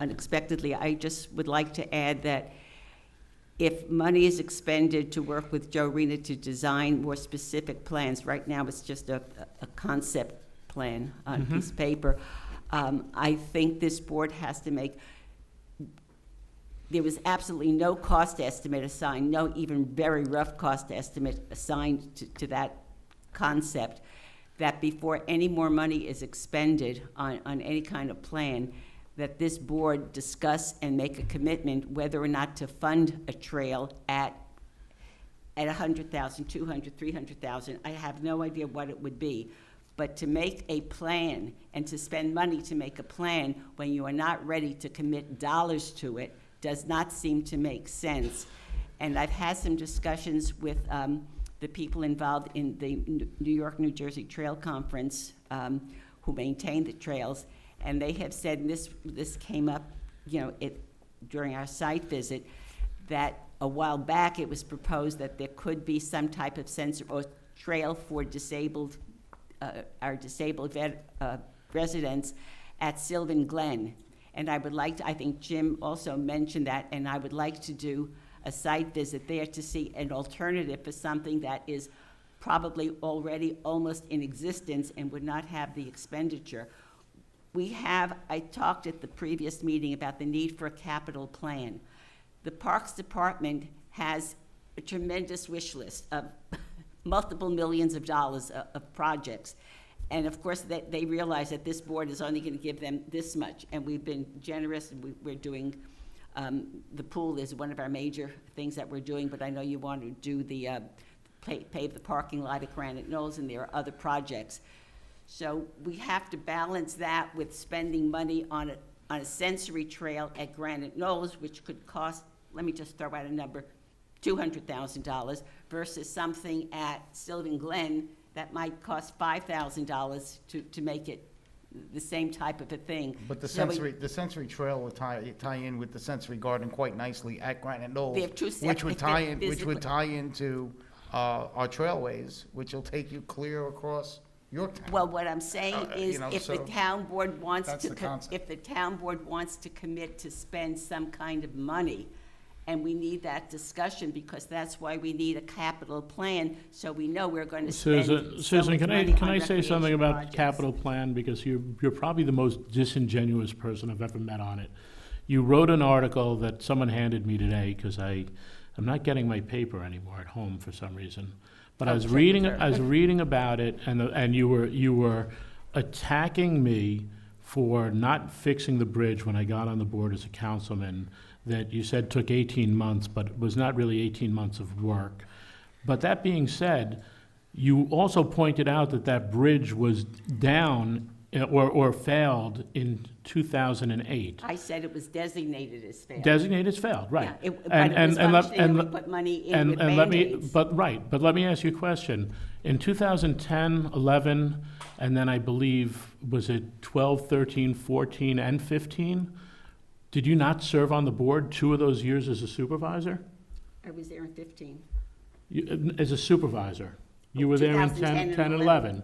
Speaker 6: unexpectedly, I just would like to add that if money is expended to work with Joe Rena to design more specific plans, right now it's just a concept plan on a piece of paper, I think this board has to make, there was absolutely no cost estimate assigned, no even very rough cost estimate assigned to that concept, that before any more money is expended on any kind of plan, that this board discuss and make a commitment whether or not to fund a trail at 100,000, 200, 300,000. I have no idea what it would be. But to make a plan and to spend money to make a plan when you are not ready to commit dollars to it does not seem to make sense. And I've had some discussions with the people involved in the New York, New Jersey Trail Conference who maintain the trails, and they have said, and this came up, during our site visit, that a while back it was proposed that there could be some type of sensor or trail for our disabled residents at Sylvan Glen. And I think Jim also mentioned that, and I would like to do a site visit there to see an alternative for something that is probably already almost in existence and would not have the expenditure. I talked at the previous meeting about the need for a capital plan. The Parks Department has a tremendous wish list of multiple millions of dollars of projects. And of course, they realize that this board is only going to give them this much. And we've been generous, and we're doing, the pool is one of our major things that we're doing, but I know you want to do the, pave the parking lot at Granite Knolls, and there are other projects. So we have to balance that with spending money on a sensory trail at Granite Knolls, which could cost, let me just throw out a number, $200,000, versus something at Sylvan Glen that might cost $5,000 to make it the same type of a thing.
Speaker 5: But the
Speaker 6: So we-
Speaker 5: sensory trail would tie in with the sensory garden quite nicely at Granite Knolls,
Speaker 6: They have two
Speaker 5: which would
Speaker 6: separate
Speaker 5: tie into our trailways, which will take you clear across Yorktown.
Speaker 6: Well, what I'm saying is, if the
Speaker 5: so
Speaker 6: town board wants
Speaker 5: that's
Speaker 6: to,
Speaker 5: the concept.
Speaker 6: if the town board wants to commit to spend some kind of money, and we need that discussion, because that's why we need a capital plan, so we know we're going to spend so
Speaker 1: Susan,
Speaker 6: much
Speaker 1: can
Speaker 6: money
Speaker 1: I
Speaker 6: on
Speaker 1: say something
Speaker 6: recreation
Speaker 1: about
Speaker 6: projects.
Speaker 1: capital plan, because you're probably the most disingenuous person I've ever met on it. You wrote an article that someone handed me today, because I'm not getting my paper anymore at home for some reason. But I was reading about it, and you were attacking me for not fixing the bridge when I got on the board as a councilman, that you said took 18 months, but it was not really 18 months of work. But that being said, you also pointed out that bridge was down or failed in 2008.
Speaker 6: I said it was designated as failed.
Speaker 1: Designated as failed, right.
Speaker 6: Yeah, but it was functioning, and we put money in with Band-Aids.
Speaker 1: But let me ask you a question. In 2010, 11, and then I believe, was it 12, 13, 14, and 15? Did you not serve on the board 2 of those years as a supervisor?
Speaker 6: I was there in 15.
Speaker 1: As a supervisor. You were there in
Speaker 6: 2010
Speaker 1: 10
Speaker 6: and
Speaker 1: and 11.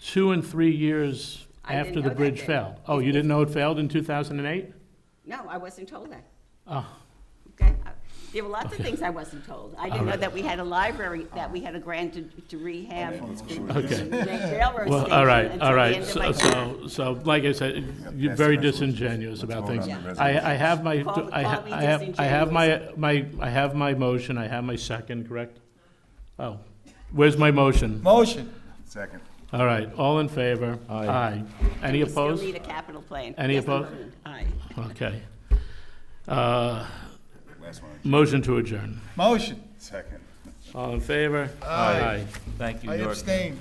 Speaker 1: 2 and 3 years
Speaker 6: I didn't
Speaker 1: after
Speaker 6: know
Speaker 1: the bridge
Speaker 6: that.
Speaker 1: failed. Oh, you didn't know it failed in 2008?
Speaker 6: No, I wasn't told that.
Speaker 1: Oh,
Speaker 6: Okay? There were lots of things I wasn't told. I didn't know that we had a library, that we had a grant to rehab
Speaker 1: Okay.
Speaker 6: the railroad
Speaker 1: Well,
Speaker 6: station
Speaker 1: all right,
Speaker 6: until
Speaker 1: all
Speaker 6: the
Speaker 1: right.
Speaker 6: end of my term.
Speaker 1: So, like I said, you're very disingenuous about things. I have my,
Speaker 6: Call me
Speaker 1: I have my motion, I have my second, correct? Oh, where's my motion?
Speaker 5: Motion.
Speaker 4: Second.
Speaker 1: All right, all in favor? Aye. Any
Speaker 6: We still
Speaker 1: opposed?
Speaker 6: need a capital plan.
Speaker 1: Any
Speaker 6: Yes,
Speaker 1: opposed?
Speaker 6: Aye.
Speaker 1: Okay.
Speaker 4: Last one.
Speaker 1: Motion to adjourn.
Speaker 5: Motion.
Speaker 4: Second.
Speaker 1: All in favor?
Speaker 5: Aye.
Speaker 7: Thank you,
Speaker 5: I
Speaker 7: York.
Speaker 5: abstain.